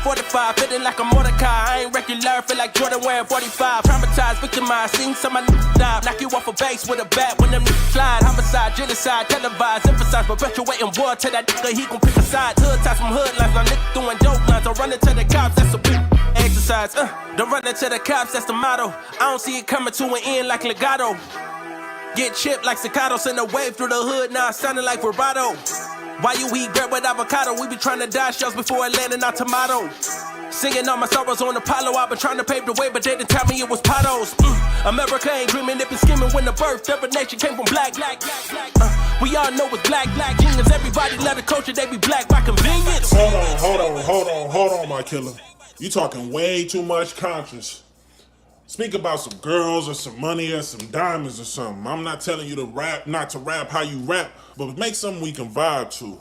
45, feeling like a Mordecai. I ain't regular, feel like Jordan wearing 45. Traumatized, victimized, seen some of my die. Knock you off a base with a bat when them niggas slide. Homicide, genocide, televised, emphasize, perpetuating war. Tell that nigga he gon' pick a side. Hood ties from hood lines, my nigga doing dope lines. Don't run into the cops, that's a big exercise. Don't run into the cops, that's the motto. I don't see it coming to an end like legato. Get chipped like staccato, send a wave through the hood, now sounding like vibrato. Why you eat bread with avocado? We be trying to dodge shells before it landing on tomato. Singing all my sorrows on Apollo, I've been trying to pave the way, but they didn't tell me it was potholes. America ain't dreaming, it been scheming when the birth of a nation came from black. We all know it's black genius. Everybody love the culture, they be black by convenience. Hold on, my killer. You talking way too much conscience. Speak about some girls or some money or some diamonds or something. I'm not telling you to rap, not to rap how you rap, but make something we can vibe to.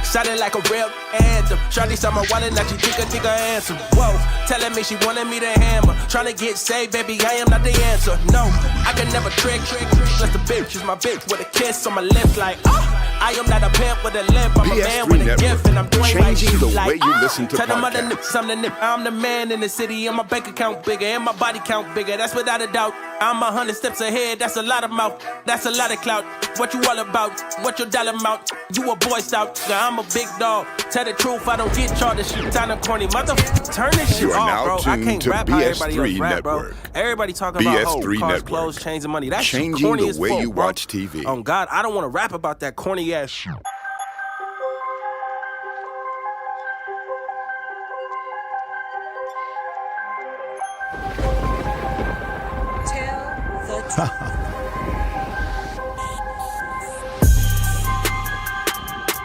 Sounding like a real anthem. Shady saw my wallet, now she think a nigga answer. Whoa, telling me she wanted me to hammer. Trying to get saved, baby, I am not the answer. No, I can never trick. Unless the bitch is my bitch with a kiss on my lips like, I am not a pimp with a limp. I'm a man with a gift, and I'm doing changing like the like, way you listen to tell them other podcasts. nips I'm the nip. I'm the man in the city, and my bank account bigger, and my body count bigger. That's without a doubt. I'm 100 steps ahead. That's a lot of mouth. That's a lot of clout. What you all about? What your dollar amount? You a boy scout. Yeah, I'm a big dog. Tell the truth, I don't get charged. This shit kind of corny. Motherfucker, turn this shit You are off, now bro. I tuned can't to rap how everybody else BS3 rap, bro. Network. Everybody talking about hoes, BS3 cars, Network. clothes, chains, and money. That's Changing corny the as way fuck, you bro. watch TV. Oh God, I don't want to rap about that corny ass shit.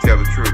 Tell the truth.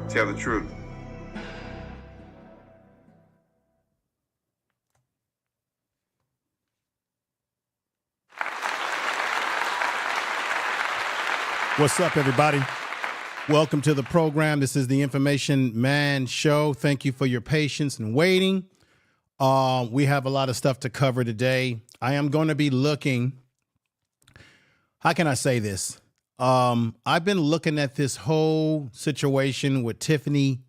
Tell the truth. What's up, everybody? Welcome to the program. This is the Information Man Show. Thank you for your patience and waiting. We have a lot of stuff to cover today. I am going to be looking how can I say this? I've been looking at this whole situation with Tiffany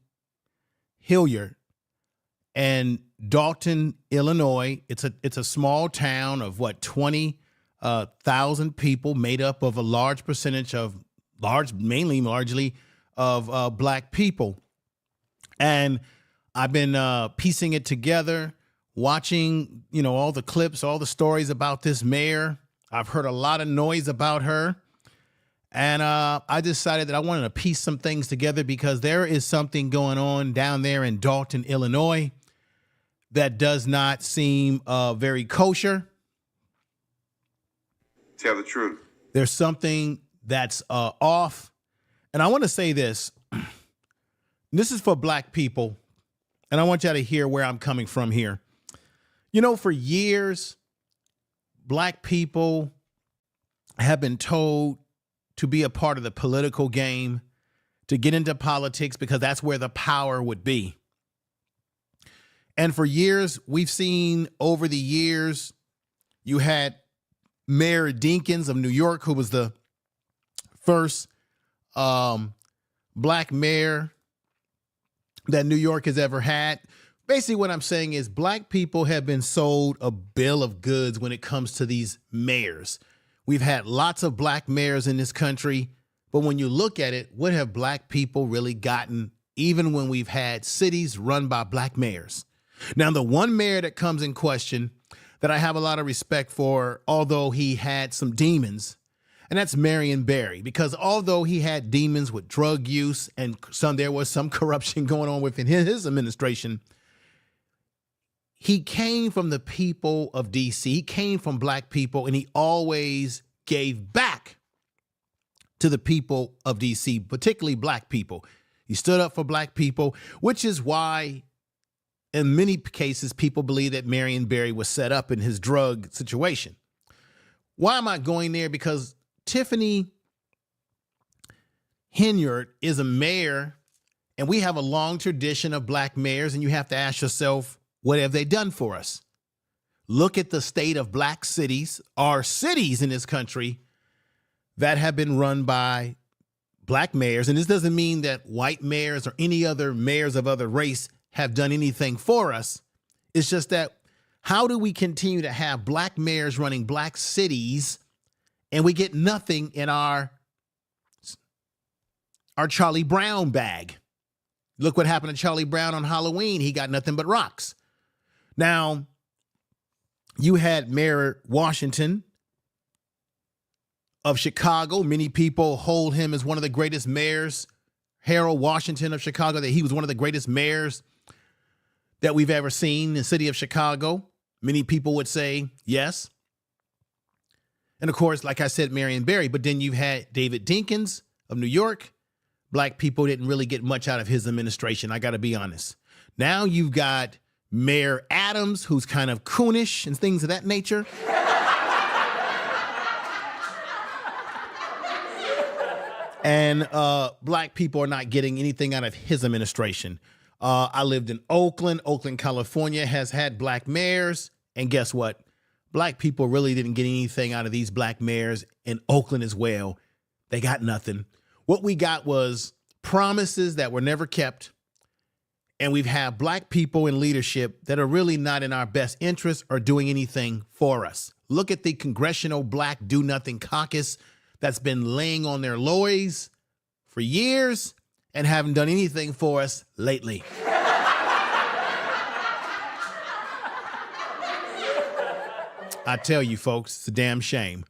Henyard and Dolton, Illinois. It's a small town of 20,000 people, made up of a large percentage of largely of black people. And I've been piecing it together, watching, all the clips, all the stories about this mayor. I've heard a lot of noise about her. And I decided that I wanted to piece some things together because there is something going on down there in Dolton, Illinois that does not seem very kosher. Tell the truth. There's something that's off. And I want to say this. This is for black people. And I want y'all to hear where I'm coming from here. For years, black people have been told to be a part of the political game, to get into politics because that's where the power would be. And for years, we've seen over the years, you had Mayor Dinkins of New York, who was the first black mayor that New York has ever had. Basically, what I'm saying is black people have been sold a bill of goods when it comes to these mayors. We've had lots of black mayors in this country, but when you look at it, what have black people really gotten, even when we've had cities run by black mayors? Now, the one mayor that comes in question that I have a lot of respect for, although he had some demons, and that's Marion Barry, because although he had demons with drug use and there was some corruption going on within his administration, he came from the people of D.C. He came from black people, and he always gave back to the people of D.C., particularly black people. He stood up for black people, which is why in many cases people believe that Marion Barry was set up in his drug situation. Why am I going there? Because Tiffany Henyard is a mayor, and we have a long tradition of black mayors, and you have to ask yourself, what have they done for us? Look at the state of black cities, our cities in this country that have been run by black mayors. And this doesn't mean that white mayors or any other mayors of other race have done anything for us. It's just that how do we continue to have black mayors running black cities and we get nothing in our Charlie Brown bag? Look what happened to Charlie Brown on Halloween. He got nothing but rocks. Now, you had Mayor Washington of Chicago. Many people hold him as one of the greatest mayors, Harold Washington of Chicago, that he was one of the greatest mayors that we've ever seen in the city of Chicago. Many people would say yes. And of course, like I said, Marion Barry. But then you had David Dinkins of New York. Black people didn't really get much out of his administration, I got to be honest. Now you've got Mayor Adams, who's kind of coonish and things of that nature. And black people are not getting anything out of his administration. I lived in Oakland. Oakland, California has had black mayors. And guess what? Black people really didn't get anything out of these black mayors in Oakland as well. They got nothing. What we got was promises that were never kept. And we've had black people in leadership that are really not in our best interest or doing anything for us. Look at the Congressional Black Do Nothing Caucus that's been laying on their laurels for years and haven't done anything for us lately. I tell you, folks, it's a damn shame.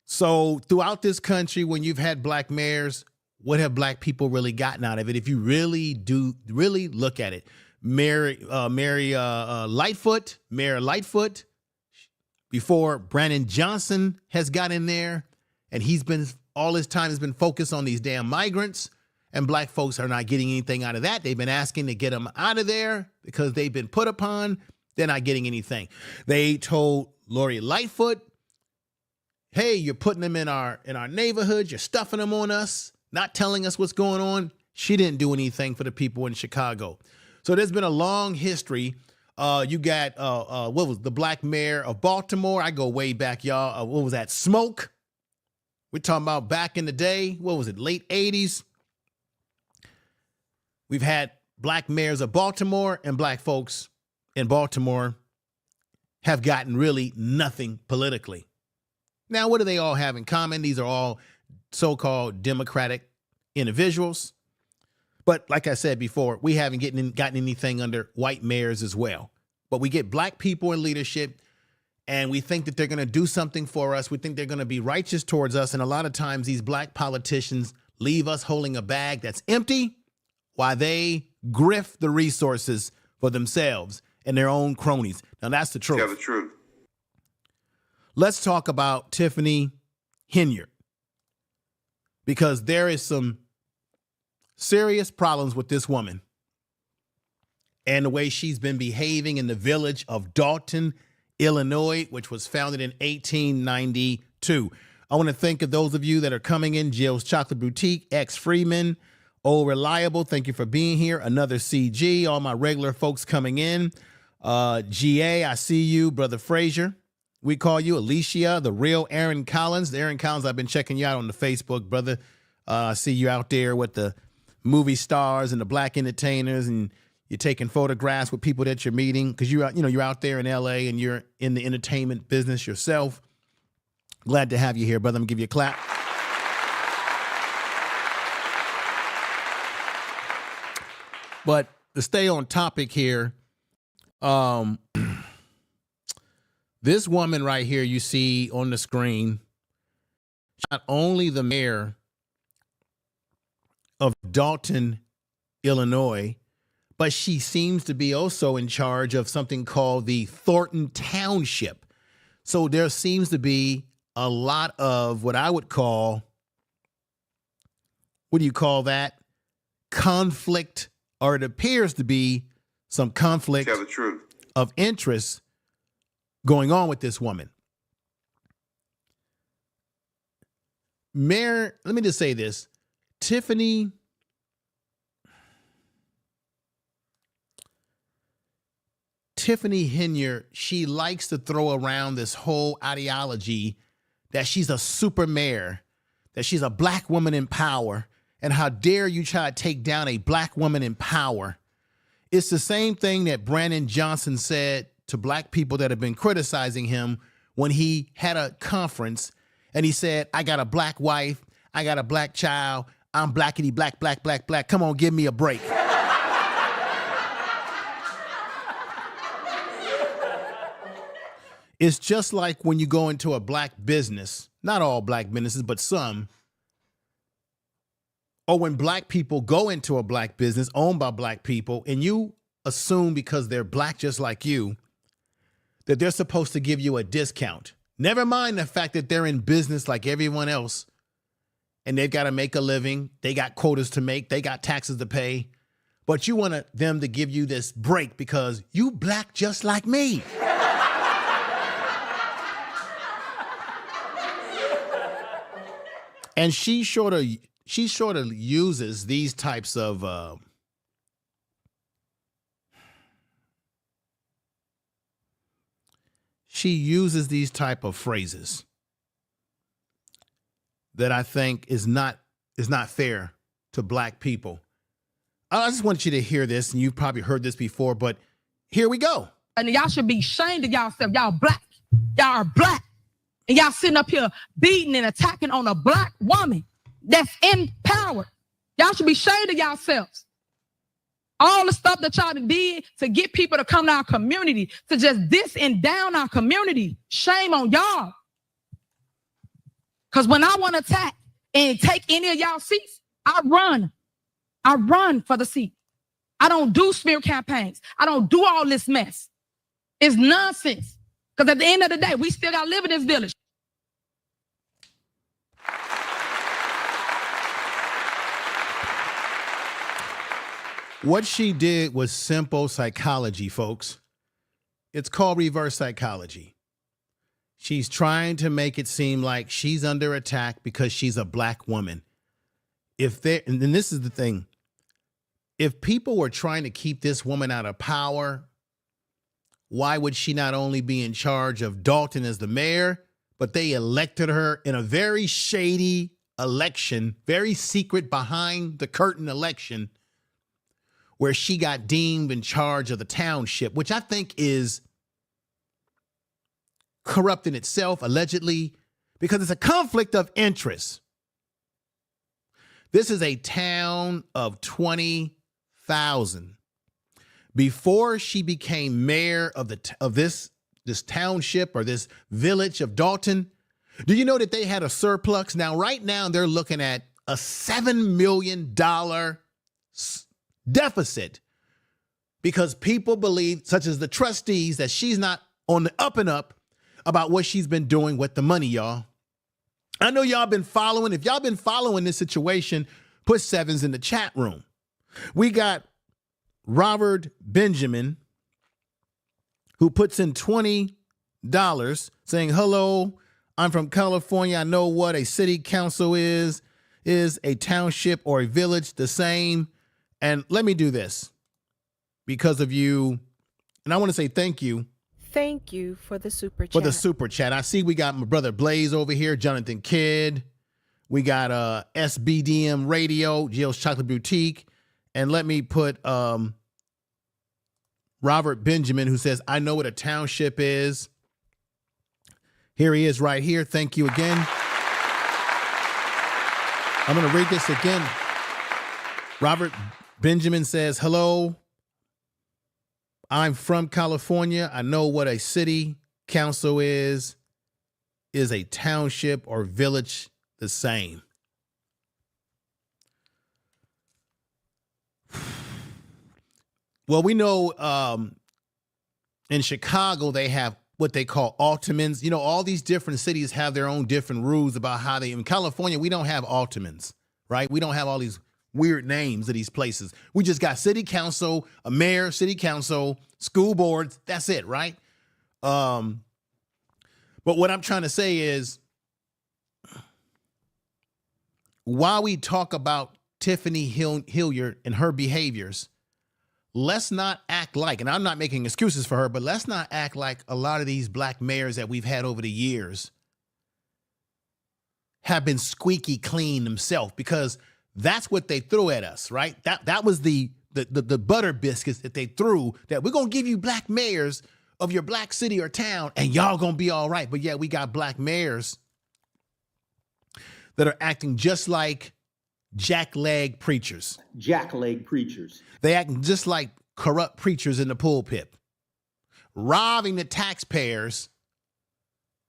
So throughout this country, when you've had black mayors, what have black people really gotten out of it? If you really look at it, Mayor Lightfoot, before Brandon Johnson has got in there, and he's been all his time has been focused on these damn migrants, and black folks are not getting anything out of that. They've been asking to get them out of there because they've been put upon. They're not getting anything. They told Lori Lightfoot, hey, you're putting them in our neighborhoods, you're stuffing them on us, not telling us what's going on. She didn't do anything for the people in Chicago. So there's been a long history You got what was the black mayor of Baltimore? I go way back, y'all. What was that? Smoke. We're talking about back in the day. What was it? Late 80s. We've had black mayors of Baltimore, and black folks in Baltimore have gotten really nothing politically. Now, what do they all have in common? These are all so-called Democratic individuals. But like I said before, we haven't gotten anything under white mayors as well. But we get black people in leadership, and we think that they're going to do something for us. We think they're going to be righteous towards us. And a lot of times these black politicians leave us holding a bag that's empty while they grift the resources for themselves and their own cronies. Now, that's the truth. Tell the truth. Let's talk about Tiffany Henyard, because there is some serious problems with this woman and the way she's been behaving in the village of Dolton, Illinois, which was founded in 1892. I want to thank those of you that are coming in. Jill's Chocolate Boutique, X Freeman, Old Reliable, thank you for being here. Another CG, all my regular folks coming in. GA, I see you. Brother Frazier, we call you. Alicia, the real Aaron Collins. The Aaron Collins, I've been checking you out on the Facebook, brother. I see you out there with the movie stars and the black entertainers, and you're taking photographs with people that you're meeting because you're out there in LA and you're in the entertainment business yourself. Glad to have you here, brother. I'm gonna give you a clap. But to stay on topic here, this woman right here you see on the screen, not only the mayor of Dolton, Illinois, but she seems to be also in charge of something called the Thornton Township. So there seems to be a lot of what I would call, what do you call that? Conflict, or it appears to be some conflict Tell the truth. of interest going on with this woman. Mayor, let me just say this. Tiffany Henyard, she likes to throw around this whole ideology that she's a super mayor, that she's a black woman in power, and how dare you try to take down a black woman in power. It's the same thing that Brandon Johnson said to black people that have been criticizing him when he had a conference and he said, I got a black wife, I got a black child, I'm blackity black, black, black, black. Come on, give me a break. It's just like when you go into a black business, not all black businesses, but some, or when black people go into a black business owned by black people, and you assume because they're black just like you, that they're supposed to give you a discount. Never mind the fact that they're in business like everyone else, and they've got to make a living, they got quotas to make, they got taxes to pay, but you want them to give you this break because you black just like me. And she sort of uses these types of phrases that I think is not fair to black people. I just want you to hear this, and you've probably heard this before, but here we go. And y'all should be ashamed of yourself. Y'all black. Y'all are black. And y'all sitting up here beating and attacking on a black woman that's in power. Y'all should be ashamed of yourselves. All the stuff that y'all did to get people to come to our community, to just diss and down our community. Shame on y'all. Because when I want to attack and take any of y'all seats, I run. I run for the seat. I don't do smear campaigns. I don't do all this mess. It's nonsense. Because at the end of the day, we still got to live in this village. What she did was simple psychology, folks. It's called reverse psychology. She's trying to make it seem like she's under attack because she's a black woman. And then this is the thing. If people were trying to keep this woman out of power, why would she not only be in charge of Dolton as the mayor, but they elected her in a very shady election, very secret behind the curtain election, where she got deemed in charge of the township, which I think is corrupt in itself, allegedly, because it's a conflict of interest. This is a town of 20,000. Before she became mayor of this township or this village of Dolton, do you know that they had a surplus? Now, right now, they're looking at a $7 million deficit because people believe, such as the trustees, that she's not on the up and up about what she's been doing with the money, y'all. I know y'all been following. If y'all been following this situation, put sevens in the chat room. We got Robert Benjamin, who puts in $20 saying, hello, I'm from California. I know what a city council is a township or a village the same. And let me do this because of you. And I want to say thank you. Thank you for the super chat. For the super chat. I see we got my brother Blaze over here, Jonathan Kidd. We got SBDM Radio, Jill's Chocolate Boutique. And let me put Robert Benjamin, who says, I know what a township is. Here he is right here. Thank you again. I'm going to read this again. Robert Benjamin says, hello. I'm from California. I know what a city council is a township or village the same. Well, we know in Chicago, they have what they call aldermans. You know, all these different cities have their own different rules about how they, in California, we don't have aldermans, right? We don't have all these weird names of these places. We just got city council, a mayor, city council, school boards. That's it, right? But what I'm trying to say is, while we talk about Tiffany Henyard and her behaviors, let's not act like, and I'm not making excuses for her, but let's not act like a lot of these black mayors that we've had over the years have been squeaky clean themselves, because that's what they threw at us, right? That was the butter biscuits that they threw, that we're going to give you black mayors of your black city or town and y'all going to be all right. But yeah, we got black mayors that are acting just like jackleg preachers. Jackleg preachers. They acting just like corrupt preachers in the pulpit, robbing the taxpayers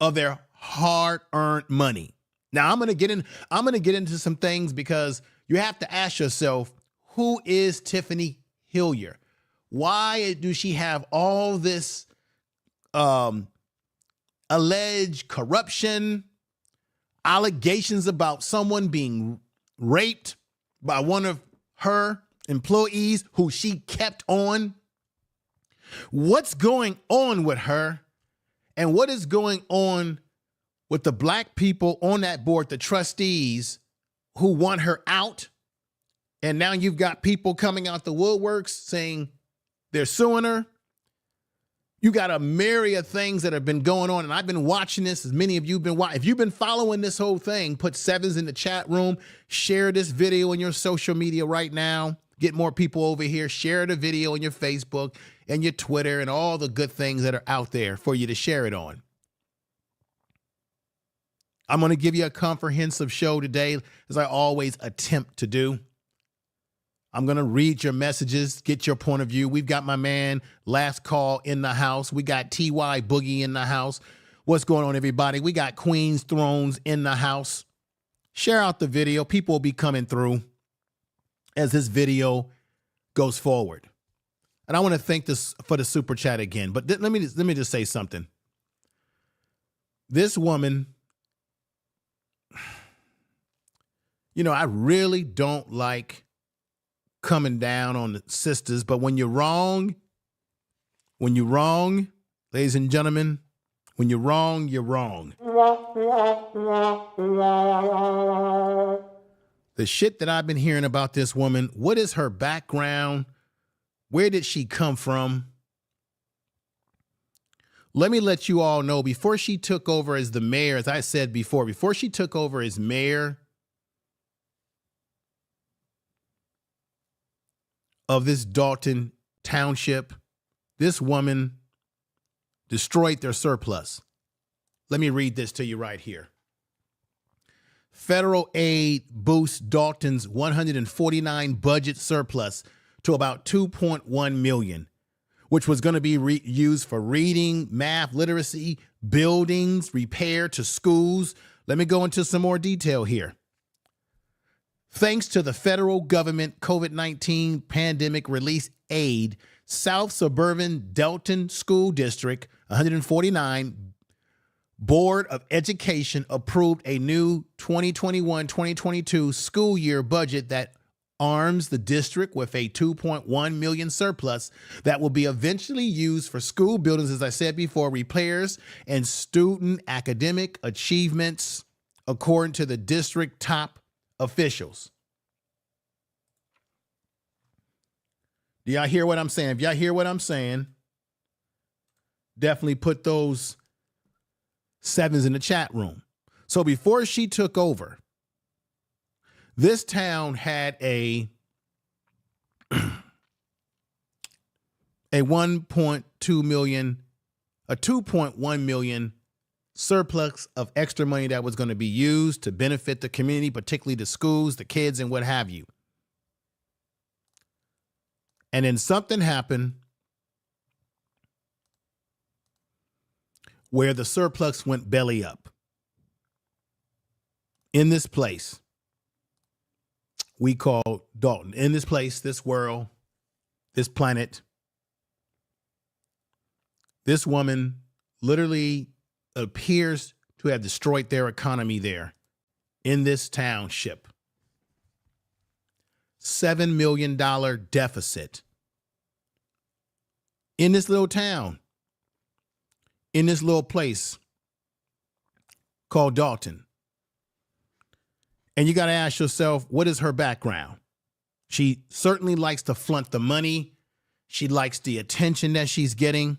of their hard-earned money. Now I'm gonna get into some things, because you have to ask yourself, who is Tiffany Henyard? Why do she have all this alleged corruption, allegations about someone being raped by one of her employees who she kept on? What's going on with her, and what is going on with the black people on that board, the trustees, who want her out? And now you've got people coming out the woodworks saying they're suing her. You got a myriad of things that have been going on, and I've been watching this, as many of you have been watching. If you've been following this whole thing, put sevens in the chat room, share this video on your social media right now, get more people over here, share the video on your Facebook and your Twitter and all the good things that are out there for you to share it on. I'm going to give you a comprehensive show today, as I always attempt to do. I'm going to read your messages, get your point of view. We've got my man Last Call in the house. We got TY Boogie in the house. What's going on, everybody? We got Queen's Thrones in the house. Share out the video. People will be coming through as this video goes forward. And I want to thank this for the super chat again. But let me just say something. This woman, you know, I really don't like coming down on the sisters, but when you're wrong, ladies and gentlemen, when you're wrong, you're wrong. The shit that I've been hearing about this woman, what is her background? Where did she come from? let me let you all know, before she took over as the mayor, as I said before she took over as mayor of this Dolton Township, this woman destroyed their surplus. Let me read this to you right here. Federal aid boosts Dolton's 149 budget surplus to about $2.1 million, which was going to be used for reading, math, literacy, buildings, repair to schools. Let me go into some more detail here. Thanks to the federal government COVID-19 pandemic relief aid, South Suburban Dolton School District 149 Board of Education approved a new 2021-2022 school year budget that arms the district with a $2.1 million surplus that will be eventually used for school buildings, as I said before, repairs and student academic achievements, according to the district top officials. Do y'all hear what I'm saying? If y'all hear what I'm saying, definitely put those sevens in the chat room. So before she took over, this town had a 1.2 million, a 2.1 million surplus of extra money that was going to be used to benefit the community, particularly the schools, the kids, and what have you. And then something happened where the surplus went belly up. In this place we call Dolton, in this place, this world, this planet, this woman literally appears to have destroyed their economy there in this township. $7 million deficit in this little town, in this little place called Dolton. And you got to ask yourself, what is her background? She certainly likes to flaunt the money. She likes the attention that she's getting.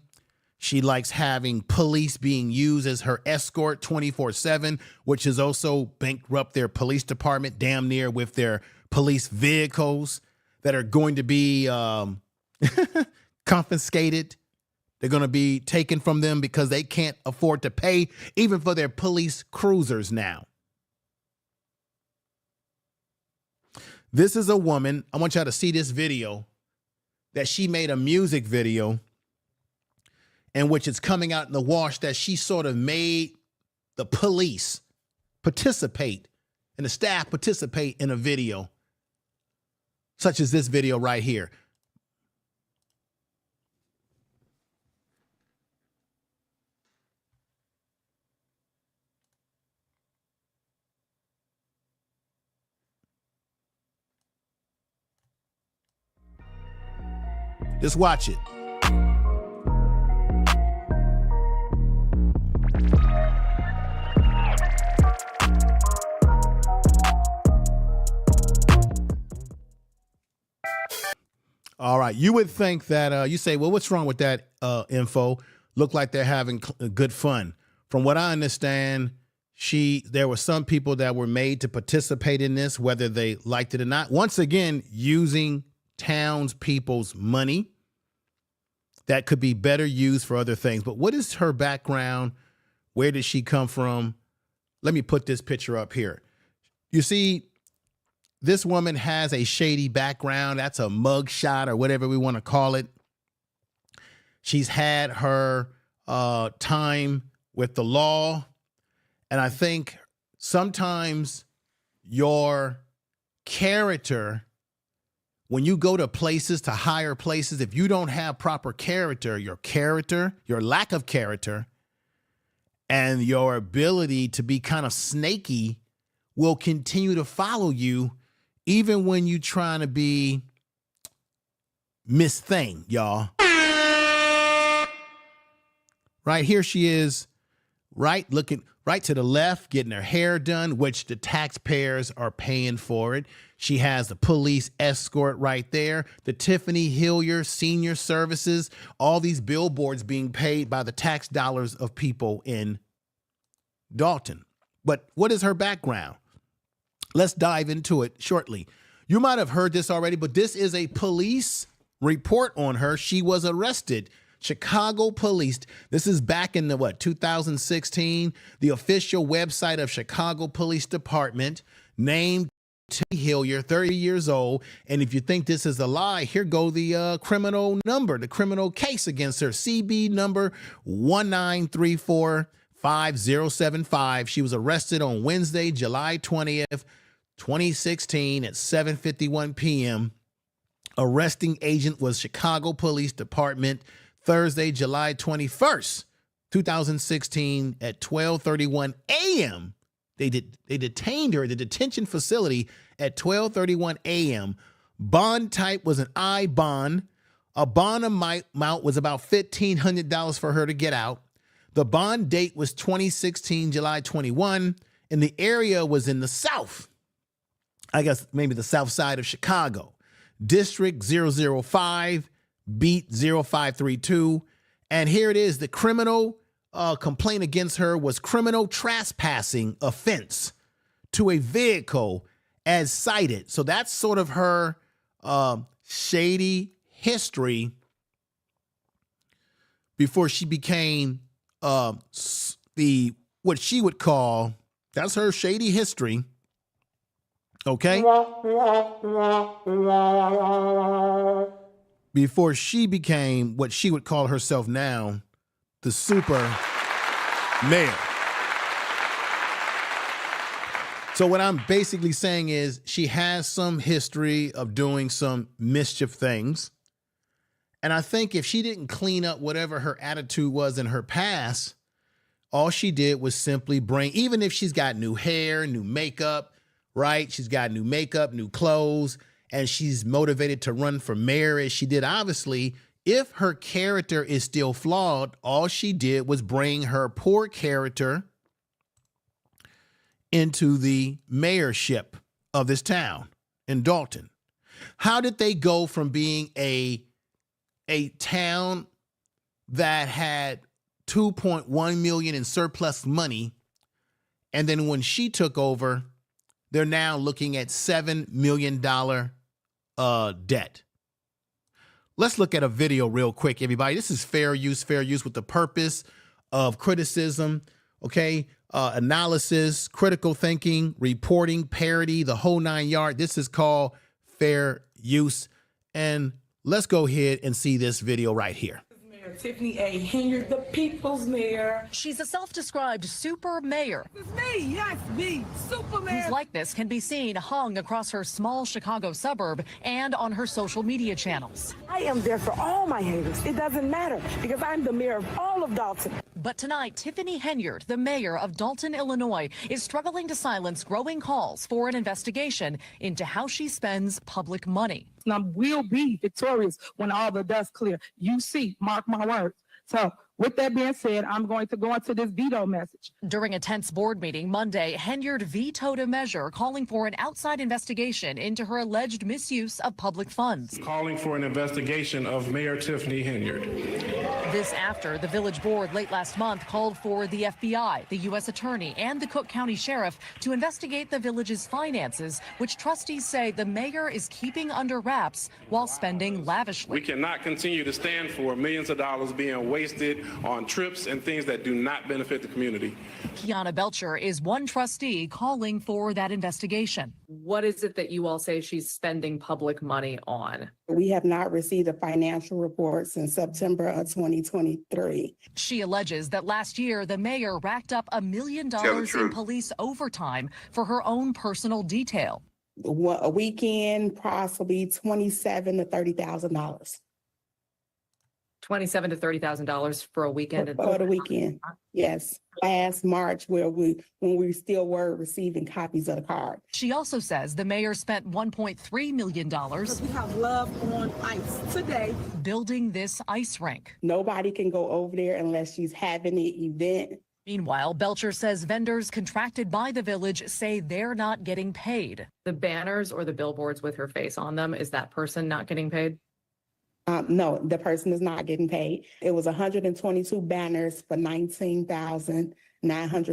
She likes having police being used as her escort 24/7, which has also bankrupt their police department damn near with their police vehicles that are going to be confiscated. They're going to be taken from them because they can't afford to pay even for their police cruisers now. This is a woman, I want y'all to see this video, that she made a music video in which it's coming out in the wash that she sort of made the police participate and the staff participate in a video, such as this video right here. Just watch it. All right. You would think that you say, well, what's wrong with that info? Look like they're having good fun. From what I understand, there were some people that were made to participate in this, whether they liked it or not. Once again, using townspeople's money that could be better used for other things. But what is her background? Where did she come from? Let me put this picture up here. You see, this woman has a shady background. That's a mug shot or whatever we want to call it. She's had her time with the law. And I think sometimes your character, when you go to places, to higher places, if you don't have proper character, your lack of character, and your ability to be kind of snaky will continue to follow you, even when you're trying to be Miss Thing, y'all. Right here she is looking right to the left, getting her hair done, which the taxpayers are paying for it. She has the police escort right there, the Tiffany Henyard Senior Services, all these billboards being paid by the tax dollars of people in Dolton. But what is her background? Let's dive into it shortly. You might have heard this already, but this is a police report on her. She was arrested. Chicago police. This is back in the 2016. The official website of Chicago Police Department named Tiffany Henyard, 30 years old. And if you think this is a lie, here go the criminal number, the criminal case against her. CB number 1934575. She was arrested on Wednesday, July 20th, 2016 at 7:51 p.m. Arresting agent was Chicago Police Department. Thursday, July 21st, 2016 at 12:31 a.m. They detained her at the detention facility at 12:31 a.m. Bond type was an I bond. A bond amount was about $1,500 for her to get out. The bond date was 2016, July 21, and the area was in the South. I guess maybe the South side of Chicago. District 005, beat 0532. And here it is. The criminal complaint against her was criminal trespassing offense to a vehicle as cited. So that's sort of her shady history before she became what she would call, that's her shady history. Okay? Before she became what she would call herself now, the super mayor. So what I'm basically saying is she has some history of doing some mischief things. And I think if she didn't clean up whatever her attitude was in her past, all she did was simply bring, even if she's got new hair, new makeup, right? She's got new makeup, new clothes, and she's motivated to run for mayor as she did. Obviously, if her character is still flawed, all she did was bring her poor character into the mayorship of this town in Dolton. How did they go from being a town that had $2.1 million in surplus money, and then when she took over, they're now looking at $7 million debt? Let's look at a video real quick, everybody. This is fair use with the purpose of criticism, okay? Analysis, critical thinking, reporting, parody, the whole 9 yards. This is called fair use. And let's go ahead and see this video right here. Mayor Tiffany Henyard, the people's mayor. She's a self-described super mayor. This is me, yes, me, super mayor. Whose likeness can be seen hung across her small Chicago suburb and on her social media channels. I am there for all my haters. It doesn't matter because I'm the mayor of all of Dolton. But tonight, Tiffany Henyard, the mayor of Dolton, Illinois, is struggling to silence growing calls for an investigation into how she spends public money. And I will be victorious when all the dust clear. You see, mark my words. So with that being said, I'm going to go into this veto message. During a tense board meeting Monday, Henyard vetoed a measure calling for an outside investigation into her alleged misuse of public funds. Calling for an investigation of Mayor Tiffany Henyard. This after the village board late last month called for the FBI, the U.S. Attorney, and the Cook County Sheriff to investigate the village's finances, which trustees say the mayor is keeping under wraps while spending lavishly. We cannot continue to stand for millions of dollars being wasted on trips and things that do not benefit the community. Kiana Blecher is one trustee calling for that investigation. What is it that you all say she's spending public money on? We have not received a financial report since September of 2023. She alleges that last year, the mayor racked up $1 million in police overtime for her own personal detail. A weekend, possibly $27,000 to $30,000. $27,000 to $30,000 for a weekend. For the weekend, yes. Last March, when we still were receiving copies of the card. She also says the mayor spent $1.3 million. We have love on ice today. Building this ice rink. Nobody can go over there unless she's having an event Meanwhile, Blecher says vendors contracted by the village say they're not getting paid. The banners or the billboards with her face on them, is that person not getting paid? No, the person is not getting paid. It was 122 banners for $19,900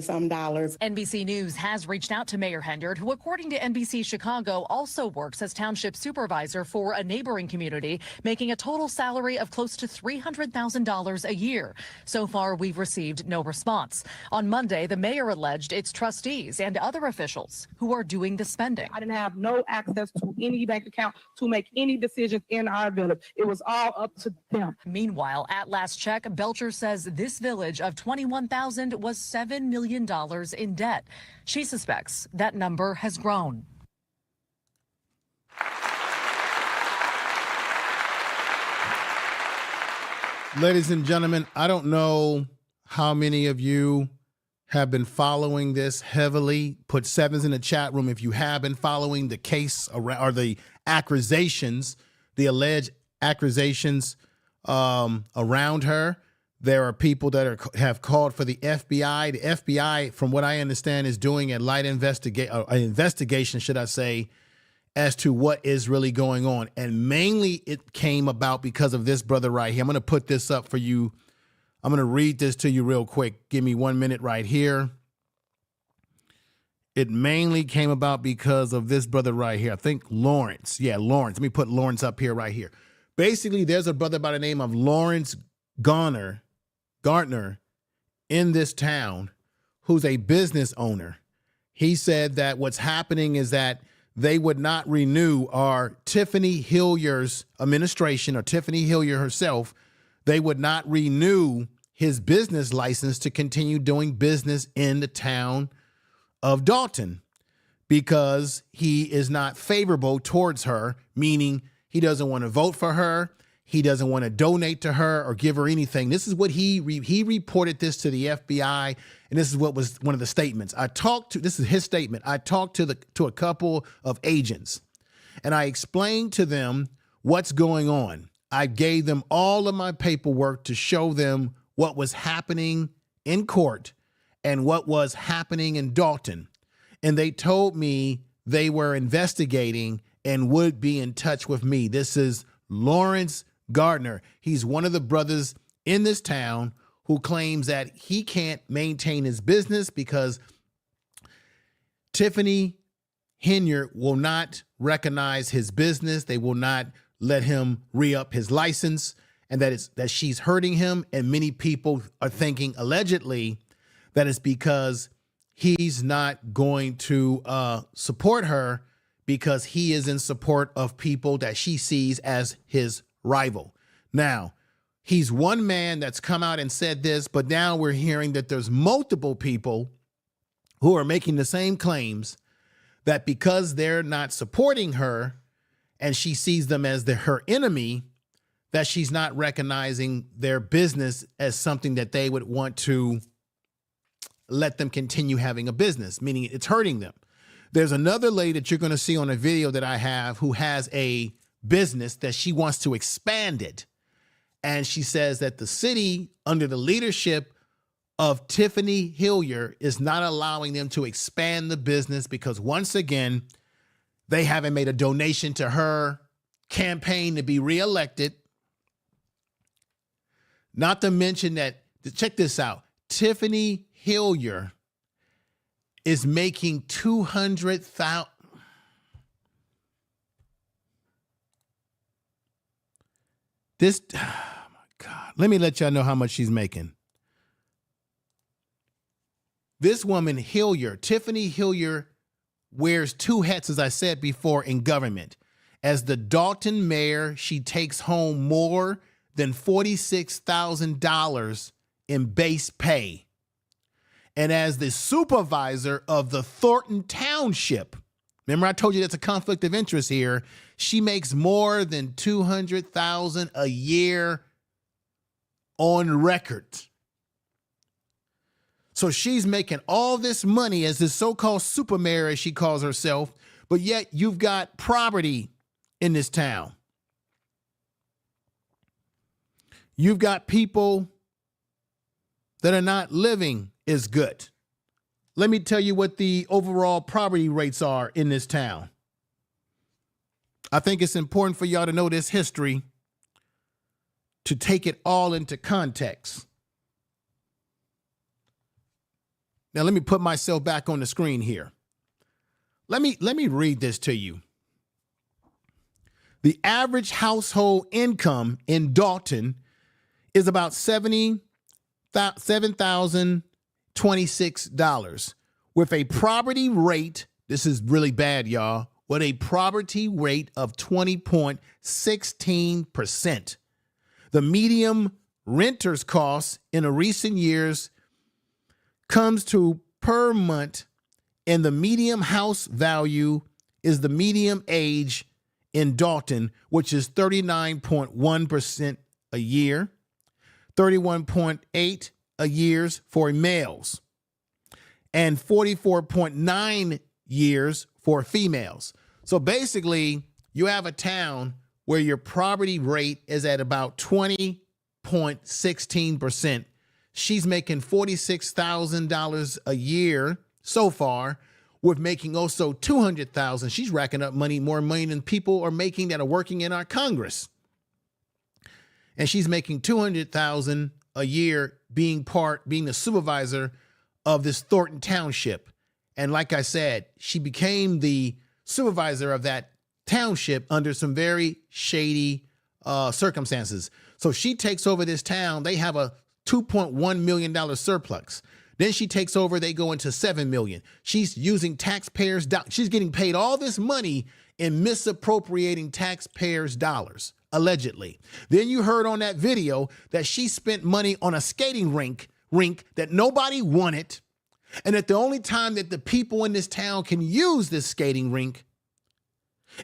some. NBC News has reached out to Mayor Henyard, who, according to NBC Chicago, also works as township supervisor for a neighboring community, making a total salary of close to $300,000 a year. So far, we've received no response. On Monday, the mayor alleged it's trustees and other officials who are doing the spending. I didn't have no access to any bank account to make any decisions in our village. It was all up to them. Meanwhile, at last check, Blecher says this village of 21,000 was $7 million in debt. She suspects that number has grown. Ladies and gentlemen, I don't know how many of you have been following this heavily. Put sevens in the chat room if you have been following the case or the accusations, the alleged accusations around her. There are people that have called for the FBI. The FBI, from what I understand, is doing a light investigation, should I say, as to what is really going on. And mainly it came about because of this brother right here. I'm going to put this up for you. I'm going to read this to you real quick. Give me 1 minute right here. It mainly came about because of this brother right here. I think Lawrence. Yeah, Lawrence. Let me put Lawrence up here right here. Basically, there's a brother by the name of Lawrence Gartner in this town who's a business owner. He said that what's happening is that they would not renew our Tiffany Henyard's administration, or Tiffany Henyard herself. They would not renew his business license to continue doing business in the town of Dolton because he is not favorable towards her, meaning he doesn't want to vote for her. He doesn't want to donate to her or give her anything. This is what he reported this to the FBI, and this is what was one of the statements. This is his statement. I talked to a couple of agents, and I explained to them what's going on. I gave them all of my paperwork to show them what was happening in court and what was happening in Dolton. And they told me they were investigating and would be in touch with me. This is Lawrence Gardner. He's one of the brothers in this town who claims that he can't maintain his business because Tiffany Henyard will not recognize his business. They will not let him re-up his license, and that she's hurting him. And many people are thinking, allegedly, that it's because he's not going to support her because he is in support of people that she sees as his rival. Now, he's one man that's come out and said this, but now we're hearing that there's multiple people who are making the same claims that because they're not supporting her and she sees them as her enemy, that she's not recognizing their business as something that they would want to let them continue having a business, meaning it's hurting them. There's another lady that you're going to see on a video that I have who has a business that she wants to expand it. And she says that the city, under the leadership of Tiffany Henyard, is not allowing them to expand the business because, once again, they haven't made a donation to her campaign to be reelected. Not to mention that, check this out, Tiffany Henyard is making $200,000. This, oh my God. Let me let y'all know how much she's making. This woman, Henyard, Tiffany Henyard, wears two hats, as I said before, in government. As the Dolton mayor, she takes home more than $46,000 in base pay. And as the supervisor of the Thornton Township, remember I told you that's a conflict of interest here, she makes more than $200,000 a year on record. So she's making all this money as this so-called super mayor, as she calls herself, but yet you've got property in this town. You've got people that are not living as good. Let me tell you what the overall poverty rates are in this town. I think it's important for y'all to know this history to take it all into context. Now, let me put myself back on the screen here. Let me read this to you. The average household income in Dolton is about $7,026 with a poverty rate, this is really bad, y'all, with a poverty rate of 20.16%. The median renter's cost in the recent years comes to per month, and the median house value is the median age in Dolton, which is 39.1% a year, 31.8 a years for males, and 44.9 years for females. So basically, you have a town where your poverty rate is at about 20.16%. She's making $46,000 a year so far, with making also $200,000. She's racking up more money than people are making that are working in our Congress. And she's making $200,000 a year being the supervisor of this Thornton Township. And like I said, she became the supervisor of that township under some very shady circumstances. So she takes over this town. They have a $2.1 million surplus. Then she takes over, they go into $7 million. She's using taxpayers' dollars. She's getting paid all this money in misappropriating taxpayers' dollars, allegedly. Then you heard on that video that she spent money on a skating rink that nobody wanted, and that the only time that the people in this town can use this skating rink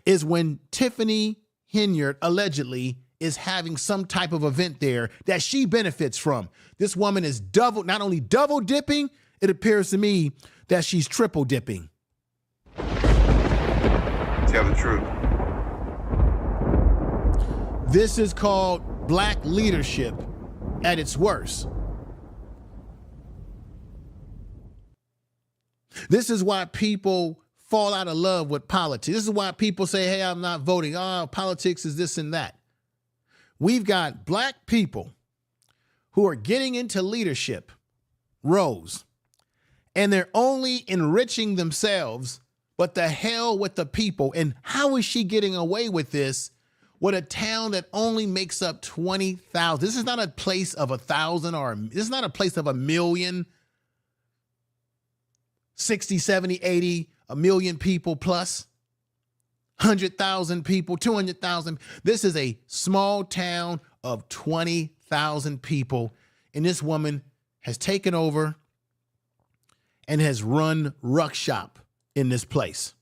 is when Tiffany Henyard allegedly is having some type of event there that she benefits from. This woman is not only double dipping, it appears to me that she's triple dipping. Tell the truth. This is called black leadership at its worst. This is why people fall out of love with politics. This is why people say, hey, I'm not voting. Oh, politics is this and that. We've got black people who are getting into leadership roles, and they're only enriching themselves, but the hell with the people. And how is she getting away with this with a town that only makes up 20,000? This is not a place of 1,000 or this is not a place of 1 million, 60, 70, 80, 1 million people plus. 100,000 people, 200,000. This is a small town of 20,000 people. And this woman has taken over and has run ruckshop in this place.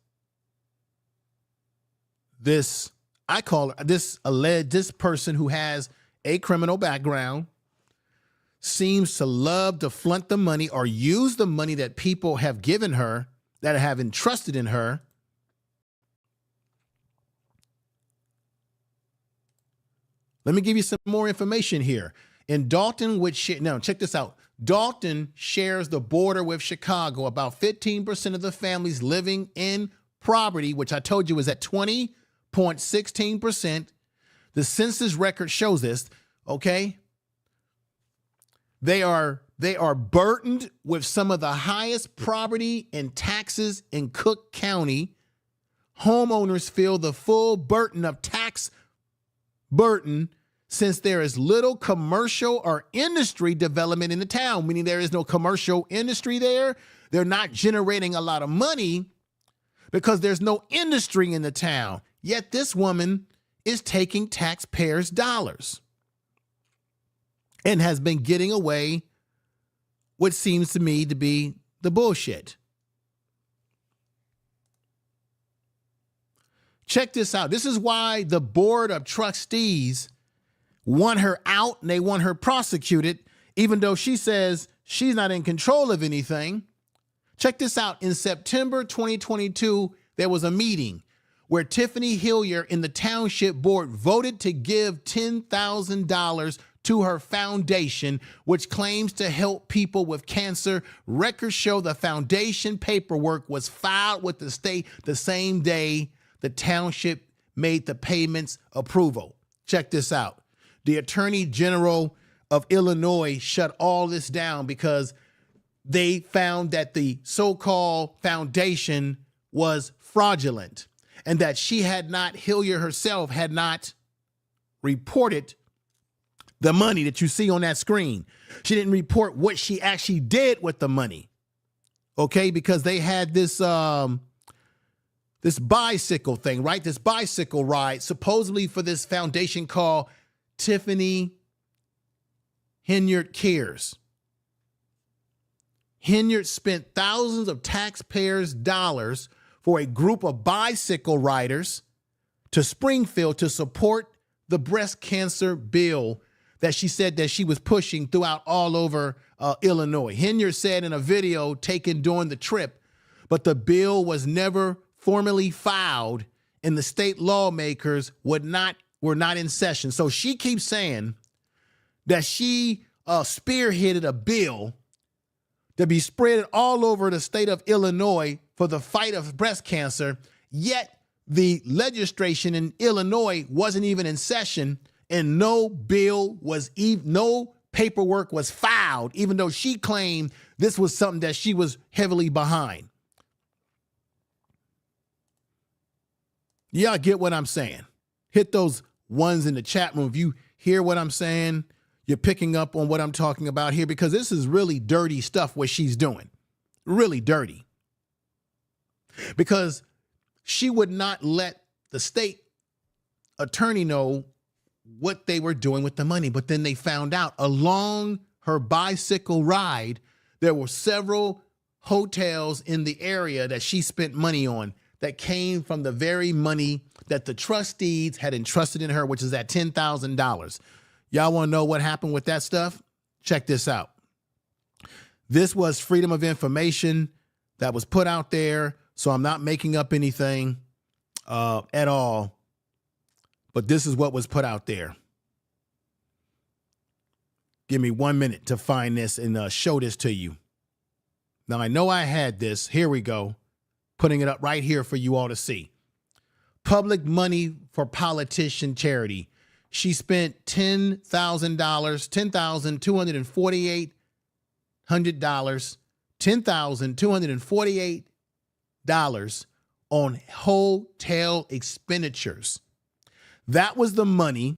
This person who has a criminal background seems to love to flaunt the money or use the money that people have given her, that have entrusted in her. Let me give you some more information here. In Dolton, now check this out. Dolton shares the border with Chicago. About 15% of the families living in poverty, which I told you was at 20.16%. The census record shows this, okay? They are burdened with some of the highest property and taxes in Cook County. Homeowners feel the full burden of tax burden since there is little commercial or industry development in the town, meaning there is no commercial industry there. They're not generating a lot of money because there's no industry in the town. Yet this woman is taking taxpayers' dollars and has been getting away what seems to me to be the bullshit. Check this out. This is why the board of trustees want her out and they want her prosecuted, even though she says she's not in control of anything. Check this out. In September 2022, there was a meeting where Tiffany Henyard in the township board voted to give $10,000 to her foundation, which claims to help people with cancer. Records show the foundation paperwork was filed with the state the same day the township made the payments approval. Check this out. The Attorney General of Illinois shut all this down because they found that the so-called foundation was fraudulent and that she had not, Henyard herself, had not reported the money that you see on that screen. She didn't report what she actually did with the money. Okay, because they had this this bicycle thing, right? This bicycle ride, supposedly for this foundation called Tiffany Henyard Cares. Henyard spent thousands of taxpayers' dollars for a group of bicycle riders to Springfield to support the breast cancer bill that she said that she was pushing throughout all over Illinois. Henyard said in a video taken during the trip, but the bill was never formally filed and the state lawmakers were not in session. So she keeps saying that she spearheaded a bill to be spread all over the state of Illinois for the fight of breast cancer, yet the legislation in Illinois wasn't even in session and no paperwork was filed, even though she claimed this was something that she was heavily behind. Y'all get what I'm saying? Hit those ones in the chat room if you hear what I'm saying. You're picking up on what I'm talking about here, because this is really dirty stuff what she's doing. Really dirty. Because she would not let the state attorney know what they were doing with the money. But then they found out along her bicycle ride, there were several hotels in the area that she spent money on that came from the very money that the trustees had entrusted in her, which is at $10,000. Y'all want to know what happened with that stuff? Check this out. This was freedom of information that was put out there, so I'm not making up anything at all, but this is what was put out there. Give me 1 minute to find this and show this to you. Now, I know I had this. Here we go. Putting it up right here for you all to see. Public money for politician charity. She spent $10,000, $10,248 $10,248 on hotel expenditures. That was the money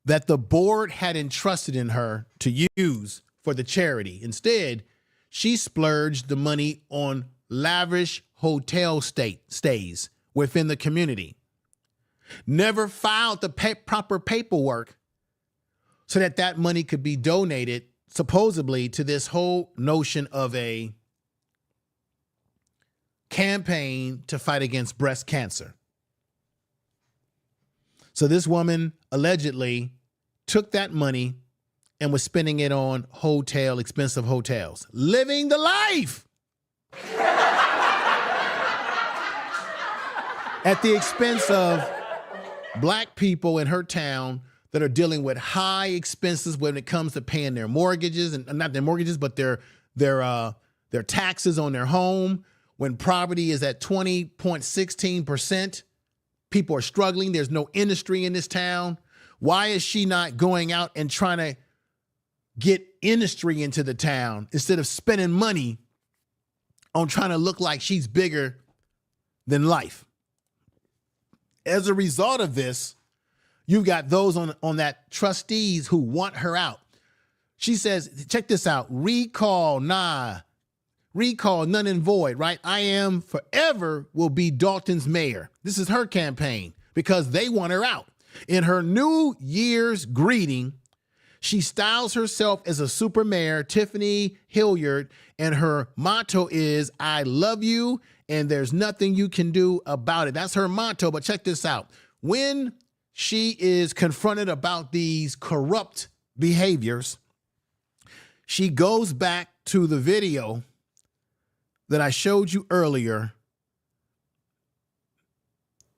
that the board had entrusted in her to use for the charity. Instead, she splurged the money on lavish hotel stays within the community. Never filed the proper paperwork so that that money could be donated, supposedly, to this whole notion of a campaign to fight against breast cancer. So this woman allegedly took that money and was spending it on expensive hotels, living the life at the expense of Black people in her town that are dealing with high expenses when it comes to paying their mortgages, and not their mortgages, but their taxes on their home. When property is at 20.16%, people are struggling. There's no industry in this town. Why is she not going out and trying to get industry into the town instead of spending money on trying to look like she's bigger than life? As a result of this, you've got those on that trustees who want her out. She says, check this out, recall, none and void, right? I am forever will be Dolton's mayor. This is her campaign because they want her out. In her New Year's greeting, she styles herself as a super mayor, Tiffany Henyard, and her motto is, I love you and there's nothing you can do about it. That's her motto, but check this out. When she is confronted about these corrupt behaviors, she goes back to the video that I showed you earlier.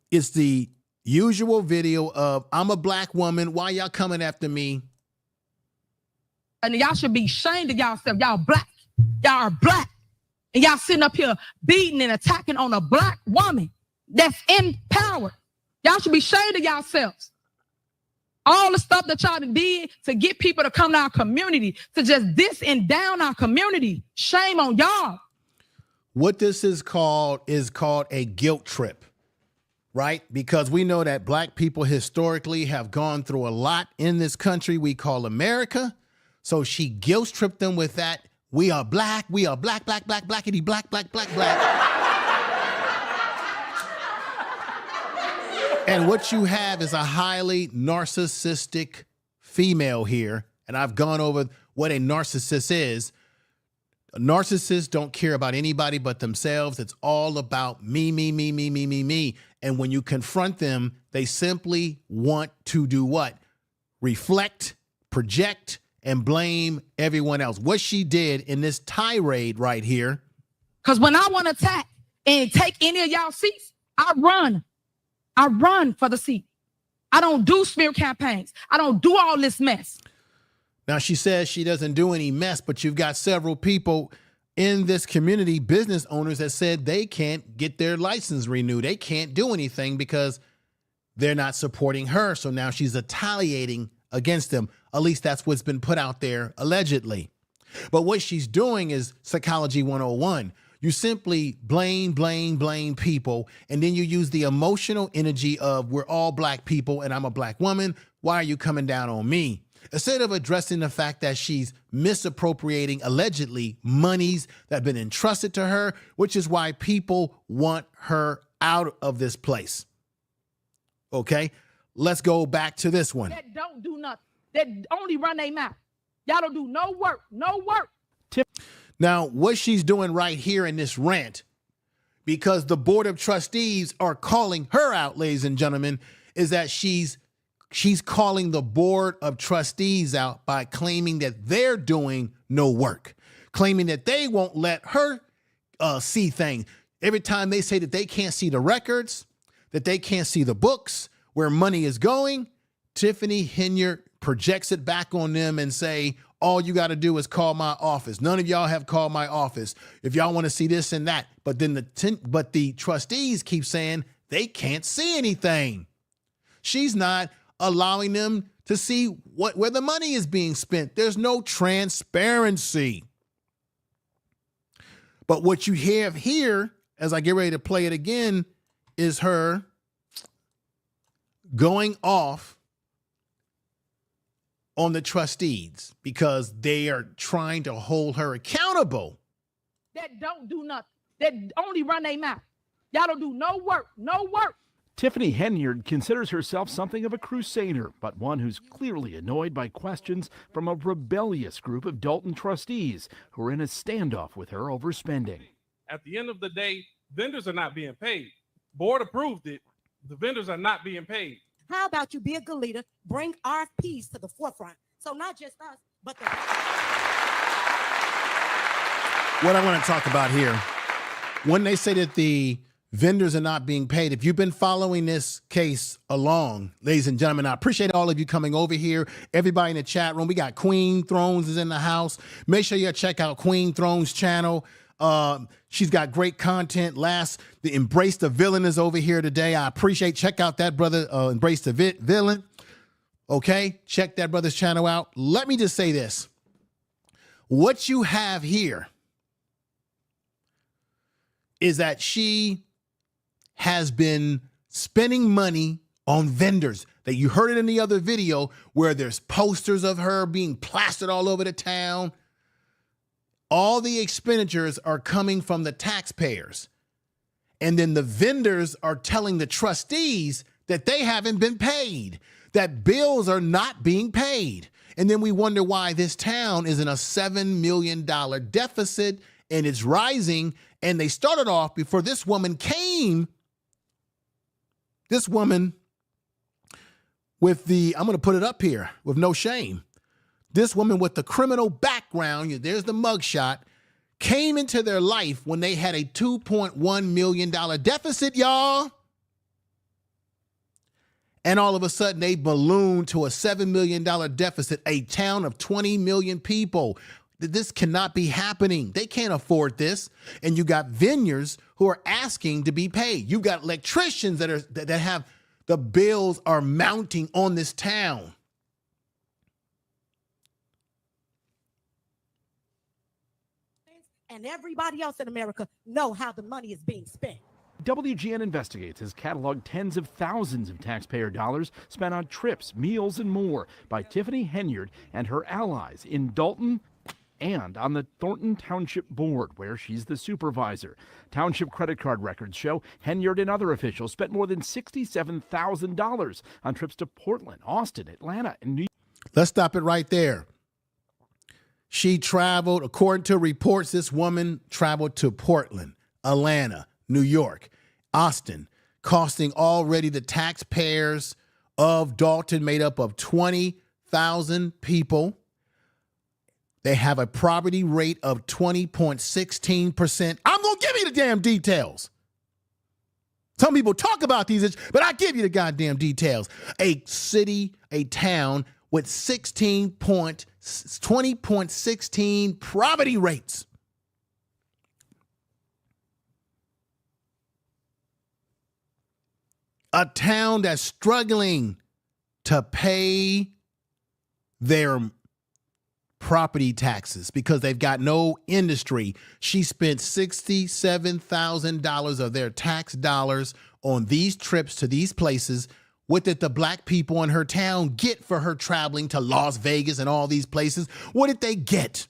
It's the usual video of, I'm a black woman, why y'all coming after me? And y'all should be ashamed of yourself. Y'all black. Y'all are black. And y'all sitting up here beating and attacking on a black woman that's in power. Y'all should be ashamed of yourselves. All the stuff that y'all did to get people to come to our community, to just diss and down our community. Shame on y'all. What this is called a guilt trip, right? Because we know that black people historically have gone through a lot in this country we call America. So she guilt tripped them with that. We are black, blackity, black. And what you have is a highly narcissistic female here. And I've gone over what a narcissist is. Narcissists don't care about anybody but themselves. It's all about me. And when you confront them, they simply want to do what? Reflect, project, and blame everyone else. What she did in this tirade right here. Because when I want to attack and take any of y'all seats, I run. I run for the seat. I don't do smear campaigns. I don't do all this mess. Now, she says she doesn't do any mess, but you've got several people in this community, business owners, that said they can't get their license renewed. They can't do anything because they're not supporting her. So now she's retaliating against them. At least that's what's been put out there, allegedly. But what she's doing is psychology 101. You simply blame people, and then you use the emotional energy of, we're all black people and I'm a black woman. Why are you coming down on me? Instead of addressing the fact that she's misappropriating, allegedly, monies that have been entrusted to her, which is why people want her out of this place. Okay, let's go back to this one. That don't do nothing. That only run their mouth. Y'all don't do no work. Now, what she's doing right here in this rant, because the Board of Trustees are calling her out, ladies and gentlemen, is that she's calling the Board of Trustees out by claiming that they're doing no work, claiming that they won't let her see things. Every time they say that they can't see the records, that they can't see the books, where money is going, Tiffany Henyard projects it back on them and say, all you got to do is call my office. None of y'all have called my office. If y'all want to see this and that. But then the trustees keep saying they can't see anything. She's not allowing them to see where the money is being spent. There's no transparency. But what you have here, as I get ready to play it again, is her going off on the trustees because they are trying to hold her accountable. That don't do nothing. That only run their mouth. Y'all don't do no work. Tiffany Henyard considers herself something of a crusader, but one who's clearly annoyed by questions from a rebellious group of Dolton trustees who are in a standoff with her over spending. At the end of the day, vendors are not being paid. Board approved it. The vendors are not being paid. How about you be a good leader, bring RFPs to the forefront? So not just us, but the... What I want to talk about here, when they say that the vendors are not being paid, if you've been following this case along, ladies and gentlemen, I appreciate all of you coming over here. Everybody in the chat room, we got Queen Thrones is in the house. Make sure you check out Queen Thrones channel. She's got great content. The Embrace the Villain is over here today. I appreciate, check out that brother, Embrace the Villain. Okay, check that brother's channel out. Let me just say this. What you have here is that she has been spending money on vendors. That you heard it in the other video where there's posters of her being plastered all over the town. All the expenditures are coming from the taxpayers. And then the vendors are telling the trustees that they haven't been paid, that bills are not being paid. And then we wonder why this town is in a $7 million deficit and it's rising. And they started off before this woman came, this woman with the, I'm going to put it up here with no shame. This woman with the criminal background, there's the mugshot, came into their life when they had a $2.1 million deficit, y'all. And all of a sudden, they ballooned to a $7 million deficit, a town of 20 million people. This cannot be happening. They can't afford this. And you got vineyards who are asking to be paid. You've got electricians that have the bills are mounting on this town. And everybody else in America know how the money is being spent. WGN Investigates has cataloged tens of thousands of taxpayer dollars spent on trips, meals, and more by Tiffany Henyard and her allies in Dolton and on the Thornton Township Board, where she's the supervisor. Township credit card records show Henyard and other officials spent more than $67,000 on trips to Portland, Austin, Atlanta, and New York. Let's stop it right there. She traveled, according to reports, this woman traveled to Portland, Atlanta, New York, Austin, costing already the taxpayers of Dolton, made up of 20,000 people. They have a poverty rate of 20.16%. I'm going to give you the damn details. Some people talk about these, but I give you the goddamn details. A city, a town with 20.16 poverty rates. A town that's struggling to pay their property taxes because they've got no industry. She spent $67,000 of their tax dollars on these trips to these places. What did the black people in her town get for her traveling to Las Vegas and all these places? What did they get?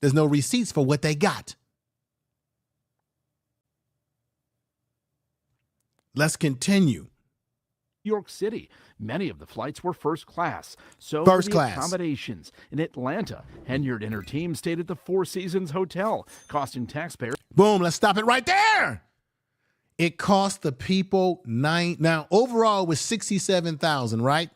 There's no receipts for what they got. Let's continue. New York City. Many of the flights were first class. So first were the class accommodations. In Atlanta, Henyard and her team stayed at the Four Seasons Hotel, costing taxpayers. Boom, let's stop it right there. It cost the people now overall it was $67,000, right?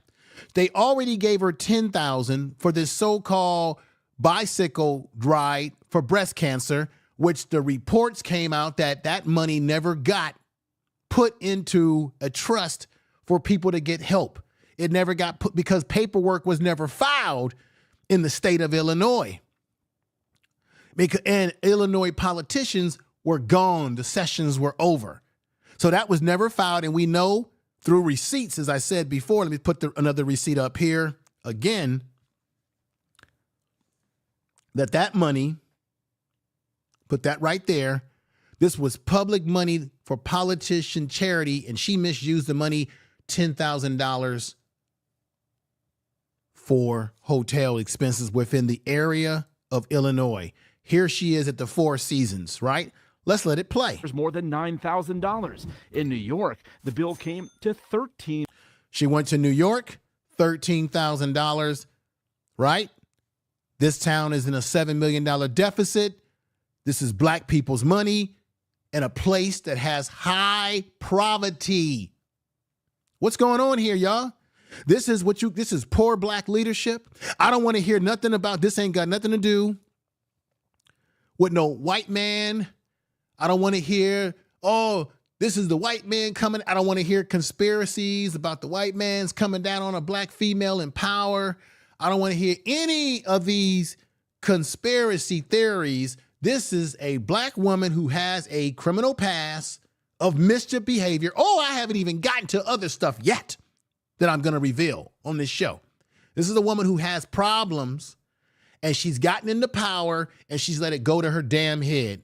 They already gave her $10,000 for this so-called bicycle ride for breast cancer, which the reports came out that money never got put into a trust for people to get help. It never got put because paperwork was never filed in the state of Illinois. And Illinois politicians were gone. The sessions were over. So that was never filed. And we know through receipts, as I said before, let me put another receipt up here again, that money, put that right there. This was public money for politician charity, and she misused the money, $10,000 for hotel expenses within the area of Illinois. Here she is at the Four Seasons, right? Let's let it play. There's more than $9,000. In New York, the bill came to $13,000. She went to New York, $13,000, right? This town is in a $7 million deficit. This is black people's money in a place that has high poverty. What's going on here, y'all? This is poor black leadership. I don't want to hear nothing about this. Ain't got nothing to do with no white man. I don't want to hear, oh, this is the white man coming. I don't want to hear conspiracies about the white man's coming down on a black female in power. I don't want to hear any of these conspiracy theories. This is a black woman who has a criminal past of mischief behavior. Oh, I haven't even gotten to other stuff yet that I'm going to reveal on this show. This is a woman who has problems, and she's gotten into power, and she's let it go to her damn head.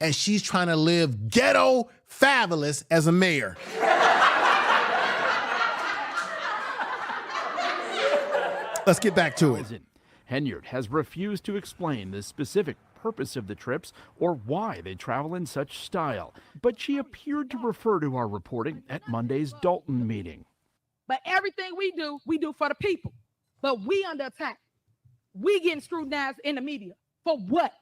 And she's trying to live ghetto fabulous as a mayor. Let's get back to it. Henyard has refused to explain the specific purpose of the trips or why they travel in such style, but she appeared to refer to our reporting at Monday's Dolton meeting. But everything we do for the people. But we under attack. We getting scrutinized in the media. For what?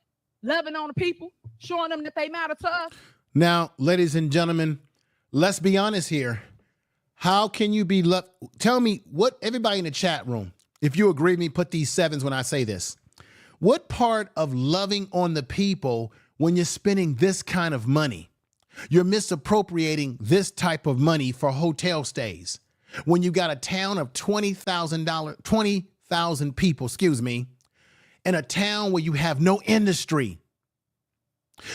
Loving on the people? Showing them that they matter to us? Now, ladies and gentlemen, let's be honest here. How can you be loved? Tell me what, everybody in the chat room, if you agree with me, put these sevens when I say this. What part of loving on the people when you're spending this kind of money? You're misappropriating this type of money for hotel stays. when you got a town of 20,000 people, in a town where you have no industry?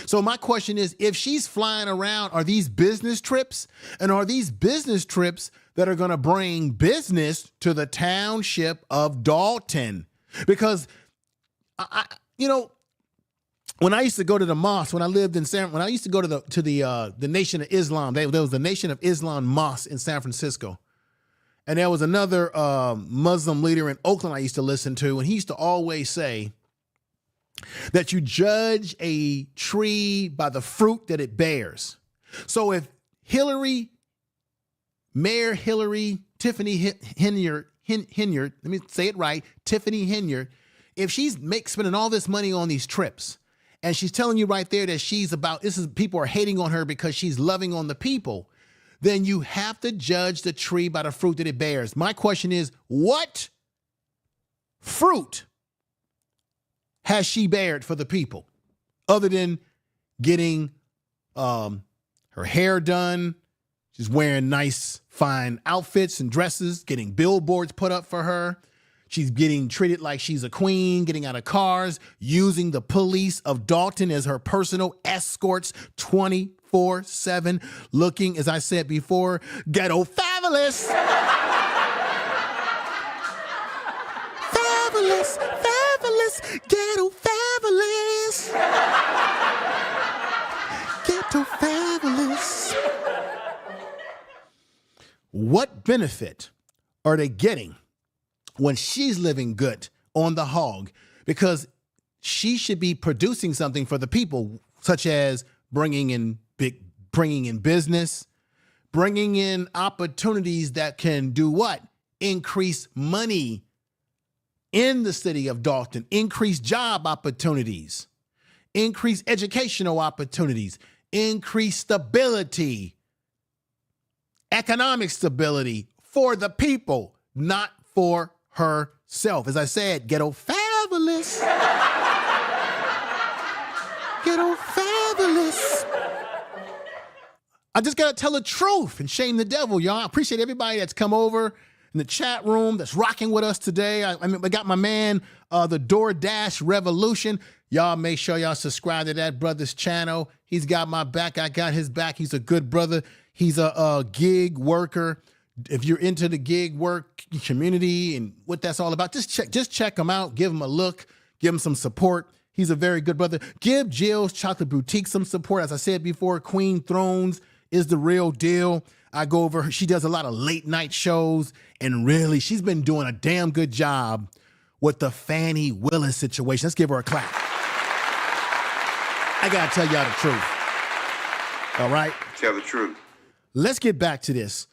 So my question is, if she's flying around, are these business trips? And are these business trips that are going to bring business to the township of Dolton? Because when I used to go to the mosque, when I lived in when I used to go to the Nation of Islam, there was the Nation of Islam mosque in San Francisco. And there was another Muslim leader in Oakland I used to listen to, and he used to always say that you judge a tree by the fruit that it bears. So if Mayor Tiffany Henyard, let me say it right, Tiffany Henyard, if she's spending all this money on these trips, and she's telling you right there that people are hating on her because she's loving on the people, then you have to judge the tree by the fruit that it bears. My question is, what fruit has she bared for the people other than getting her hair done? She's wearing nice, fine outfits and dresses, getting billboards put up for her. She's getting treated like she's a queen, getting out of cars, using the police of Dolton as her personal escorts 24/7, looking, as I said before, ghetto fabulous. Fabulous, fabulous, ghetto fabulous. Ghetto fabulous. What benefit are they getting when she's living good on the hog? Because she should be producing something for the people, such as bringing in business, bringing in opportunities that can do what? Increase money in the city of Dolton, increase job opportunities, increase educational opportunities, increase stability, economic stability for the people, not for herself. As I said, ghetto fabulous. Ghetto fabulous. I just got to tell the truth and shame the devil, y'all. I appreciate everybody that's come over in the chat room that's rocking with us today. I got my man, the DoorDash Revolution. Y'all make sure y'all subscribe to that brother's channel. He's got my back. I got his back. He's a good brother. He's a gig worker. If you're into the gig work community and what that's all about, just check him out. Give him a look. Give him some support. He's a very good brother. Give Jill's Chocolate Boutique some support. As I said before, Queen Thrones is the real deal. I go over her. She does a lot of late night shows, and really, she's been doing a damn good job with the Fannie Willis situation. Let's give her a clap. I gotta tell y'all the truth. All right? Tell the truth. Let's get back to this.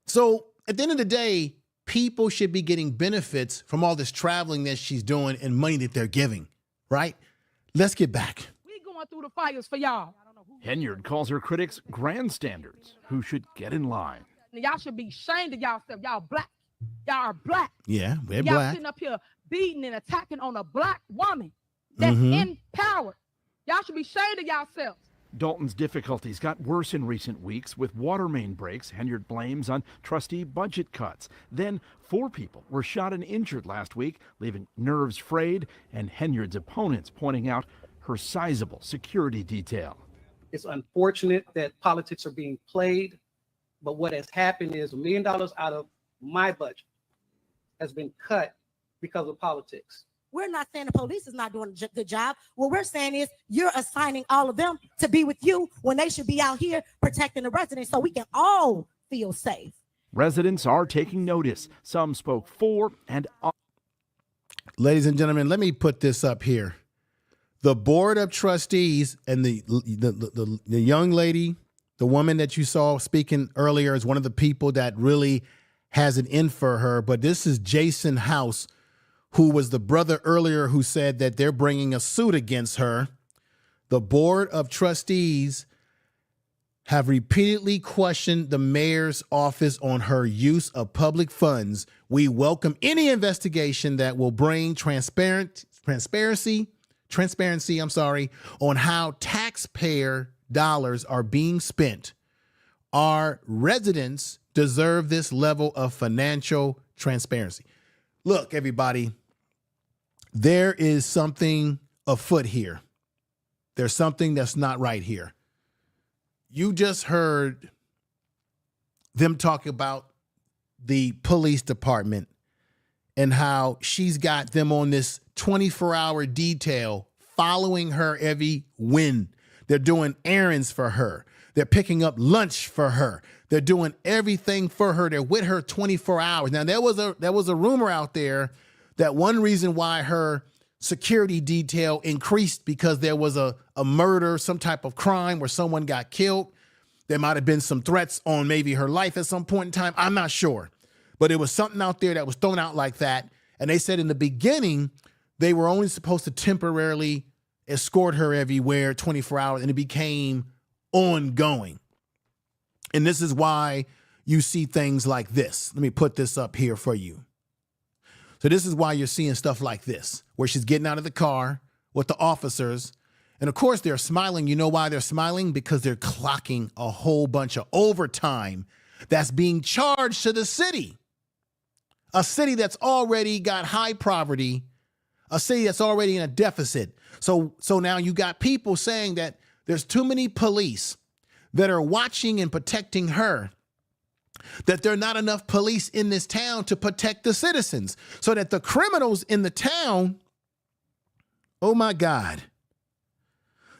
So at the end of the day, people should be getting benefits from all this traveling that she's doing and money that they're giving, right? Let's get back. We going through the fires for y'all. Henyard calls her critics grandstanders who should get in line. Y'all should be ashamed of yourself. Y'all black. Y'all are black. Yeah, we're y'all black. Sitting up here beating and attacking on a black woman that's in power. Y'all should be ashamed of yourselves. Dolton's difficulties got worse in recent weeks with water main breaks Henyard blames on trustee budget cuts. Then 4 people were shot and injured last week, leaving nerves frayed and Henyard's opponents pointing out her sizable security detail. It's unfortunate that politics are being played, but what has happened is $1 million out of my budget has been cut because of politics. We're not saying the police is not doing a good job. What we're saying is you're assigning all of them to be with you when they should be out here protecting the residents so we can all feel safe. Residents are taking notice. Some spoke for and Ladies and gentlemen, let me put this up here. The board of trustees and the young lady, the woman that you saw speaking earlier, is one of the people that really has it in for her. But this is Jason House, who was the brother earlier who said that they're bringing a suit against her. The board of trustees have repeatedly questioned the mayor's office on her use of public funds. We welcome any investigation that will bring transparency on how taxpayer dollars are being spent. Our residents deserve this level of financial transparency. Look, everybody, there is something afoot here. There's something that's not right here. You just heard them talk about the police department and how she's got them on this 24-hour detail following her every win. They're doing errands for her. They're picking up lunch for her. They're doing everything for her. They're with her 24 hours. Now, there was a rumor out there that one reason why her security detail increased because there was a murder, some type of crime where someone got killed. There might have been some threats on maybe her life at some point in time. I'm not sure. But it was something out there that was thrown out like that. And they said in the beginning, they were only supposed to temporarily escort her everywhere 24 hours, and it became ongoing. And this is why you see things like this. Let me put this up here for you. So this is why you're seeing stuff like this, where she's getting out of the car with the officers. And of course, they're smiling. You know why they're smiling? Because they're clocking a whole bunch of overtime that's being charged to the city. A city that's already got high poverty, a city that's already in a deficit. So now you got people saying that there's too many police that are watching and protecting her, that there are not enough police in this town to protect the citizens, so that the criminals in the town, oh my God,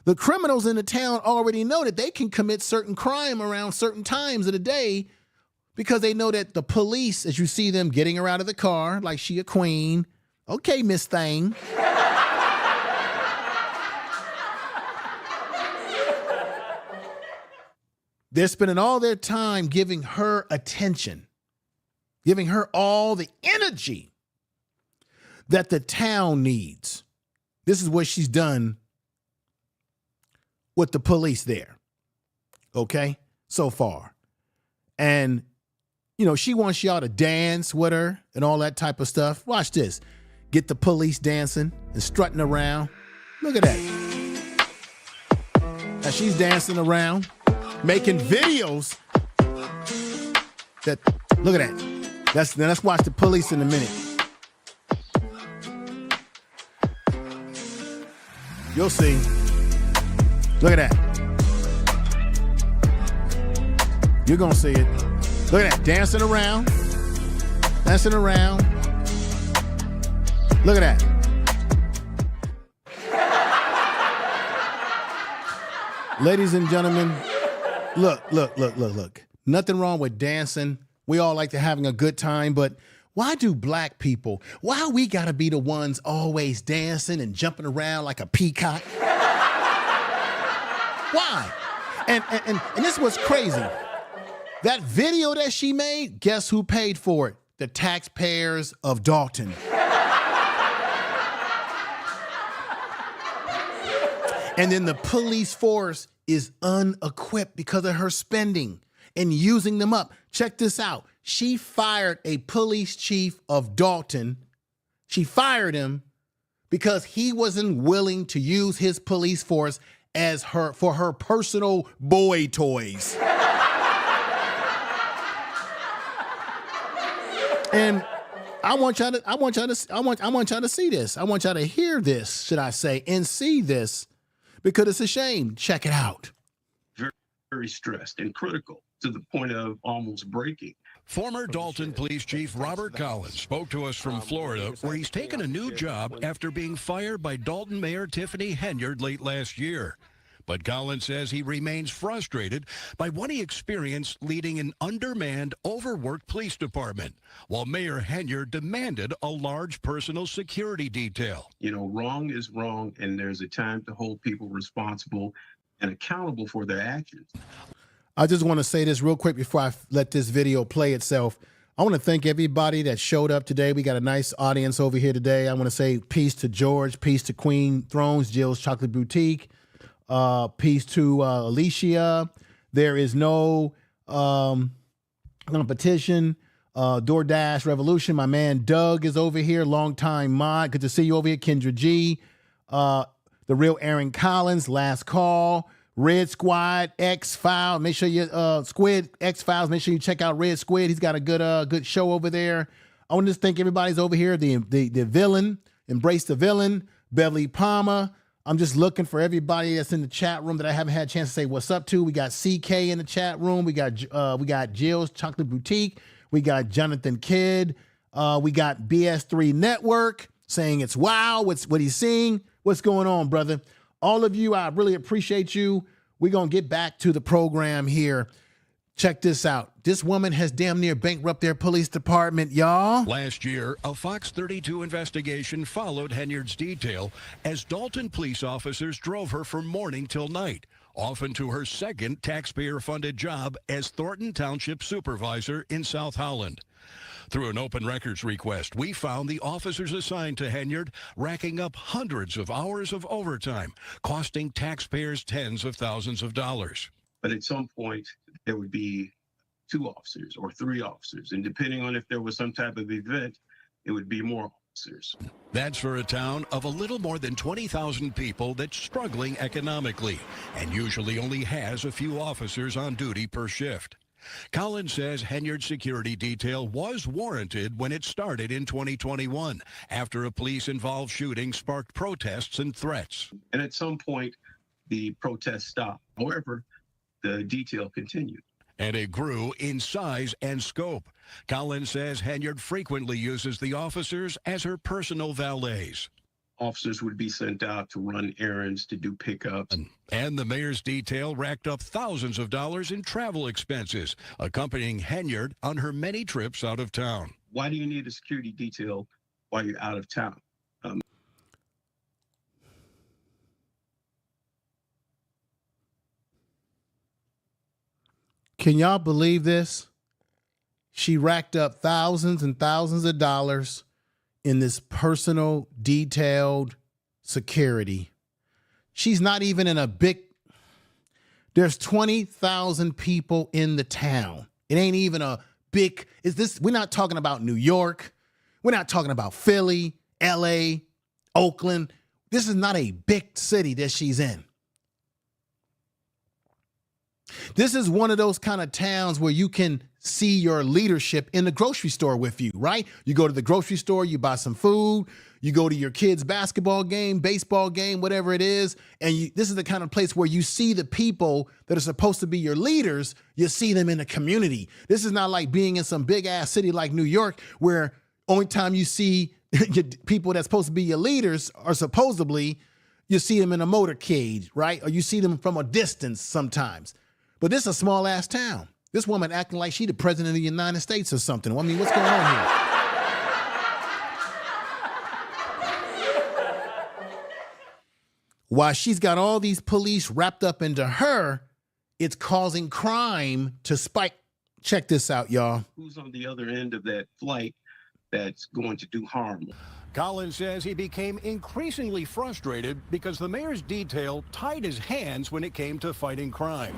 the criminals in the town already know that they can commit certain crime around certain times of the day because they know that the police, as you see them getting her out of the car like she a queen, okay, Miss Thing. They're spending all their time giving her attention, giving her all the energy that the town needs. This is what she's done with the police there, okay, so far. And, you know, she wants y'all to dance with her and all that type of stuff. Watch this. Get the police dancing and strutting around. Look at that. Now she's dancing around, making videos that, look at that. Let's watch the police in a minute. You'll see. Look at that. You're going to see it. Look at that. Dancing around. Dancing around. Look at that. Ladies and gentlemen, look. Nothing wrong with dancing. We all like to having a good time, but why do black people, why we gotta be the ones always dancing and jumping around like a peacock? Why? And this was crazy. That video that she made, guess who paid for it? The taxpayers of Dolton. And then the police force is unequipped because of her spending and using them up. Check this out. She fired a police chief of Dolton. She fired him because he wasn't willing to use his police force as for her personal boy toys. And I want y'all to see this. I want y'all to hear this, should I say, and see this, because it's a shame. Check it out. Very, very stressed and critical to the point of almost breaking. Former Dolton Police Chief Robert Collins spoke to us from Florida, where he's taken a new job after being fired by Dolton Mayor Tiffany Henyard late last year. But Collins says he remains frustrated by what he experienced leading an undermanned, overworked police department, while Mayor Henyard demanded a large personal security detail. You know, wrong is wrong, and there's a time to hold people responsible and accountable for their actions. I just want to say this real quick before I let this video play itself. I want to thank everybody that showed up today. We got a nice audience over here today. I want to say peace to George, peace to Queen Thrones, Jill's Chocolate Boutique. Peace to Alicia. There is no competition. DoorDash Revolution. My man Doug is over here. Longtime mod. Good to see you over here. Kendra G. The real Aaron Collins. Last Call. Red Squad X File. Make sure you Squid X Files. Make sure you check out Red Squid. He's got a good show over there. I want to just thank everybody's over here. The villain, Embrace the Villain, Beverly Palmer. I'm just looking for everybody that's in the chat room that I haven't had a chance to say what's up to. We got CK in the chat room. We got Jill's Chocolate Boutique. We got Jonathan Kidd. We got BS3 Network saying it's wow. What he's seeing. What's going on, brother? All of you, I really appreciate you. We're going to get back to the program here. Check this out. This woman has damn near bankrupted their police department, y'all. Last year, a Fox 32 investigation followed Henyard's detail as Dolton police officers drove her from morning till night, often to her second taxpayer-funded job as Thornton Township supervisor in South Holland. Through an open records request, we found the officers assigned to Henyard racking up hundreds of hours of overtime, costing taxpayers tens of thousands of dollars. But at some point, there would be 2 officers or 3 officers. And depending on if there was some type of event, it would be more officers. That's for a town of a little more than 20,000 people that's struggling economically and usually only has a few officers on duty per shift. Collins says Henyard's security detail was warranted when it started in 2021 after a police-involved shooting sparked protests and threats. And at some point, the protests stopped. However, the detail continued. And it grew in size and scope. Collins says Henyard frequently uses the officers as her personal valets. Officers would be sent out to run errands, to do pickups. And the mayor's detail racked up thousands of dollars in travel expenses, accompanying Henyard on her many trips out of town. Why do you need a security detail while you're out of town? Can y'all believe this? She racked up thousands and thousands of dollars in this personal detailed security. She's not even in a big, there's 20,000 people in the town. It ain't even a big, we're not talking about New York. We're not talking about Philly, LA, Oakland. This is not a big city that she's in. This is one of those kind of towns where you can see your leadership in the grocery store with you, right? You go to the grocery store, you buy some food, you go to your kid's basketball game, baseball game, whatever it is, and this is the kind of place where you see the people that are supposed to be your leaders, you see them in the community. This is not like being in some big-ass city like New York where only time you see people that's supposed to be your leaders are supposedly, you see them in a motorcade, right? Or you see them from a distance sometimes. But this is a small ass town. This woman acting like she the president of the United States or something. I mean, what's going on here? While she's got all these police wrapped up into her, it's causing crime to spike. Check this out, y'all. Who's on the other end of that flight that's going to do harm? Collins says he became increasingly frustrated because the mayor's detail tied his hands when it came to fighting crime.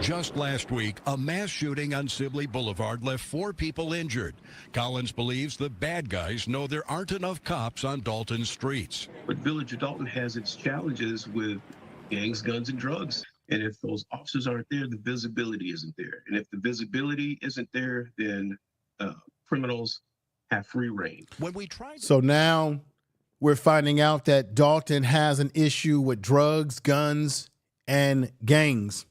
Just last week, a mass shooting on Sibley Boulevard left 4 people injured. Collins believes the bad guys know there aren't enough cops on Dolton's streets. But Village of Dolton has its challenges with gangs, guns, and drugs. And if those officers aren't there, the visibility isn't there. And if the visibility isn't there, then criminals have free reign. So now we're finding out that Dolton has an issue with drugs, guns, and gangs.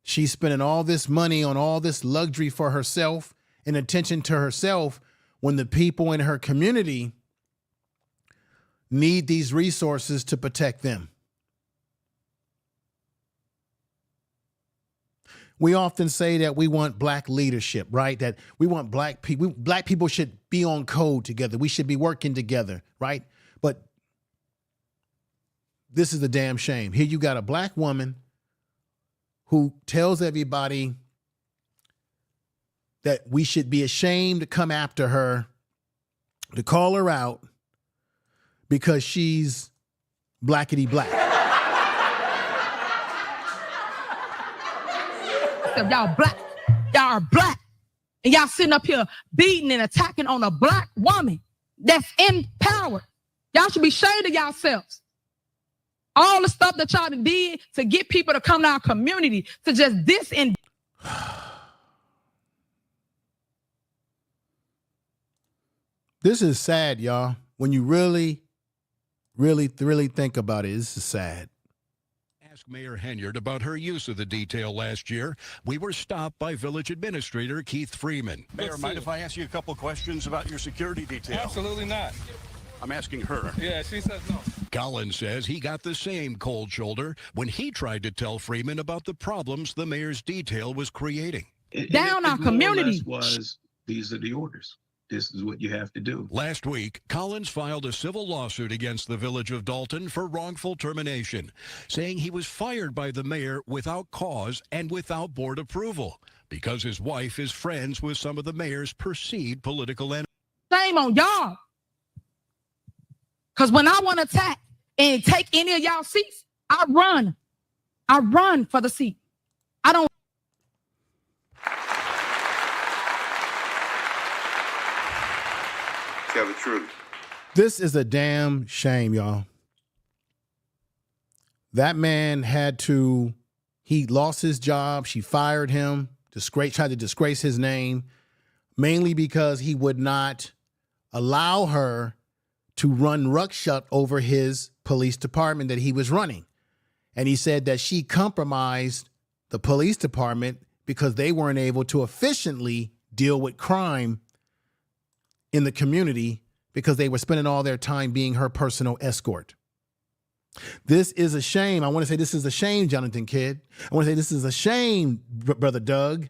She's spending all this money on all this luxury for herself and attention to herself when the people in her community need these resources to protect them. We often say that we want black leadership, right? That we want black people. Black people should be on code together. We should be working together, right? But this is a damn shame. Here you got a black woman who tells everybody that we should be ashamed to come after her, to call her out because she's blackity black. Y'all black. Y'all are black. And y'all sitting up here beating and attacking on a black woman that's in power. Y'all should be ashamed of yourselves. All the stuff that y'all did to get people to come to our community to just this and This is sad, y'all. When you really think about it, this is sad. Ask Mayor Henyard about her use of the detail last year. We were stopped by Village Administrator Keith Freeman. Mayor, mind if I ask you a couple questions about your security detail? Absolutely not. I'm asking her. Yeah, she says no. Collins says he got the same cold shoulder when he tried to tell Freeman about the problems the mayor's detail was creating. down our community. Was these are the orders. This is what you have to do. Last week, Collins filed a civil lawsuit against the Village of Dolton for wrongful termination, saying he was fired by the mayor without cause and without board approval because his wife is friends with some of the mayor's perceived political enemies. Shame on y'all. Because when I want to attack and take any of y'all seats, I run. I run for the seat. I don't. Tell the truth. This is a damn shame, y'all. That man he lost his job. She fired him, tried to disgrace his name, mainly because he would not allow her to run ruckshot over his police department that he was running. And he said that she compromised the police department because they weren't able to efficiently deal with crime in the community because they were spending all their time being her personal escort. This is a shame. I want to say this is a shame, Jonathan Kidd. I want to say this is a shame, Brother Doug,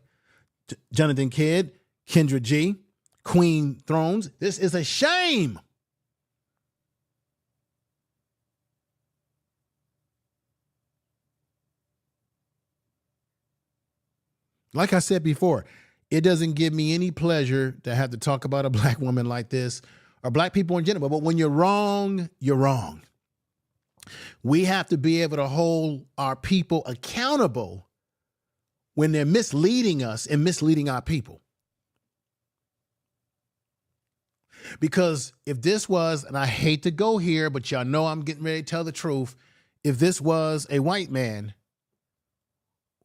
Jonathan Kidd, Kendra G, Queen Thrones. This is a shame. Like I said before, it doesn't give me any pleasure to have to talk about a black woman like this or black people in general. But when you're wrong, you're wrong. We have to be able to hold our people accountable when they're misleading us and misleading our people. Because if this was, and I hate to go here, but y'all know I'm getting ready to tell the truth, if this was a white man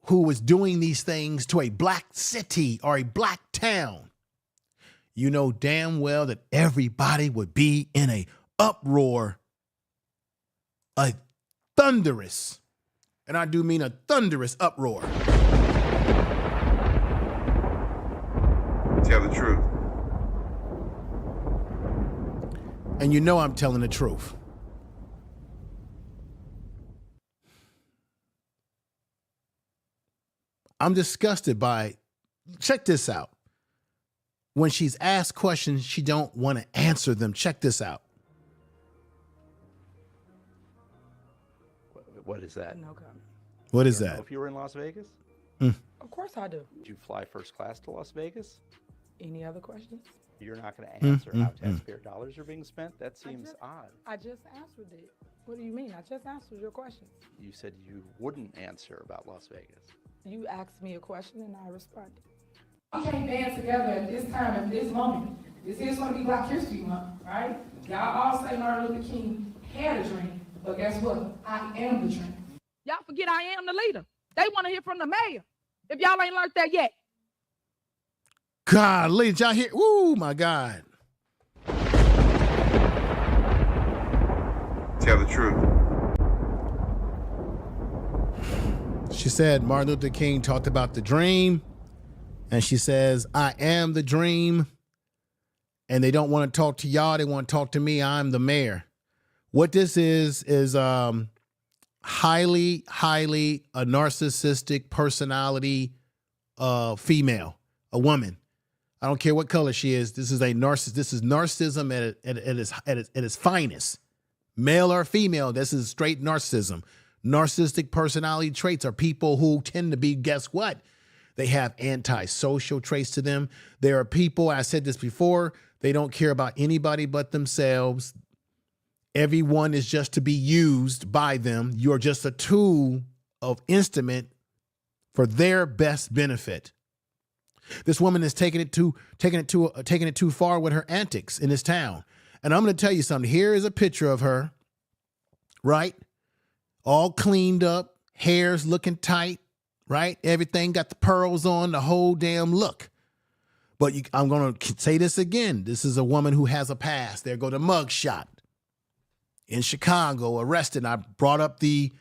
who was doing these things to a black city or a black town, you know damn well that everybody would be in a uproar, a thunderous, and I do mean a thunderous uproar. Tell the truth. And you know I'm telling the truth. I'm disgusted by, check this out. When she's asked questions, she don't want to answer them. Check this out. What is that? No comment. What is You don't know that? If you were in Las Vegas, Of course I do. did you fly first class to Las Vegas? Any other questions? You're not going to answer how taxpayer dollars are being spent? That seems odd. I just answered it. What do you mean? I just answered your question. You said you wouldn't answer about Las Vegas. You asked me a question and I responded. We can't band together at this time, at this moment. This is going to be Black History Month, right? Y'all all say Martin Luther King had a dream, but guess what? I am the dream. Y'all forget I am the leader. They want to hear from the mayor. If y'all ain't learned that yet. God, ladies, y'all hear? Ooh, my God. Tell the truth. She said Martin Luther King talked about the dream, and she says, I am the dream, and they don't want to talk to y'all. They want to talk to me. I'm the mayor. What this is highly a narcissistic personality female, a woman. I don't care what color she is. This is a narcissist. This is narcissism at its finest. Male or female, this is straight narcissism. Narcissistic personality traits are people who tend to be, guess what? They have antisocial traits to them. There are people, I said this before, they don't care about anybody but themselves. Everyone is just to be used by them. You're just a tool of instrument for their best benefit. This woman is taking it too far with her antics in this town. And I'm going to tell you something. Here is a picture of her, right? all cleaned up, hair's looking tight, right? Everything got the pearls on, the whole damn look. But I'm going to say this again. This is a woman who has a past. There go the mug shot in Chicago, arrested. I brought up the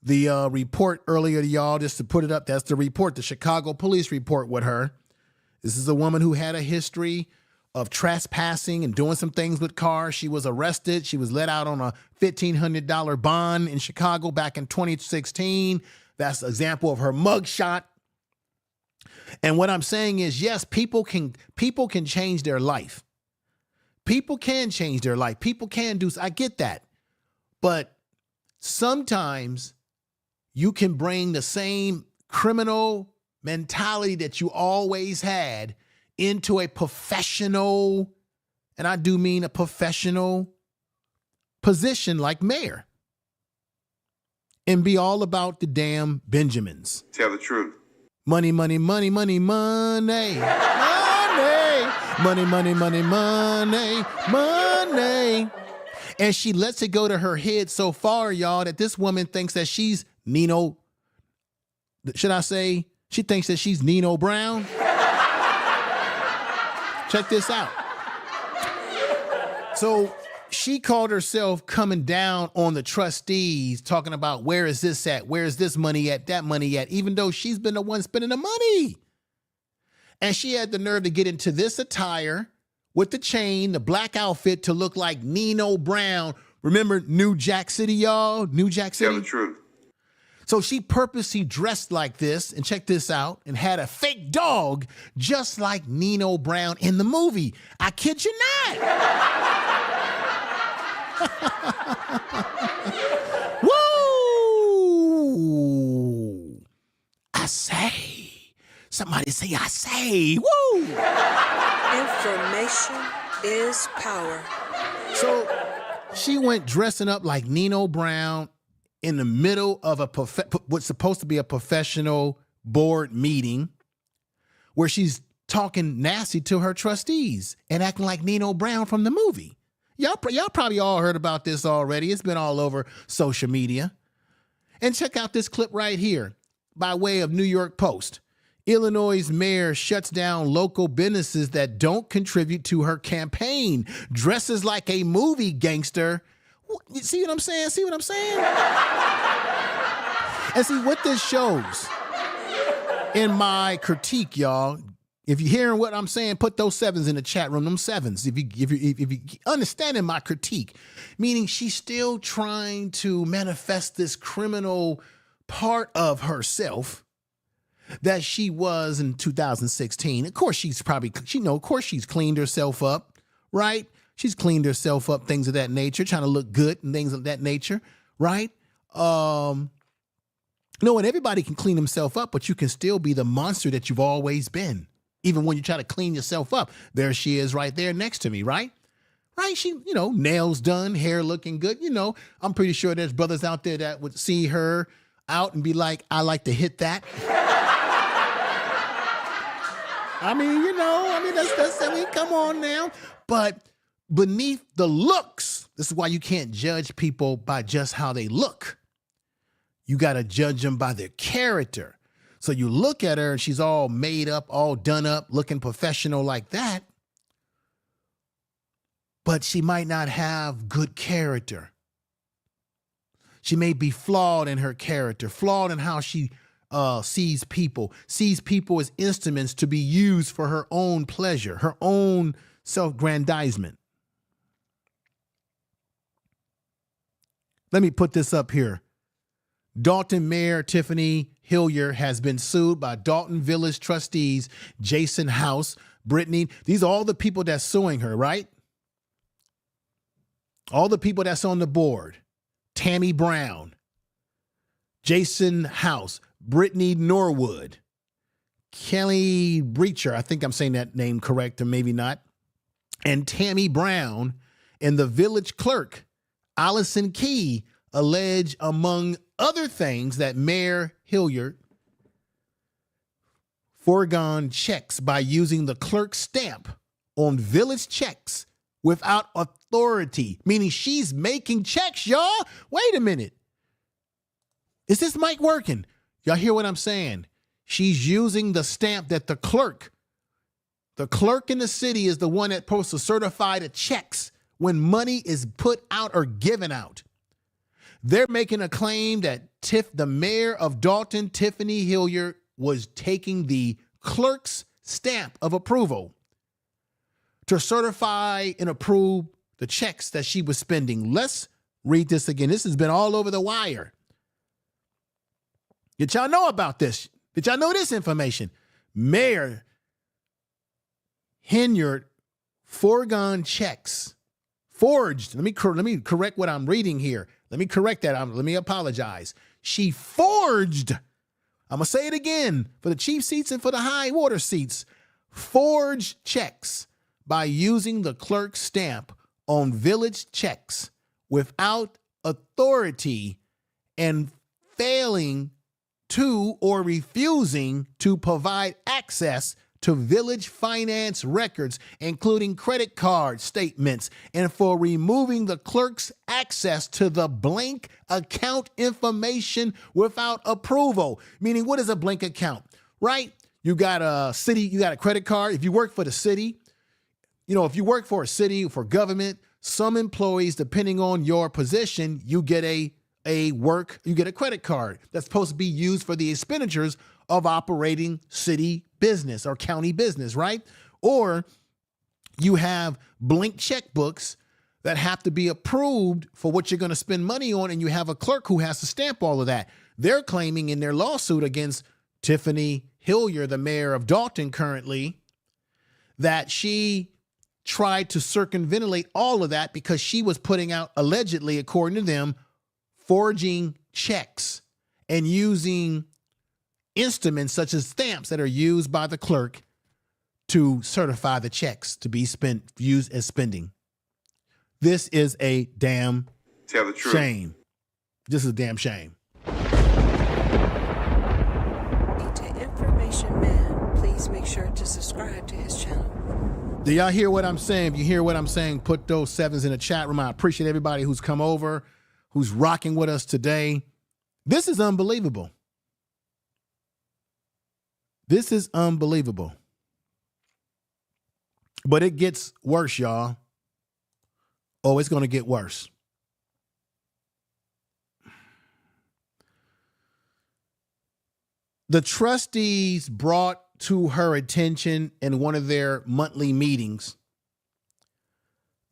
report earlier to y'all just to put it up. That's the report, the Chicago police report with her. This is a woman who had a history of trespassing and doing some things with cars. She was arrested. She was let out on a $1,500 bond in Chicago back in 2016. That's an example of her mugshot. And what I'm saying is, yes, people can change their life. People can change their life. People can do, I get that. But sometimes you can bring the same criminal mentality that you always had into a professional, and I do mean a professional position like mayor, and be all about the damn Benjamins. Tell the truth. Money, money, money, money, money, money, money, money, money, money, money. And she lets it go to her head so far, y'all, that this woman thinks that she's Nino. Should I say she thinks that she's Nino Brown? Check this out. So she called herself coming down on the trustees, talking about where is this at? Where is this money at? That money at? Even though she's been the one spending the money. And she had the nerve to get into this attire with the chain, the black outfit to look like Nino Brown. Remember New Jack City, y'all? New Jack City? Tell the truth. So she purposely dressed like this, and check this out, and had a fake dog just like Nino Brown in the movie. I kid you not. Woo! I say. Somebody say, I say. Woo! Information is power. So she went dressing up like Nino Brown in the middle of what's supposed to be a professional board meeting where she's talking nasty to her trustees and acting like Nino Brown from the movie. Y'all probably all heard about this already. It's been all over social media. And check out this clip right here by way of New York Post. Illinois' mayor shuts down local businesses that don't contribute to her campaign. Dresses like a movie gangster. You see what I'm saying? See what I'm saying? And see what this shows in my critique, y'all. If you're hearing what I'm saying, put those sevens in the chat room. Them sevens. If you understanding my critique, meaning she's still trying to manifest this criminal part of herself that she was in 2016. Of course, she's cleaned herself up, right? She's cleaned herself up, things of that nature, trying to look good and things of that nature, right? And everybody can clean themselves up, but you can still be the monster that you've always been, even when you try to clean yourself up. There she is right there next to me, right? Right? She, nails done, hair looking good. I'm pretty sure there's brothers out there that would see her out and be like, I like to hit that. Come on now. But beneath the looks, this is why you can't judge people by just how they look. You got to judge them by their character. So you look at her and she's all made up, all done up, looking professional like that. But she might not have good character. She may be flawed in her character, flawed in how she sees people as instruments to be used for her own pleasure, her own self-grandizement. Let me put this up here. Dolton Mayor Tiffany Henyard has been sued by Dolton Village Trustees, Jason House, Brittney. These are all the people that's suing her, right? All the people that's on the board. Tammy Brown, Jason House, Brittney Norwood, Kiana Blecher, I think I'm saying that name correct or maybe not, and Tammy Brown, and the Village Clerk Alison Key allege, among other things, that Mayor Henyard foregone checks by using the clerk's stamp on village checks without authority, meaning she's making checks, y'all. Wait a minute. Is this mic working? Y'all hear what I'm saying? She's using the stamp that the clerk in the city is the one that's supposed to certify the checks when money is put out or given out. They're making a claim that the mayor of Dolton, Tiffany Henyard, was taking the clerk's stamp of approval to certify and approve the checks that she was spending. Let's read this again. This has been all over the wire. Did y'all know about this? Did y'all know this information? Mayor Henyard foregone checks, forged. Let me correct what I'm reading here. Let me correct that. Let me apologize. She forged. I'm going to say it again for the cheap seats and for the high water seats. Forged checks by using the clerk's stamp on village checks without authority and failing to or refusing to provide access to village finance records, including credit card statements, and for removing the clerk's access to the blank account information without approval. Meaning, what is a blank account, right? You got a city, you got a credit card. If you work for the city, if you work for a city, for government, some employees, depending on your position, you get you get a credit card that's supposed to be used for the expenditures of operating city business or county business, right? Or you have blank checkbooks that have to be approved for what you're going to spend money on, and you have a clerk who has to stamp all of that. They're claiming in their lawsuit against Tiffany Henyard, the mayor of Dolton currently, that she tried to circumventilate all of that because she was putting out, allegedly, according to them, forging checks and using instruments such as stamps that are used by the clerk to certify the checks to be used as spending. This is a damn shame. This is a damn shame. Information Man, please make sure to subscribe to his channel. Do y'all hear what I'm saying? If you hear what I'm saying, put those sevens in the chat room. I appreciate everybody who's come over, who's rocking with us today. This is unbelievable. This is unbelievable. But it gets worse, y'all. Oh, it's going to get worse. The trustees brought to her attention in one of their monthly meetings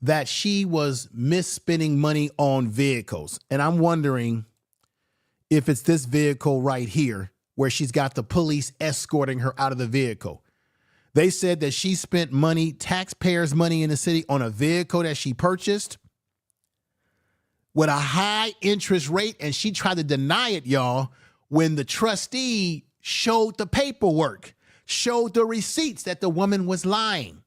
that she was misspending money on vehicles. And I'm wondering if it's this vehicle right here where she's got the police escorting her out of the vehicle. They said that she spent money, taxpayers' money in the city, on a vehicle that she purchased with a high interest rate, and she tried to deny it, y'all, when the trustee showed the paperwork, showed the receipts that the woman was lying.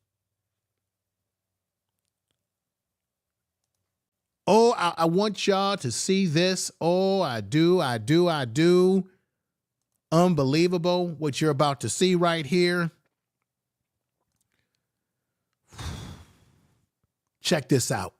Oh, I want y'all to see this. Oh, I do. Unbelievable what you're about to see right here. Check this out.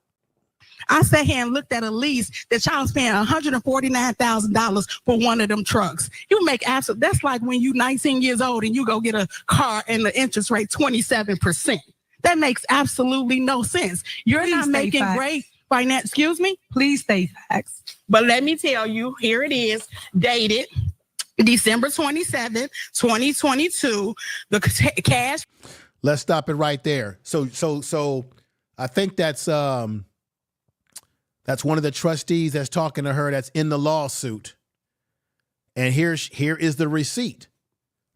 I sat here and looked at a lease that y'all spent $149,000 for one of them trucks. You make absolute, that's like when you 19 years old and you go get a car and the interest rate 27%. That makes absolutely no sense. You're not making great finance, excuse me? Please stay facts. But let me tell you, here it is, dated December 27th, 2022, the cash. Let's stop it right there. So I think that's one of the trustees that's talking to her that's in the lawsuit. And here is the receipt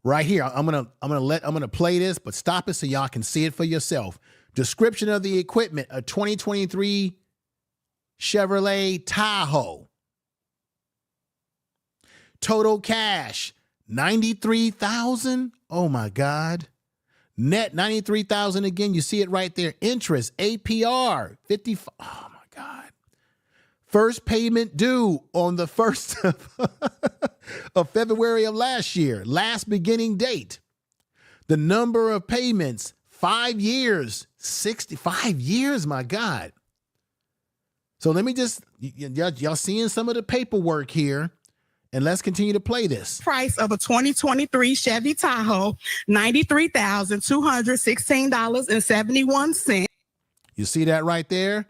right here. I'm gonna play this, but stop it so y'all can see it for yourself. Description of the equipment: a 2023 Chevrolet Tahoe. Total cash $93,000. Oh my God. Net $93,000 again. You see it right there. Interest APR 55. Oh my God. First payment due on the 1st of February of last year. Last beginning date. The number of payments 5 years. 65 years. My God. So let me just y'all seeing some of the paperwork here. And let's continue to play this. Price of a 2023 Chevy Tahoe, $93,216.71. You see that right there?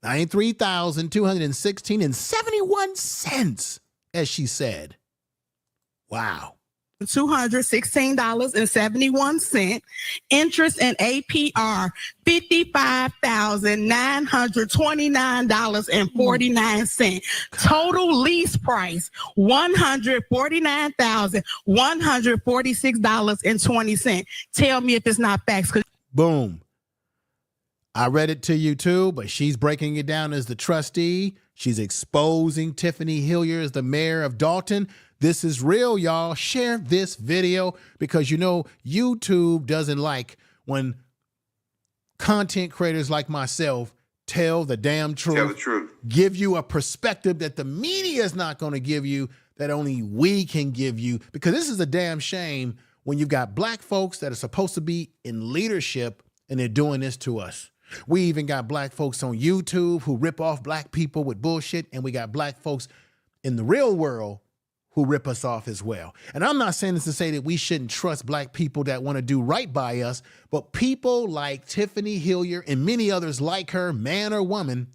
$93,216.71, as she said. Wow. $216.71. Interest and APR, $55,929.49. Total lease price, $149,146.20. Tell me if it's not facts. Boom. I read it to you too, but she's breaking it down as the trustee. She's exposing Tiffany Henyard as the mayor of Dolton. This is real, y'all. Share this video because you know YouTube doesn't like when content creators like myself tell the damn truth. Tell the truth. Give you a perspective that the media is not going to give you, that only we can give you. Because this is a damn shame when you've got black folks that are supposed to be in leadership and they're doing this to us. We even got black folks on YouTube who rip off black people with bullshit, and we got black folks in the real world who rip us off as well. And I'm not saying this to say that we shouldn't trust black people that want to do right by us, but people like Tiffany Henyard and many others like her, man or woman,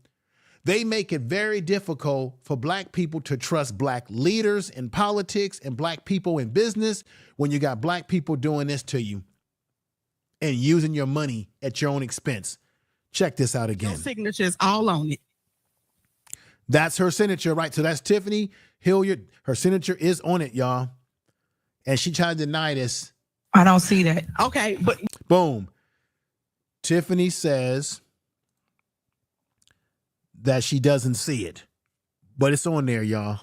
they make it very difficult for black people to trust black leaders in politics and black people in business when you got black people doing this to you and using your money at your own expense. Check this out again. Your signature's all on it. That's her signature, right? So that's Tiffany Henyard. Her signature is on it, y'all. And she tried to deny this. I don't see that. Okay, but boom. Tiffany says that she doesn't see it, but it's on there, y'all.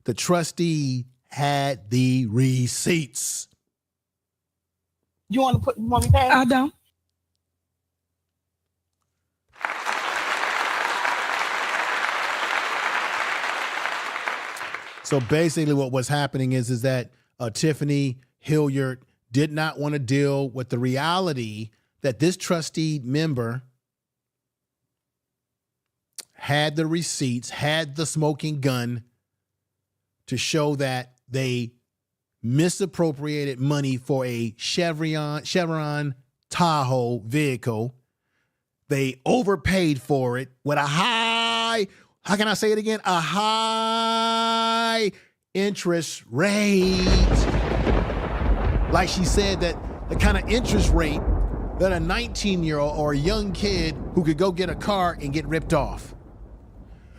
The trustee had the receipts. You want me to pass? I don't. So basically what was happening is that Tiffany Henyard did not want to deal with the reality that this trustee member had the receipts, had the smoking gun to show that they misappropriated money for a Chevron Tahoe vehicle. They overpaid for it with a high, how can I say it again? A high interest rate. Like she said, that the kind of interest rate that a 19-year-old or a young kid who could go get a car and get ripped off.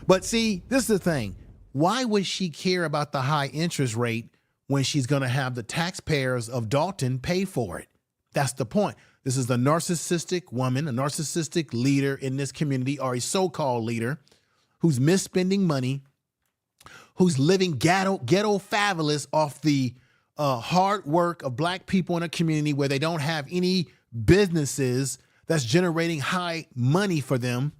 But see, this is the thing. Why would she care about the high interest rate when she's going to have the taxpayers of Dolton pay for it? That's the point. This is a narcissistic woman, a narcissistic leader in this community, or a so-called leader who's misspending money, who's living ghetto fabulous off the hard work of black people in a community where they don't have any businesses that's generating high money for them,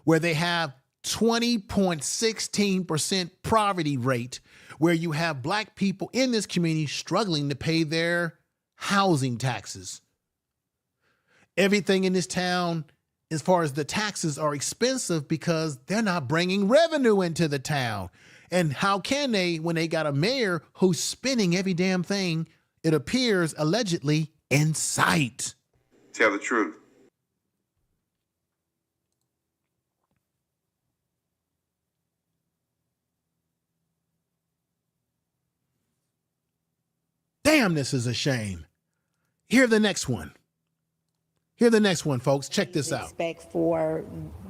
where they have 20.16% poverty rate, where you have black people in this community struggling to pay their housing taxes. Everything in this town, as far as the taxes, are expensive because they're not bringing revenue into the town. And how can they when they got a mayor who's spending every damn thing, it appears, allegedly, in sight? Tell the truth. Damn, this is a shame. Hear the next one. Hear the next one, folks. Check this out. Expect for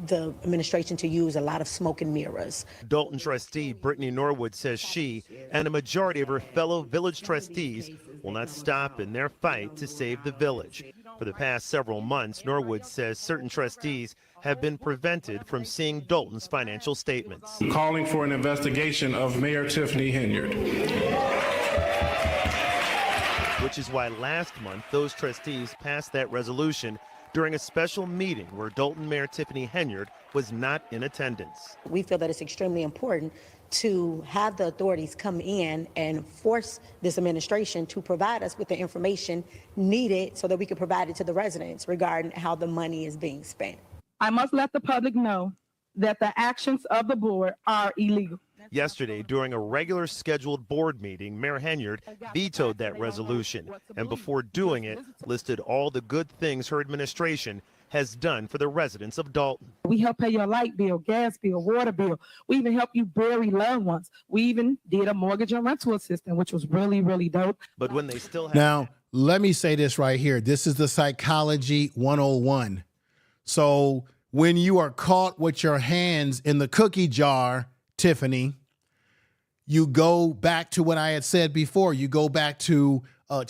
the administration to use a lot of smoke and mirrors. Dolton trustee Brittney Norwood says she and a majority of her fellow village trustees will not stop in their fight to save the village. For the past several months, Norwood says certain trustees have been prevented from seeing Dolton's financial statements. Calling for an investigation of Mayor Tiffany Henyard. Which is why last month those trustees passed that resolution during a special meeting where Dolton Mayor Tiffany Henyard was not in attendance. We feel that it's extremely important to have the authorities come in and force this administration to provide us with the information needed so that we can provide it to the residents regarding how the money is being spent. I must let the public know that the actions of the board are illegal. Yesterday, during a regular scheduled board meeting, Mayor Henyard vetoed that resolution, and before doing it, listed all the good things her administration has done for the residents of Dolton. We help pay your light bill, gas bill, water bill. We even help you bury loved ones. We even did a mortgage and rental assistance, which was really, really dope. But when they still have... Now, let me say this right here. This is the psychology 101. So when you are caught with your hands in the cookie jar, Tiffany, you go back to what I had said before. You go back to you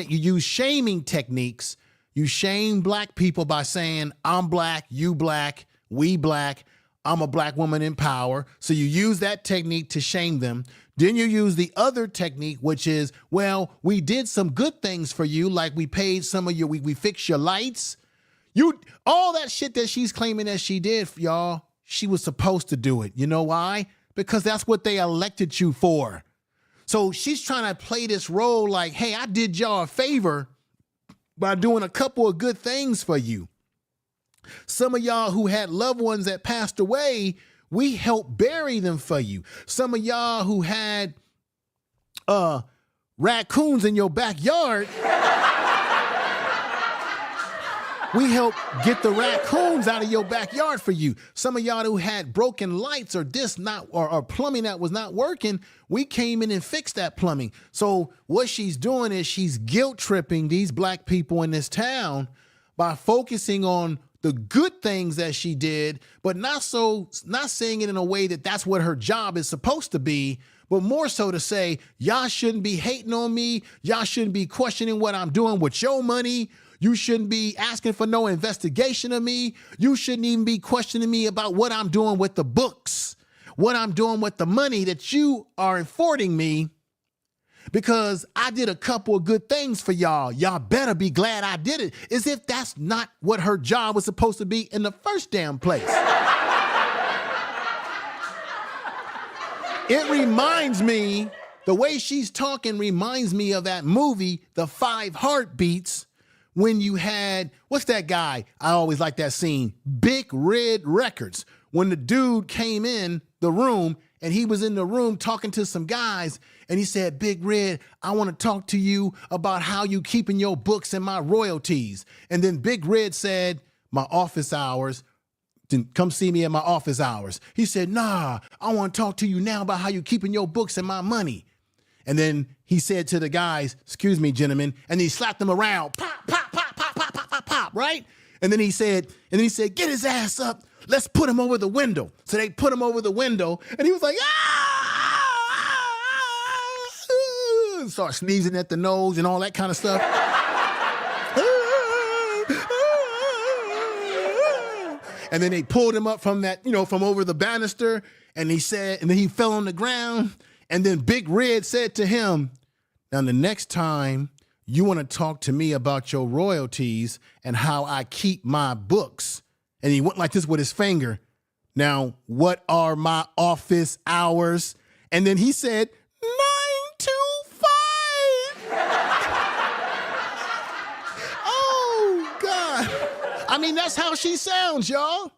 use shaming techniques. You shame black people by saying, I'm black, you black, we black, I'm a black woman in power. So you use that technique to shame them. Then you use the other technique, which is, well, we did some good things for you, like we paid some of your, we fixed your lights. All that shit that she's claiming that she did, y'all, she was supposed to do it. You know why? Because that's what they elected you for. So she's trying to play this role like, hey, I did y'all a favor by doing a couple of good things for you. Some of y'all who had loved ones that passed away, we helped bury them for you. Some of y'all who had raccoons in your backyard, we helped get the raccoons out of your backyard for you. Some of y'all who had broken lights or or plumbing that was not working, we came in and fixed that plumbing. So what she's doing is she's guilt tripping these black people in this town by focusing on the good things that she did, but not saying it in a way that that's what her job is supposed to be, but more so to say, y'all shouldn't be hating on me. Y'all shouldn't be questioning what I'm doing with your money. You shouldn't be asking for no investigation of me. You shouldn't even be questioning me about what I'm doing with the books, what I'm doing with the money that you are affording me, because I did a couple of good things for y'all. Y'all better be glad I did it, as if that's not what her job was supposed to be in the first damn place. It reminds me, the way she's talking reminds me of that movie, The 5 Heartbeats, when you had, what's that guy? I always like that scene, Big Red Records. When the dude came in the room and he was in the room talking to some guys and he said, Big Red, I want to talk to you about how you keeping your books and my royalties. And then Big Red said, my office hours, then come see me at my office hours. He said, nah, I want to talk to you now about how you keeping your books and my money. And then he said to the guys, excuse me, gentlemen, and he slapped them around, pop, pop, pop, pop, pop, pop, pop, pop, right? And then he said, get his ass up. Let's put him over the window. So they put him over the window, and he was like, start sneezing at the nose and all that kind of stuff. And then they pulled him up from that, from over the banister, and then he fell on the ground. And then Big Red said to him, now the next time you want to talk to me about your royalties and how I keep my books, and he went like this with his finger, now what are my office hours? And then he said, 9 to 5. Oh, God. I mean, that's how she sounds, y'all.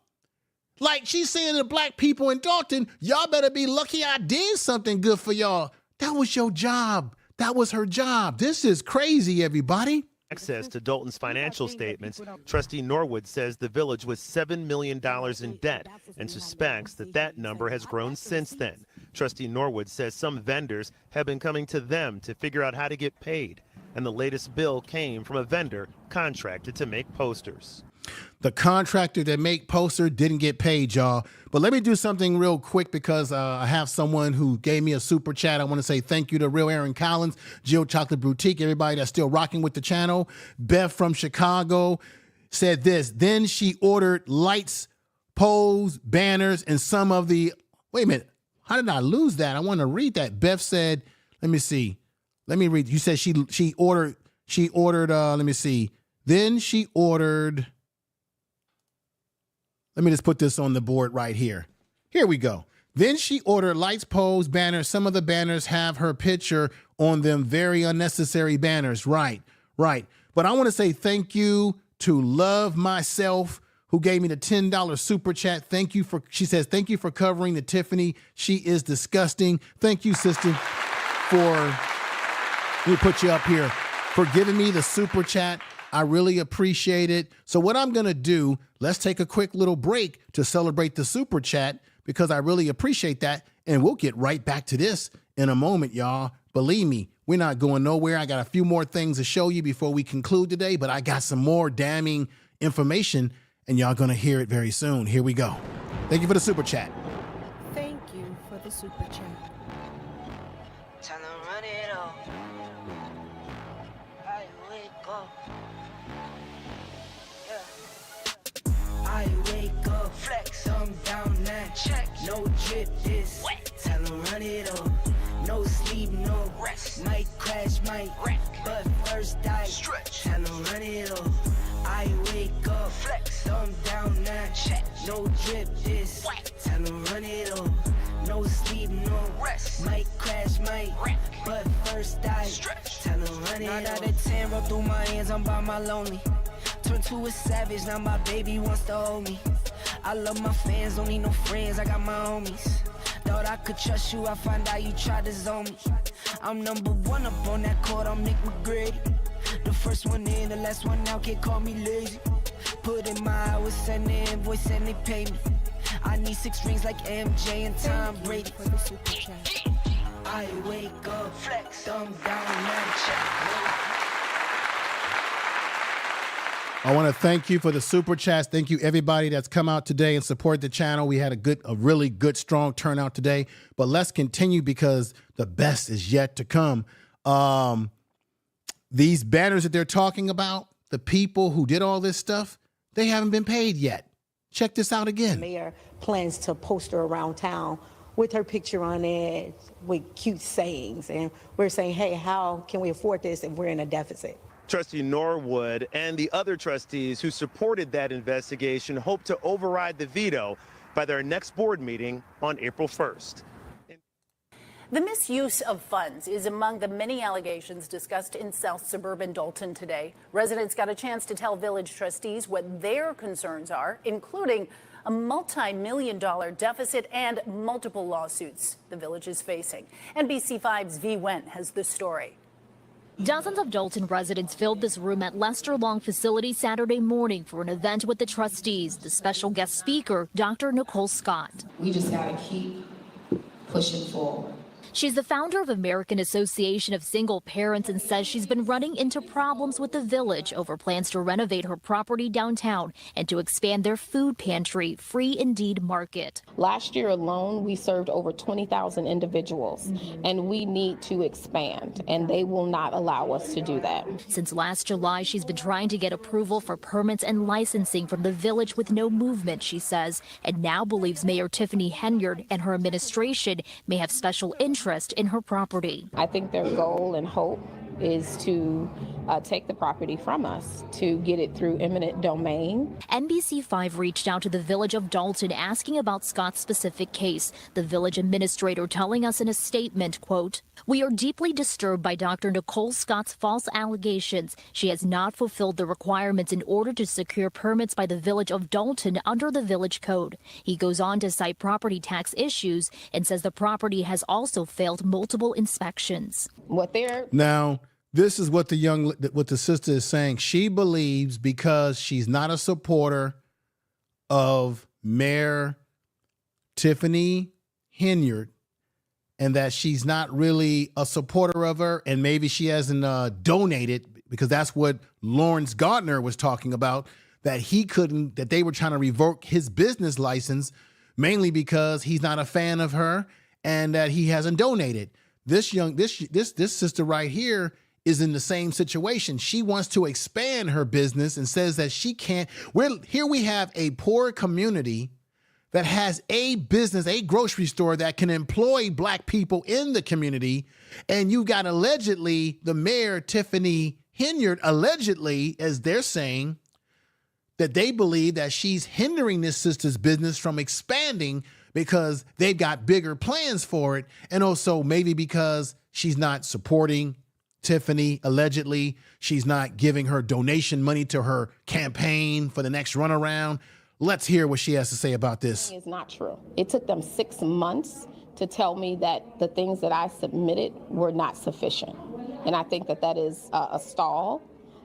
Like she's saying to the black people in Dolton, y'all better be lucky I did something good for y'all. That was your job. That was her job. This is crazy, everybody. Access to Dolton's financial statements, Trustee Norwood says the village was $7 million in debt and suspects that number has grown since then. Trustee Norwood says some vendors have been coming to them to figure out how to get paid, and the latest bill came from a vendor contracted to make posters. The contractor that make poster didn't get paid, y'all. But let me do something real quick because I have someone who gave me a super chat. I want to say thank you to Real Aaron Collins, Jill Chocolate Boutique, everybody that's still rocking with the channel. Beth from Chicago said this. Then she ordered lights, poles, banners, and some of the... Wait a minute. How did I lose that? I want to read that. Beth said, let me see. Let me read. You said she ordered, let me see. Then she ordered... Let me just put this on the board right here. Here we go. Then she ordered lights, poles, banners. Some of the banners have her picture on them. Very unnecessary banners. Right. But I want to say thank you to Love Myself who gave me the $10 super chat. She says, thank you for covering the Tiffany. She is disgusting. Thank you, sister, let me put you up here, for giving me the super chat. I really appreciate it. So what I'm going to do, let's take a quick little break to celebrate the super chat, because I really appreciate that. And we'll get right back to this in a moment, y'all. Believe me, we're not going nowhere. I got a few more things to show you before we conclude today, but I got some more damning information, and y'all going to hear it very soon. Here we go. Thank you for the super chat. Thank you for the super chat. Tell them run it up. I wake up. Yeah. I wake up. Flex. Thumb down now. Check. No drip this. Wet. Tell them run it up. No sleep, no rest. Might crash, might wreck. But first I stretch. Tell them run it up. I wake up. Flex. Thumb down now. Check. No drip this. Wet. Tell them run it up. No sleep, no rest. Might crash, might wreck. But first I stretch. Tell them run it up. Now that the 10 roll through my hands, I'm by my lonely. Turned to a savage, now my baby wants to hold me. I love my fans, don't need no friends, I got my homies. Thought I could trust you, I find out you tried to zone me. I'm number one up on that court, I'm Nick McGrady. The first one in, the last one out, can't call me lazy. Put in my hours, send the invoice and they pay me. I need 6 rings like MJ and Tom Brady. I wake up, flex, thumb down, now check. I want to thank you for the super chats. Thank you, everybody that's come out today and support the channel. We had a really good, strong turnout today. But let's continue, because the best is yet to come. These banners that they're talking about, the people who did all this stuff, they haven't been paid yet. Check this out again. The mayor plans to poster around town with her picture on it, with cute sayings. And we're saying, hey, how can we afford this if we're in a deficit? Trustee Norwood and the other trustees who supported that investigation hope to override the veto by their next board meeting on April 1st. The misuse of funds is among the many allegations discussed in South Suburban Dolton today. Residents got a chance to tell village trustees what their concerns are, including a multi-million-dollar deficit and multiple lawsuits the village is facing. NBC5's V. Wendt has the story. Dozens of Dolton residents filled this room at Lester Long facility Saturday morning for an event with the trustees. The special guest speaker, Dr. Nicole Scott. We just got to keep pushing forward. She's the founder of American Association of Single Parents and says she's been running into problems with the village over plans to renovate her property downtown and to expand their food pantry, Free Indeed Market. Last year alone, we served over 20,000 individuals, and we need to expand, and they will not allow us to do that. Since last July, she's been trying to get approval for permits and licensing from the village with no movement, she says, and now believes Mayor Tiffany Henyard and her administration may have special interest in her property. I think their goal and hope is to take the property from us, to get it through eminent domain. NBC5 reached out to the village of Dolton asking about Scott's specific case. The village administrator telling us in a statement, quote, "We are deeply disturbed by Dr. Nicole Scott's false allegations. She has not fulfilled the requirements in order to secure permits by the village of Dolton under the village code." He goes on to cite property tax issues and says the property has also failed multiple inspections. Now, this is what the sister is saying. She believes because she's not a supporter of Mayor Tiffany Henyard, and that she's not really a supporter of her, and maybe she hasn't donated, because that's what Lawrence Gardner was talking about, that they were trying to revoke his business license, mainly because he's not a fan of her and that he hasn't donated. This sister right here is in the same situation. She wants to expand her business and says that she can't. Here we have a poor community that has a business, a grocery store that can employ Black people in the community. And you got allegedly the mayor, Tiffany Henyard, allegedly, as they're saying, that they believe that she's hindering this sister's business from expanding because they've got bigger plans for it. And also maybe because she's not supporting Tiffany, allegedly. She's not giving her donation money to her campaign for the next runaround. Let's hear what she has to say about this. It's not true. It took them 6 months to tell me that the things that I submitted were not sufficient. And I think that that is a stall.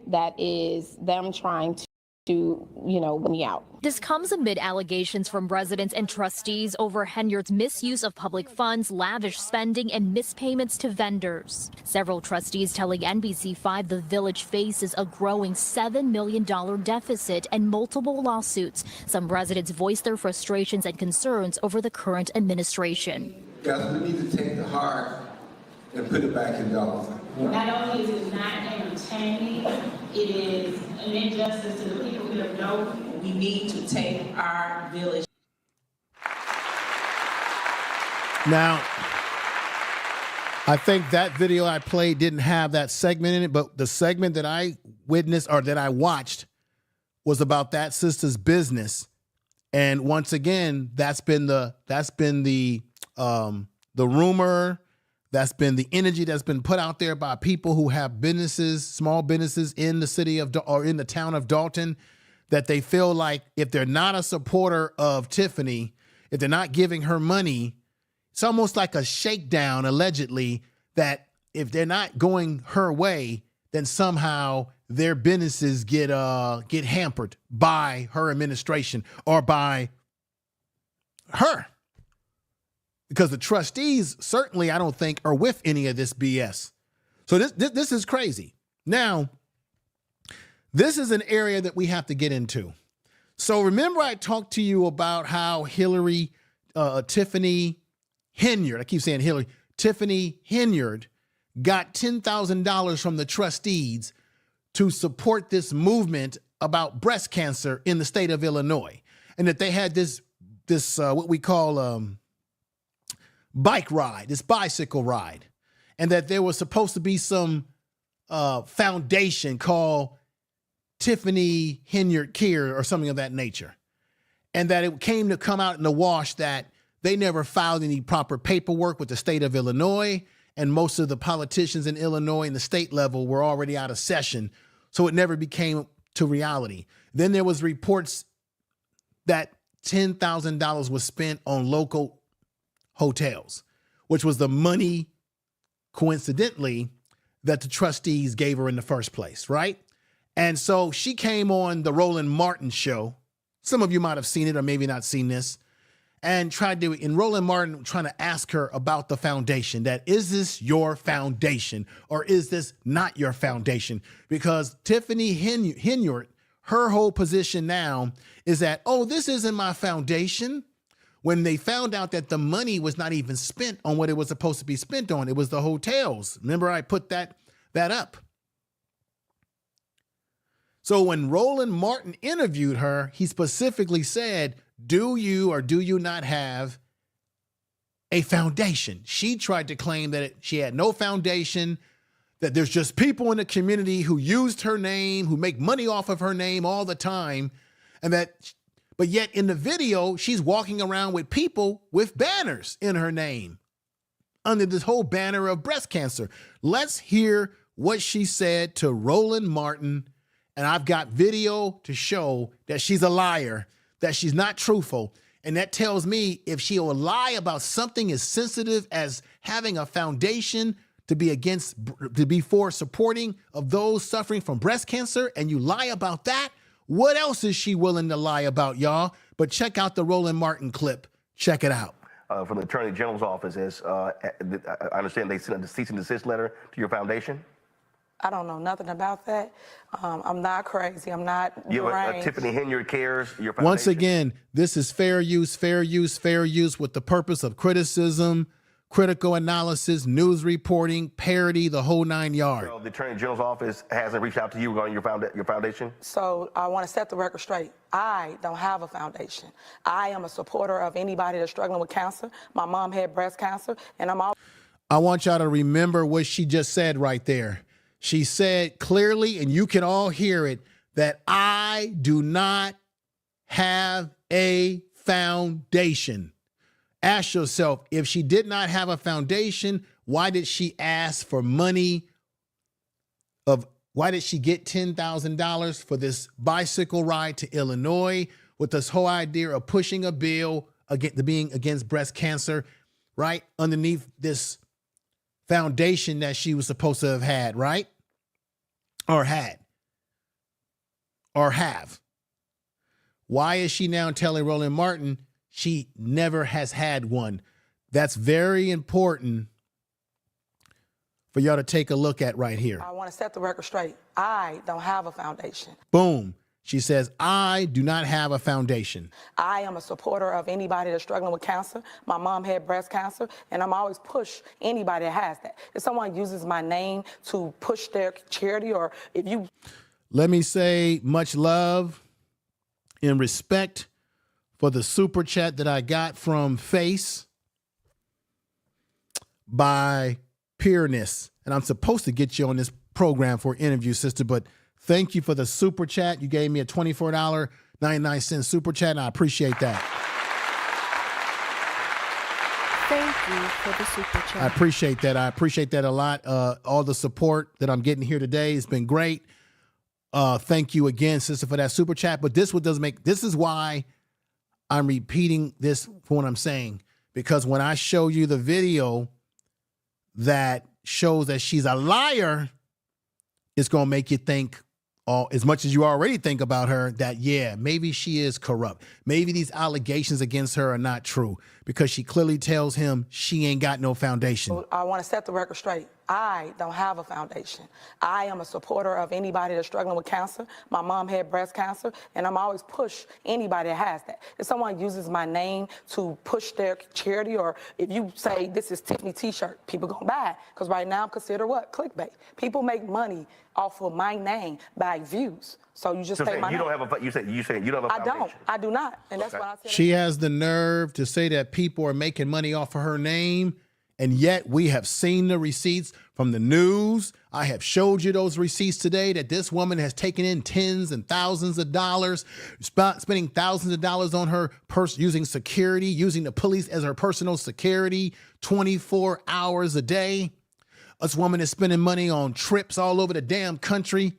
That is them trying to, win me out. This comes amid allegations from residents and trustees over Henyard's misuse of public funds, lavish spending, and mispayments to vendors. Several trustees telling NBC5 the village faces a growing $7 million deficit and multiple lawsuits. Some residents voiced their frustrations and concerns over the current administration. Guys, we need to take the heart and put it back in Dolton. Not only is it not entertaining, it is an injustice to the people who have known. We need to take our village. Now, I think that video I played didn't have that segment in it, but the segment that I witnessed or that I watched was about that sister's business. And once again, that's been the rumor. That's been the energy that's been put out there by people who have businesses, small businesses in the city of or in the town of Dolton, that they feel like if they're not a supporter of Tiffany, if they're not giving her money, it's almost like a shakedown, allegedly, that if they're not going her way, then somehow their businesses get hampered by her administration or by her. Because the trustees certainly, I don't think, are with any of this BS. So this is crazy. Now, this is an area that we have to get into. So remember I talked to you about how Tiffany Henyard, I keep saying Hillary, Tiffany Henyard got $10,000 from the trustees to support this movement about breast cancer in the state of Illinois. And that they had this what we call bike ride, this bicycle ride, and that there was supposed to be some foundation called Tiffany Henyard Care or something of that nature. And that it came to come out in the wash that they never filed any proper paperwork with the state of Illinois, and most of the politicians in Illinois and the state level were already out of session, so it never became to reality. Then there was reports that $10,000 was spent on local hotels, which was the money, coincidentally, that the trustees gave her in the first place, right? And so she came on the Roland Martin show. Some of you might have seen it or maybe not seen this, and Roland Martin trying to ask her about the foundation, that is this your foundation or is this not your foundation? Because Tiffany Henyard, her whole position now is that, oh, this isn't my foundation. When they found out that the money was not even spent on what it was supposed to be spent on, it was the hotels. Remember, I put that up. So when Roland Martin interviewed her, he specifically said, do you or do you not have a foundation? She tried to claim that she had no foundation, that there's just people in the community who used her name, who make money off of her name all the time, and that... But yet in the video, she's walking around with people with banners in her name under this whole banner of breast cancer. Let's hear what she said to Roland Martin. And I've got video to show that she's a liar, that she's not truthful. And that tells me if she will lie about something as sensitive as having a foundation to be for supporting of those suffering from breast cancer, and you lie about that, what else is she willing to lie about, y'all? But check out the Roland Martin clip. Check it out. From the Attorney General's office, I understand they sent a cease and desist letter to your foundation? I don't know nothing about that. I'm not crazy. I'm not deranged. Tiffany Henyard Cares, your foundation? Once again, this is fair use with the purpose of criticism, critical analysis, news reporting, parody, the whole 9 yards. So the Attorney General's office hasn't reached out to you regarding your foundation? So I want to set the record straight. I don't have a foundation. I am a supporter of anybody that's struggling with cancer. My mom had breast cancer, and I want y'all to remember what she just said right there. She said clearly, and you can all hear it, that I do not have a foundation. Ask yourself, if she did not have a foundation, why did she ask for money? Why did she get $10,000 for this bicycle ride to Illinois? with this whole idea of pushing a bill being against breast cancer, right? Underneath this foundation that she was supposed to have had, right? Or have. Why is she now telling Roland Martin she never has had one? That's very important for y'all to take a look at right here. I want to set the record straight. I don't have a foundation. Boom. She says, I do not have a foundation. I am a supporter of anybody that's struggling with cancer. My mom had breast cancer, and I'm always push anybody that has that. If someone uses my name to push their charity, or if you... Let me say much love and respect for the super chat that I got from Face by Peerness. And I'm supposed to get you on this program for an interview, sister, but thank you for the super chat. You gave me a $24.99 super chat, and I appreciate that. Thank you for the super chat. I appreciate that. I appreciate that a lot. All the support that I'm getting here today has been great. Thank you again, sister, for that super chat. But this is why I'm repeating this for what I'm saying, because when I show you the video that shows that she's a liar, it's going to make you think, as much as you already think about her, that, yeah, maybe she is corrupt. Maybe these allegations against her are not true, because she clearly tells him she ain't got no foundation. I want to set the record straight. I don't have a foundation. I am a supporter of anybody that's struggling with cancer. My mom had breast cancer, and I'm always push anybody that has that. If someone uses my name to push their charity, or if you say this is Tiffany t-shirt, people gonna buy it, because right now I'm considered what? Clickbait. People make money off of my name by views. So you just take my name. You said you don't have a foundation. I do not, and that's why I said. She has the nerve to say that people are making money off of her name, and yet we have seen the receipts from the news. I have showed you those receipts today that this woman has taken in tens and thousands of dollars, spending thousands of dollars on her purse, using security, using the police as her personal security 24 hours a day. This woman is spending money on trips all over the damn country.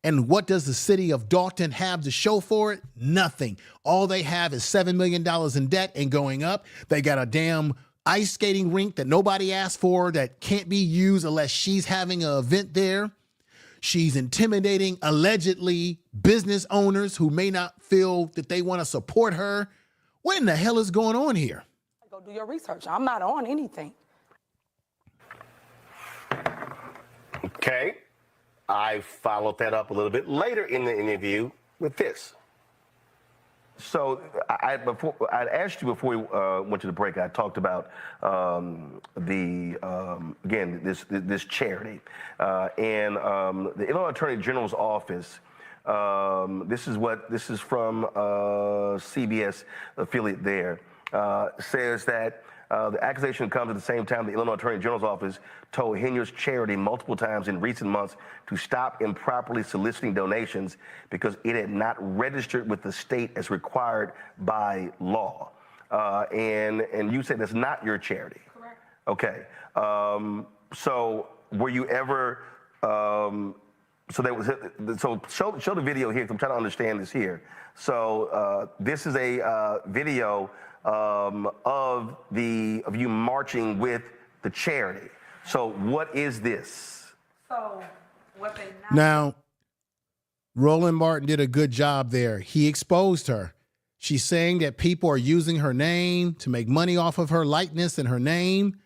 And what does the city of Dolton have to show for it? Nothing. All they have is $7 million in debt and going up. They got a damn ice skating rink that nobody asked for that can't be used unless she's having an event there. She's intimidating, allegedly, business owners who may not feel that they want to support her. What in the hell is going on here? Go do your research. I'm not on anything. Okay. I followed that up a little bit later in the interview with this. So I'd asked you before we went to the break. I talked about again this charity and the Illinois Attorney General's office. This is from CBS affiliate there. Says that the accusation comes at the same time the Illinois Attorney General's office told Henyard's charity multiple times in recent months to stop improperly soliciting donations because it had not registered with the state as required by law. And you said that's not your charity. Correct. Okay. So were you ever? So show the video here. 'Cause I'm trying to understand this here. So this is a video of you marching with the charity. So what is this? So what they now, Roland Martin did a good job there. He exposed her. She's saying that people are using her name to make money off of her likeness and her name.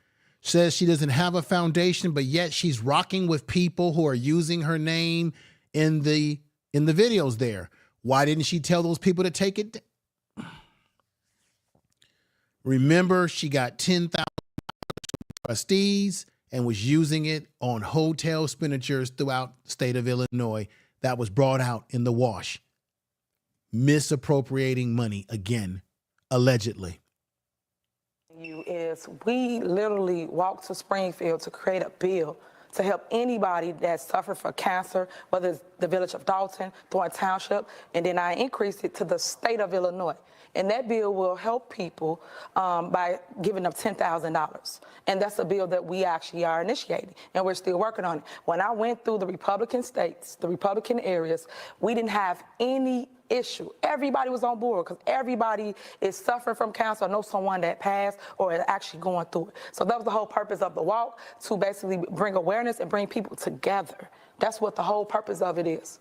Says she doesn't have a foundation, but yet she's rocking with people who are using her name in the videos there. Why didn't she tell those people to take it? Remember, she got $10,000 trustees and was using it on hotel expenditures throughout the state of Illinois. That was brought out in the wash. Misappropriating money again, allegedly. We literally walked to Springfield to create a bill to help anybody that suffered from cancer, whether it's the village of Dolton, Thornton Township, and then I increased it to the state of Illinois. And that bill will help people by giving them $10,000. And that's a bill that we actually are initiating, and we're still working on it. When I went through the Republican states, the Republican areas, we didn't have any issue. Everybody was on board because everybody is suffering from cancer or knows someone that passed or is actually going through it. So that was the whole purpose of the walk, to basically bring awareness and bring people together. That's what the whole purpose of it is.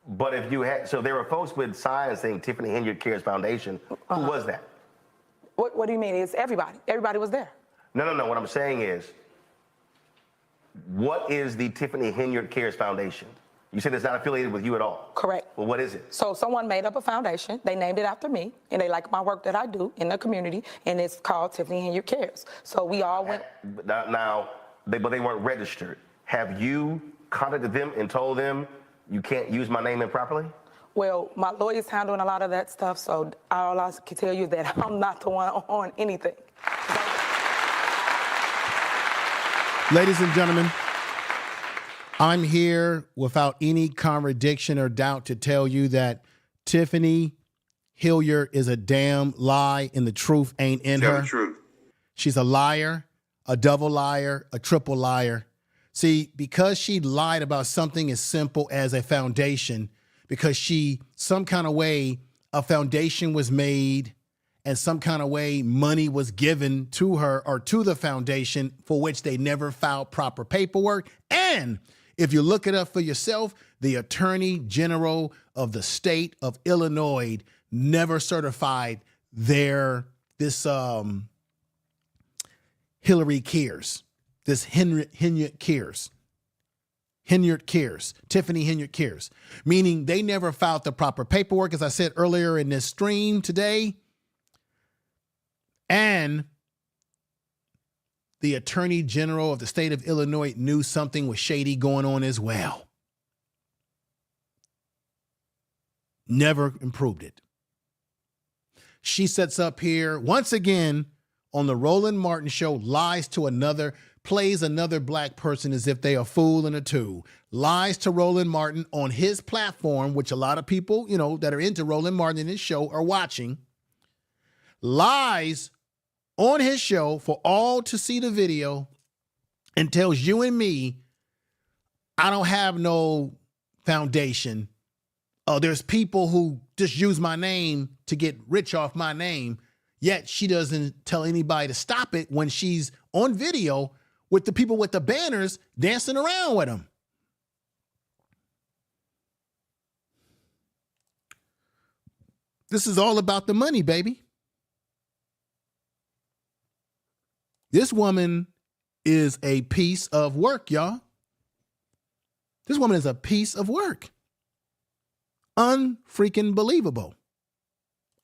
But if you had, so there were folks with signs saying Tiffany Henyard Cares Foundation. Who was that? What do you mean? It's everybody. Everybody was there. No. What I'm saying is, what is the Tiffany Henyard Cares Foundation? You said it's not affiliated with you at all. Correct. Well, what is it? So someone made up a foundation. They named it after me, and they like my work that I do in the community, and it's called Tiffany Henyard Cares. So we all went. Now, but they weren't registered. Have you contacted them and told them you can't use my name improperly? Well, my lawyer's handling a lot of that stuff, so all I can tell you is that I'm not the one on anything. Ladies and gentlemen, I'm here without any contradiction or doubt to tell you that Tiffany Henyard is a damn lie and the truth ain't in her. The truth. She's a liar, a double liar, a triple liar. See, because she lied about something as simple as a foundation, because some kind of way a foundation was made and some kind of way money was given to her or to the foundation for which they never filed proper paperwork. And if you look it up for yourself, the Attorney General of the state of Illinois never certified this Hillary Cares, this Henyard Cares. Henyard Cares, Tiffany Henyard Cares, meaning they never filed the proper paperwork, as I said earlier in this stream today. And the Attorney General of the state of Illinois knew something was shady going on as well. Never improved it. She sets up here once again on the Roland Martin show, lies to another, plays another black person as if they are a fool and a two, lies to Roland Martin on his platform, which a lot of people, that are into Roland Martin in his show are watching, lies on his show for all to see the video and tells you and me, I don't have no foundation. There's people who just use my name to get rich off my name, yet she doesn't tell anybody to stop it when she's on video with the people with the banners dancing around with them. This is all about the money, baby. This woman is a piece of work, y'all. This woman is a piece of work. Unfreaking believable.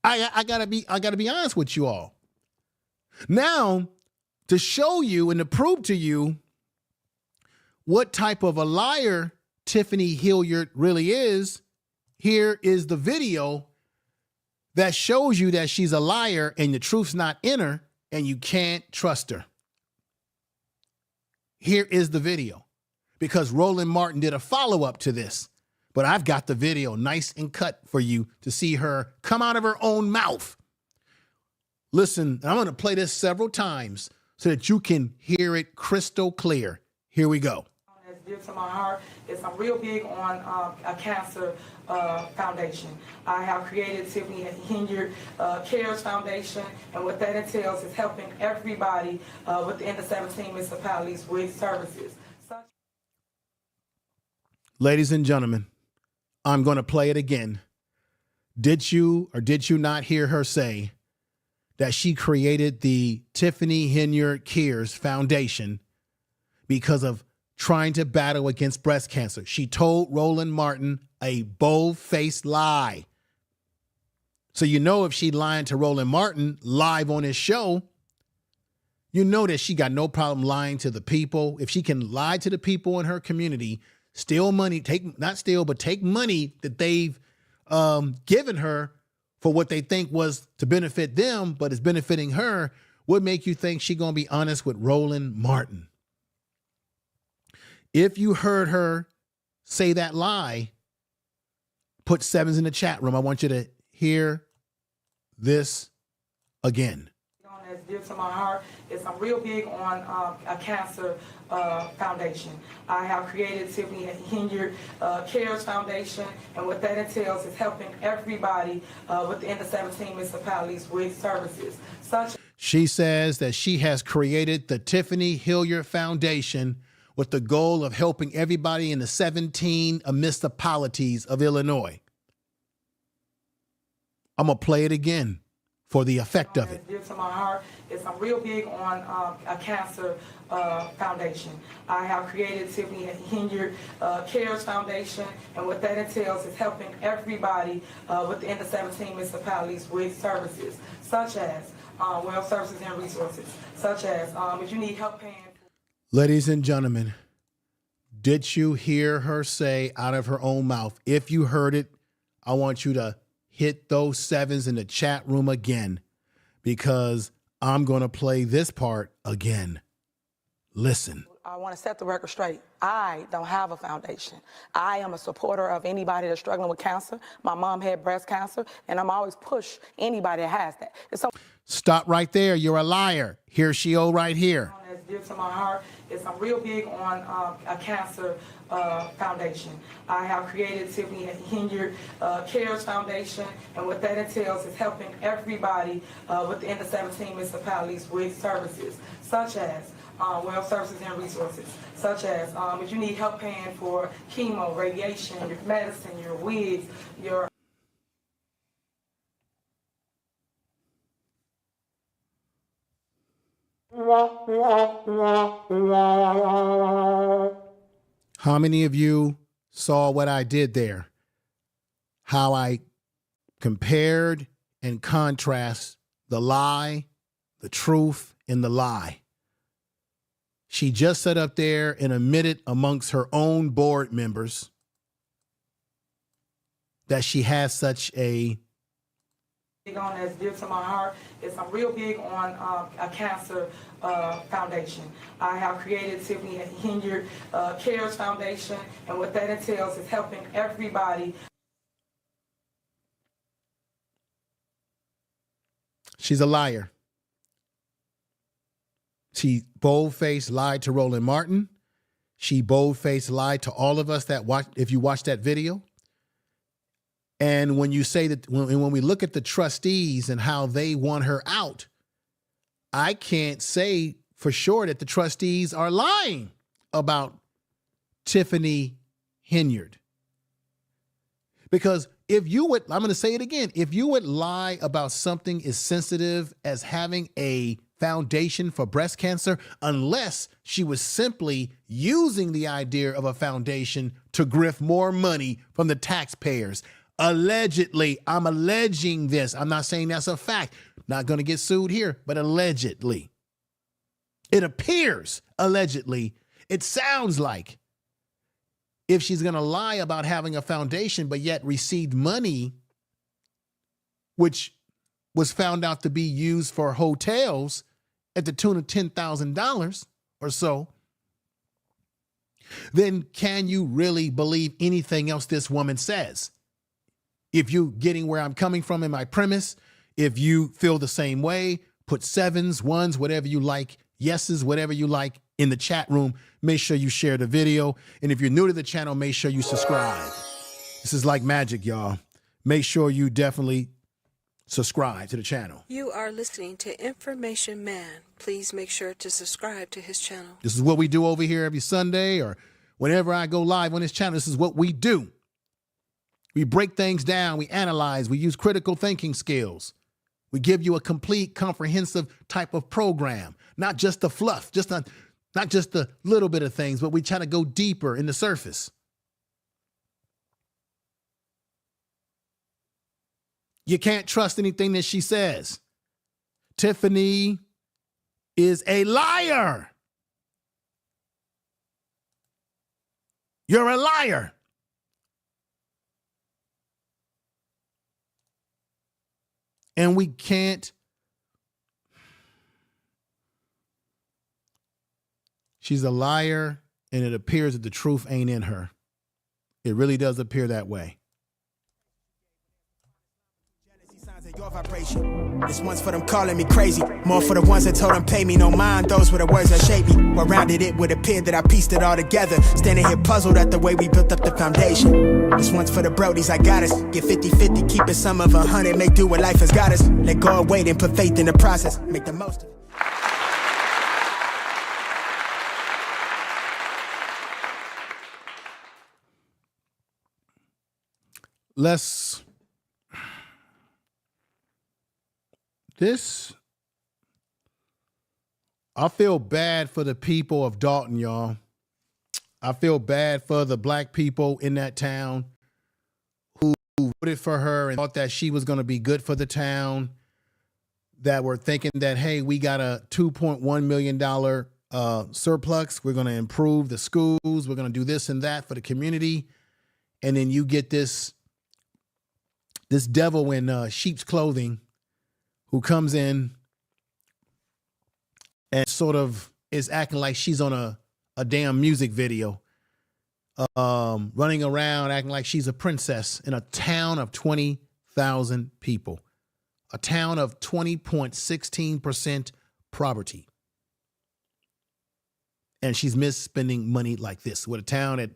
I gotta be honest with you all. Now, to show you and to prove to you what type of a liar Tiffany Henyard really is, here is the video that shows you that she's a liar and the truth's not in her and you can't trust her. Here is the video, because Roland Martin did a follow-up to this, but I've got the video nice and cut for you to see her come out of her own mouth. Listen, I'm going to play this several times so that you can hear it crystal clear. Here we go. That's dear to my heart is I'm real big on a cancer foundation. I have created Tiffany Henyard Cares Foundation, and what that entails is helping everybody within the 17 municipalities with services. Ladies and gentlemen, I'm going to play it again. Did you or did you not hear her say that she created the Tiffany Henyard Cares Foundation because of trying to battle against breast cancer? She told Roland Martin a bold-faced lie. So you know if she lied to Roland Martin live on his show, you know that she got no problem lying to the people. If she can lie to the people in her community, steal money, take money that they've given her for what they think was to benefit them, but is benefiting her, would make you think she's going to be honest with Roland Martin. If you heard her say that lie, put sevens in the chat room. I want you to hear this again. As Dear to my heart is I'm real big on a cancer foundation. I have created Tiffany Henyard Cares Foundation, and what that entails is helping everybody within the 17 municipalities with services such. She says that she has created the Tiffany Henyard Foundation with the goal of helping everybody in the 17 municipalities of Illinois. I'm going to play it again for the effect of it. Dear to my heart is I'm real big on a cancer foundation. I have created Tiffany Henyard Cares Foundation, and what that entails is helping everybody within the 17 municipalities with services such as well services and resources, such as if you need help paying. Ladies and gentlemen, did you hear her say out of her own mouth? If you heard it, I want you to hit those sevens in the chat room again, because I'm going to play this part again. Listen. I want to set the record straight. I don't have a foundation. I am a supporter of anybody that's struggling with cancer. My mom had breast cancer, and I'm always push anybody that has that. Stop right there. You're a liar. Here she go right here. That's dear to my heart is I'm real big on a cancer foundation. I have created Tiffany Henyard Cares Foundation, and what that entails is helping everybody within the 17 municipalities with services such as well services and resources, such as if you need help paying for chemo, radiation, your medicine, your wigs, your. How many of you saw what I did there? How I compared and contrast the lie, the truth, and the lie. She just sat up there and admitted amongst her own board members that she has such a Big on as dear to my heart is I'm real big on a cancer foundation. I have created Tiffany Henyard Cares Foundation, and what that entails is helping everybody. She's a liar. She bold-faced lied to Roland Martin. She bold-faced lied to all of us that watch. If you watch that video. And when you say that, when we look at the trustees and how they want her out, I can't say for sure that the trustees are lying about Tiffany Henyard. Because if you would, I'm going to say it again, if you would lie about something as sensitive as having a foundation for breast cancer, unless she was simply using the idea of a foundation to grift more money from the taxpayers. Allegedly, I'm alleging this. I'm not saying that's a fact. Not going to get sued here, but allegedly. It appears, allegedly, it sounds like if she's going to lie about having a foundation, but yet received money, which was found out to be used for hotels at the tune of $10,000 or so, then can you really believe anything else this woman says? If you getting where I'm coming from in my premise, if you feel the same way, put sevens, ones, whatever you like, yeses, whatever you like in the chat room. Make sure you share the video. And if you're new to the channel, make sure you subscribe. This is like magic, y'all. Make sure you definitely subscribe to the channel. You are listening to Information Man. Please make sure to subscribe to his channel. This is what we do over here every Sunday, or whenever I go live on this channel. This is what we do. We break things down, we analyze, we use critical thinking skills. We give you a complete, comprehensive type of program, not just the fluff, not just the little bit of things, but we try to go deeper in the surface. You can't trust anything that she says. Tiffany is a liar. You're a liar. And we can't. She's a liar, and it appears that the truth ain't in her. It really does appear that way. This one's for them calling me crazy, more for the ones that told them pay me no mind. Those were the words that shaped me. Well rounded it would appear that I pieced it all together. Standing here puzzled at the way we built up the foundation. This one's for the brodies, I got us. Get 50-50, keep it some of 100. Make do what life has got us. Let go and wait and put faith in the process. Make the most of it. I feel bad for the people of Dolton, y'all. I feel bad for the black people in that town who voted for her and thought that she was going to be good for the town, that were thinking that, hey, we got a $2.1 million surplus. We're going to improve the schools. We're going to do this and that for the community. And then you get this devil in sheep's clothing who comes in and sort of is acting like she's on a damn music video, running around acting like she's a princess in a town of 20,000 people, a town of 20.16% poverty. And she's misspending money like this with a town that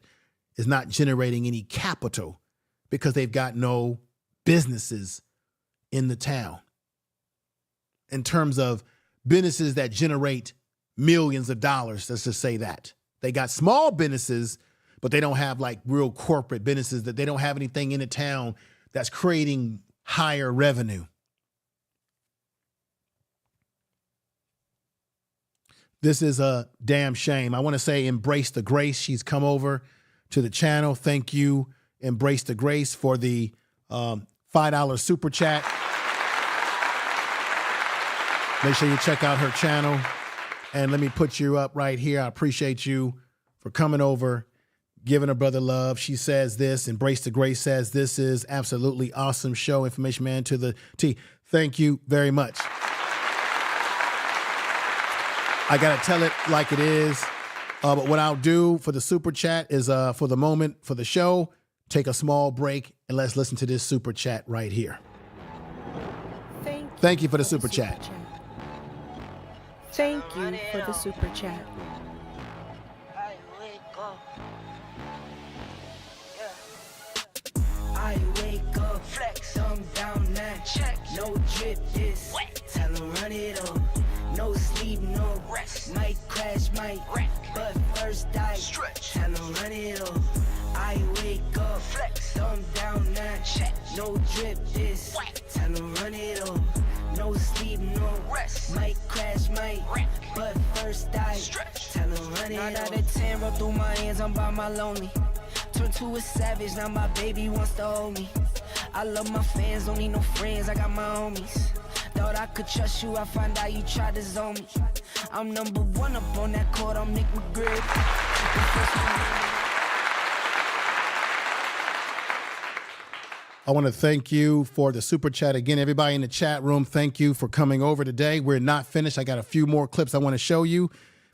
is not generating any capital because they've got no businesses in the town in terms of businesses that generate millions of dollars. Let's just say that. They got small businesses, but they don't have like real corporate businesses, that they don't have anything in the town that's creating higher revenue. This is a damn shame. I want to say Embrace the Grace. She's come over to the channel. Thank you, Embrace the Grace, for the $5 super chat. Make sure you check out her channel. And let me put you up right here. I appreciate you for coming over, giving her brother love. She says this, Embrace the Grace says, this is absolutely awesome show. Information man to the T. Thank you very much. I got to tell it like it is. But what I'll do for the super chat is for the moment, for the show, take a small break and let's listen to this super chat right here. Thank you for the super chat. Thank you for the super chat. I wake up, flex, I'm down now. Check, no drip, this wet. Tell 'em run it up. No sleep, no rest. Might crash, might wreck. But first I stretch. Tell 'em run it up. I wake up, flex, I'm down now. Check, no drip, this wet. Tell 'em run it up. No sleep, no rest. Might crash, might wreck. But first I stretch. Tell 'em run it up. 9 out of 10 roll through my hands, I'm by my lonely. Turned to a savage, now my baby wants to hold me. I love my fans, don't need no friends, I got my homies. Thought I could trust you, I find out you tried to zone me. I'm number one up on that court, I'm Nick McGrady. I want to thank you for the super chat. Again, everybody in the chat room, thank you for coming over today. We're not finished. I got a few more clips I want to show you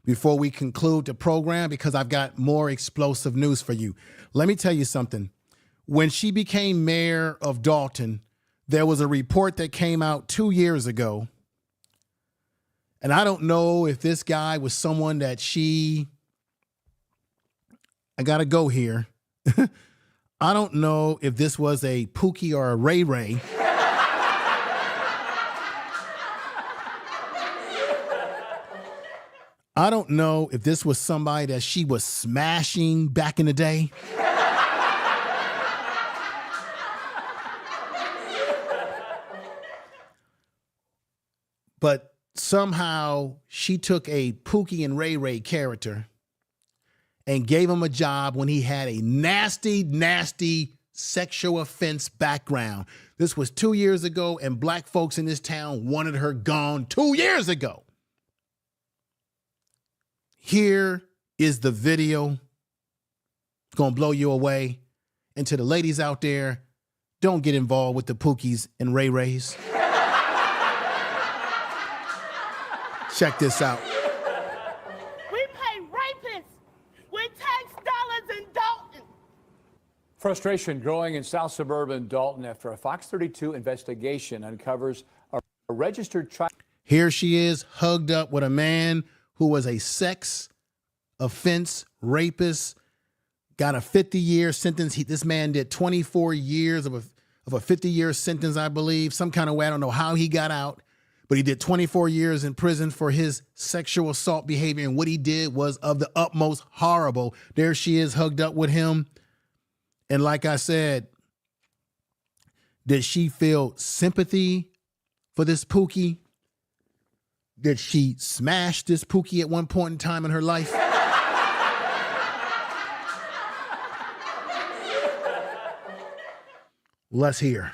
before we conclude the program because I've got more explosive news for you. Let me tell you something. When she became mayor of Dolton, there was a report that came out 2 years ago. And I don't know if this guy was someone that I got to go here. I don't know if this was a Pookie or a Ray Ray. I don't know if this was somebody that she was smashing back in the day. But somehow she took a Pookie and Ray Ray character and gave him a job when he had a nasty, nasty sexual offense background. This was 2 years ago, and black folks in this town wanted her gone 2 years ago. Here is the video. It's going to blow you away. And to the ladies out there, don't get involved with the Pookies and Ray Rays. Check this out. We pay rapists with tax dollars in Dolton. Frustration growing in South Suburban Dolton after a Fox 32 investigation uncovers a registered child. Here she is, hugged up with a man who was a sex offense rapist, got a 50-year sentence. This man did 24 years of a 50-year sentence, I believe. Some kind of way, I don't know how he got out, but he did 24 years in prison for his sexual assault behavior, and what he did was of the utmost horrible. There she is, hugged up with him. And like I said, did she feel sympathy for this Pookie? Did she smash this Pookie at one point in time in her life? Let's hear.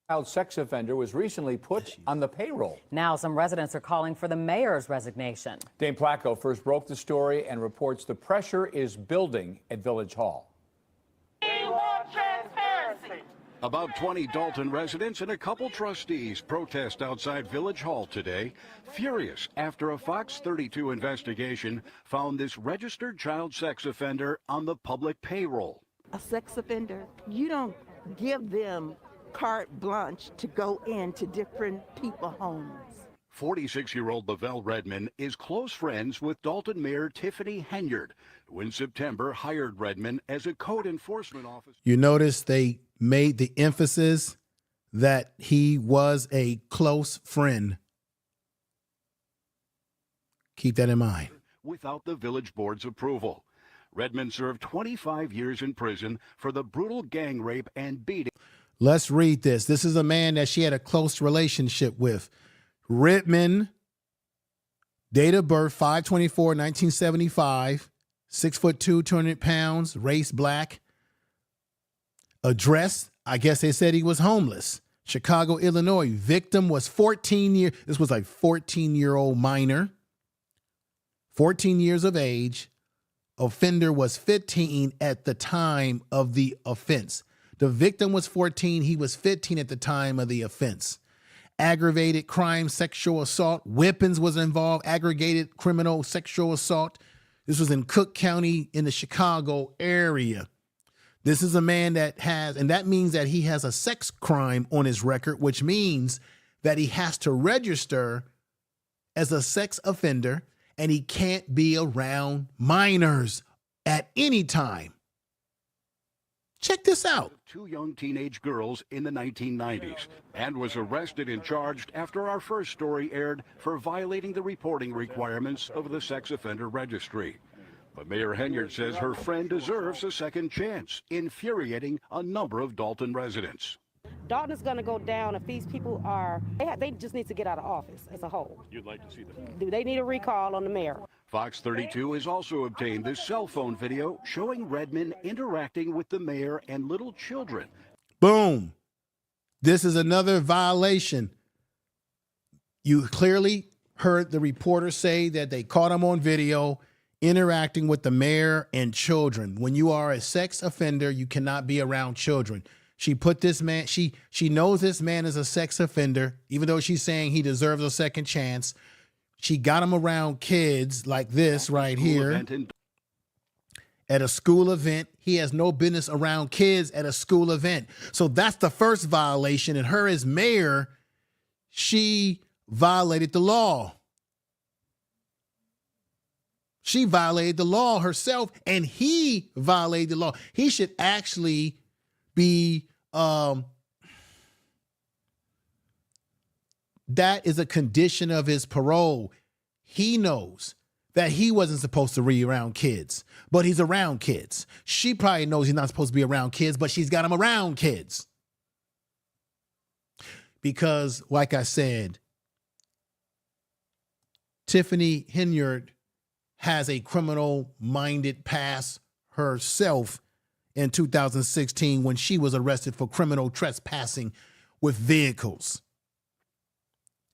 Child sex offender was recently put on the payroll. Now some residents are calling for the mayor's resignation. Dane Placco first broke the story and reports the pressure is building at Village Hall. About 20 Dolton residents and a couple trustees protest outside Village Hall today, furious after a Fox 32 investigation found this registered child sex offender on the public payroll. A sex offender, you don't give them carte blanche to go into different people's homes. 46-year-old Lavelle Redmond is close friends with Dolton Mayor Tiffany Henyard, who in September hired Redmond as a code enforcement officer. You notice they made the emphasis that he was a close friend. Keep that in mind. Without the village board's approval. Redmond served 25 years in prison for the brutal gang rape and beating. Let's read this. This is a man that she had a close relationship with. Redmond, date of birth 5/24/1975, 6'2", 200 pounds, race black. Address, I guess they said he was homeless. Chicago, Illinois. Victim was 14 years. This was a 14-year-old minor, 14 years of age. Offender was 15 at the time of the offense. The victim was 14. He was 15 at the time of the offense. Aggravated crime, sexual assault. Weapons was involved. Aggregated criminal sexual assault. This was in Cook County in the Chicago area. This is a man that has, and that means that he has a sex crime on his record, which means that he has to register as a sex offender and he can't be around minors at any time. Check this out. Two young teenage girls in the 1990s and was arrested and charged after our first story aired for violating the reporting requirements of the sex offender registry. But Mayor Henyard says her friend deserves a second chance, infuriating a number of Dolton residents. Dolton is going to go down if these people are, they just need to get out of office as a whole. You'd like to see them? Do they need a recall on the mayor? Fox 32 has also obtained this cell phone video showing Redmond interacting with the mayor and little children. Boom. This is another violation. You clearly heard the reporter say that they caught him on video interacting with the mayor and children. When you are a sex offender, you cannot be around children. She put this man, she knows this man is a sex offender, even though she's saying he deserves a second chance. She got him around kids like this right here at a school event. He has no business around kids at a school event. So that's the first violation. And her as mayor, she violated the law. She violated the law herself, and he violated the law. He should actually be, that is a condition of his parole. He knows that he wasn't supposed to be around kids, but he's around kids. She probably knows he's not supposed to be around kids, but she's got him around kids. Because, like I said, Tiffany Henyard has a criminal-minded past herself in 2016 when she was arrested for criminal trespassing with vehicles.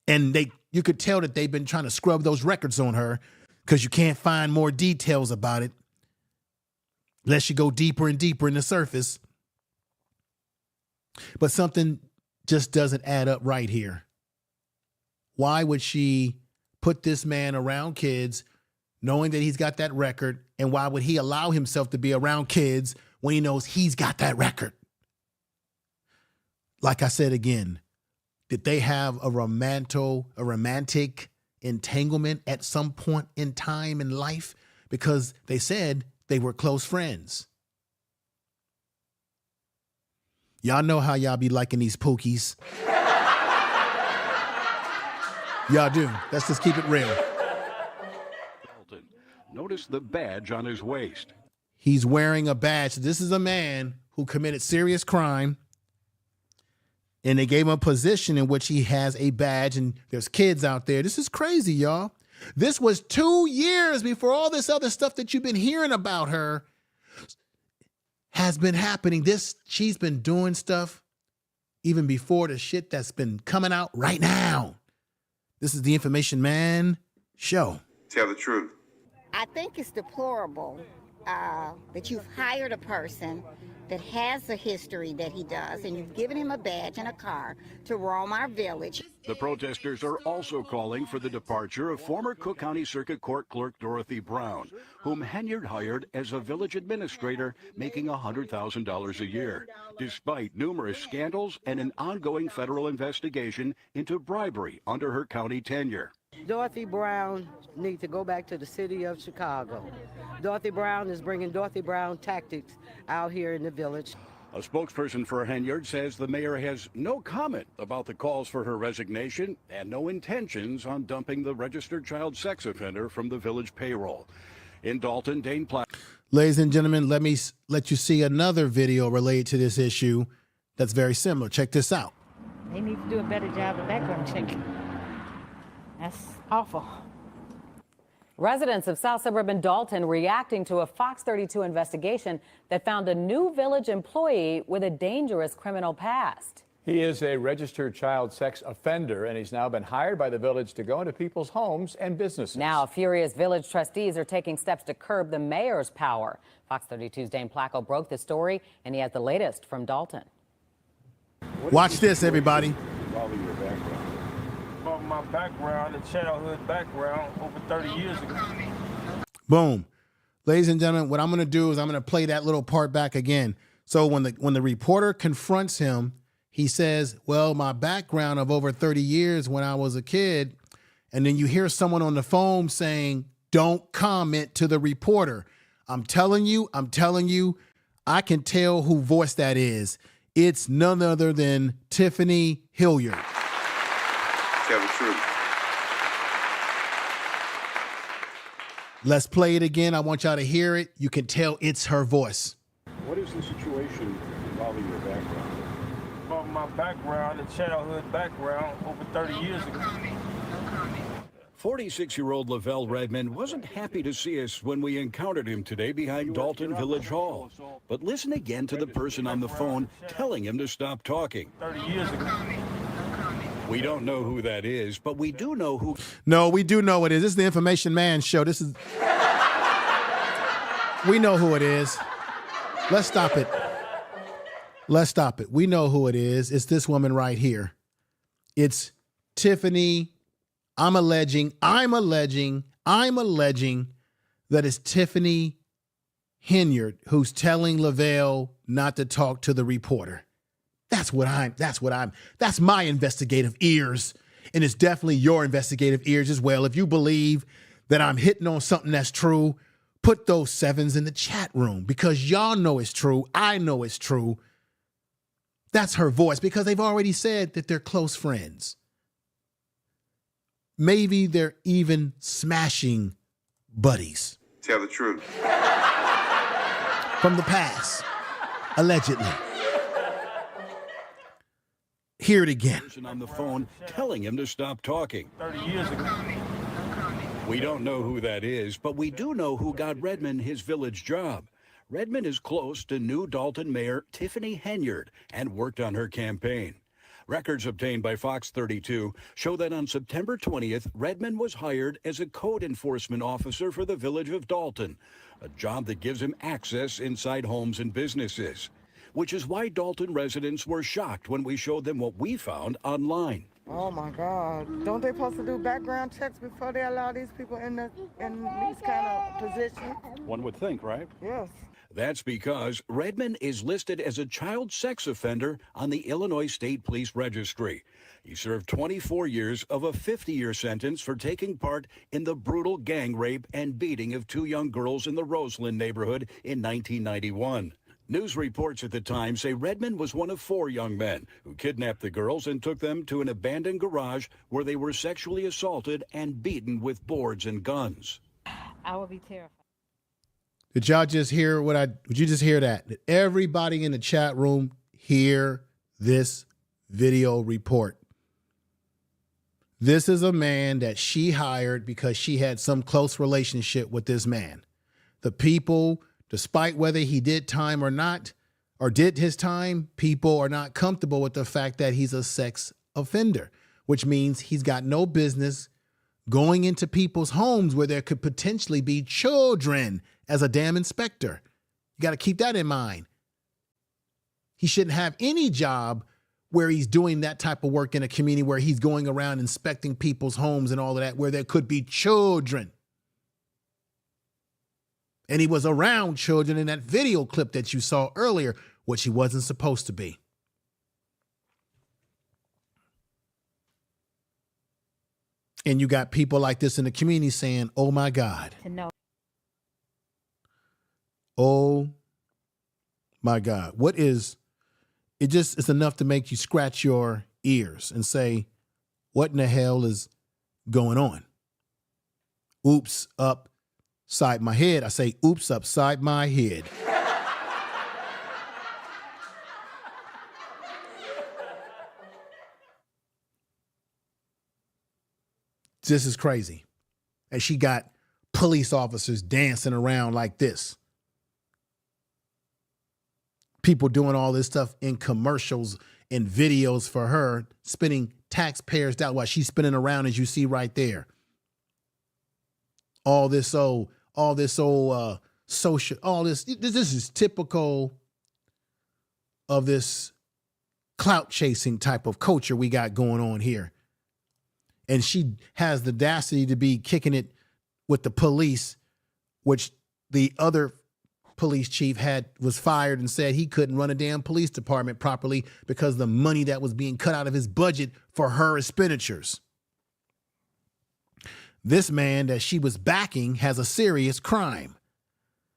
And you could tell that they've been trying to scrub those records on her because you can't find more details about it unless you go deeper and deeper in the surface. But something just doesn't add up right here. Why would she put this man around kids knowing that he's got that record? And why would he allow himself to be around kids when he knows he's got that record. Like I said again, did they have a romantic entanglement at some point in time in life? Because they said they were close friends. Y'all know how y'all be liking these pookies. Y'all do. Let's just keep it real. Notice the badge on his waist. He's wearing a badge. This is a man who committed serious crime, and they gave him a position in which he has a badge, and there's kids out there. This is crazy, y'all. This was 2 years before all this other stuff that you've been hearing about her has been happening. She's been doing stuff even before the shit that's been coming out right now. This is the Information Man Show. Tell the truth. I think it's deplorable that you've hired a person that has a history that he does, and you've given him a badge and a car to roam our village. The protesters are also calling for the departure of former Cook County Circuit Court Clerk Dorothy Brown, whom Henyard hired as a village administrator, making $100,000 a year, despite numerous scandals and an ongoing federal investigation into bribery under her county tenure. Dorothy Brown needs to go back to the city of Chicago. Dorothy Brown is bringing Dorothy Brown tactics out here in the village. A spokesperson for Henyard says the mayor has no comment about the calls for her resignation and no intentions on dumping the registered child sex offender from the village payroll. In Dolton, Dane Platt. Ladies and gentlemen, let me let you see another video related to this issue that's very similar. Check this out. They need to do a better job of background checking. That's awful. Residents of South Suburban Dolton reacting to a Fox 32 investigation that found a new village employee with a dangerous criminal past. He is a registered child sex offender, and he's now been hired by the village to go into people's homes and businesses. Now, furious village trustees are taking steps to curb the mayor's power. Fox 32's Dane Placco broke the story, and he has the latest from Dolton. Watch this, everybody. About my background, a childhood background, over 30 years ago. Boom. Ladies and gentlemen, what I'm going to do is I'm going to play that little part back again. So when the reporter confronts him, he says, well, my background of over 30 years when I was a kid. And then you hear someone on the phone saying, don't comment to the reporter. I'm telling you, I can tell who voice that is. It's none other than Tiffany Henyard. Tell the truth. Let's play it again. I want y'all to hear it. You can tell it's her voice. What is the situation involving your background? About my background, a childhood background, over 30 years ago. 46-year-old Lavelle Redmond wasn't happy to see us when we encountered him today behind Dolton Village Hall. But listen again to the person on the phone telling him to stop talking. 30 years ago. We don't know who that is, but we do know who. No, we do know it is. This is the Information Man Show. We know who it is. Let's stop it. We know who it is. It's this woman right here. It's Tiffany. I'm alleging that it's Tiffany Henyard who's telling Lavelle not to talk to the reporter. That's my investigative ears. And it's definitely your investigative ears as well. If you believe that I'm hitting on something that's true, put those 7s in the chat room because y'all know it's true. I know it's true. That's her voice because they've already said that they're close friends. Maybe they're even smashing buddies. Tell the truth. From the past, allegedly. Hear it again. Person on the phone telling him to stop talking. 30 years ago. We don't know who that is, but we do know who got Redmond his village job. Redmond is close to new Dolton Mayor Tiffany Henyard and worked on her campaign. Records obtained by Fox 32 show that on September 20th, Redmond was hired as a code enforcement officer for the village of Dolton, a job that gives him access inside homes and businesses, which is why Dolton residents were shocked when we showed them what we found online. Oh my God! Don't they supposed to do background checks before they allow these people in these kind of positions? One would think, right? Yes. That's because Redmond is listed as a child sex offender on the Illinois State Police Registry. He served 24 years of a 50-year sentence for taking part in the brutal gang rape and beating of 2 young girls in the Roseland neighborhood in 1991. News reports at the time say Redmond was one of 4 young men who kidnapped the girls and took them to an abandoned garage where they were sexually assaulted and beaten with boards and guns. I would be terrified. Did y'all just hear would you just hear that? Did everybody in the chat room hear this video report? This is a man that she hired because she had some close relationship with this man. The people, despite whether he did time or not, or did his time, people are not comfortable with the fact that he's a sex offender, which means he's got no business going into people's homes where there could potentially be children as a damn inspector. You got to keep that in mind. He shouldn't have any job where he's doing that type of work in a community where he's going around inspecting people's homes and all of that, where there could be children. And he was around children in that video clip that you saw earlier, which he wasn't supposed to be. And you got people like this in the community saying, oh my God. Oh my God. It's enough to make you scratch your ears and say, what in the hell is going on? Oops, upside my head. I say, oops, upside my head. This is crazy. And she got police officers dancing around like this. People doing all this stuff in commercials and videos for her, spinning taxpayers down while she's spinning around, as you see right there. This is typical of this clout chasing type of culture we got going on here. And she has the audacity to be kicking it with the police, which the other police chief was fired and said he couldn't run a damn police department properly because of the money that was being cut out of his budget for her expenditures. This man that she was backing has a serious crime.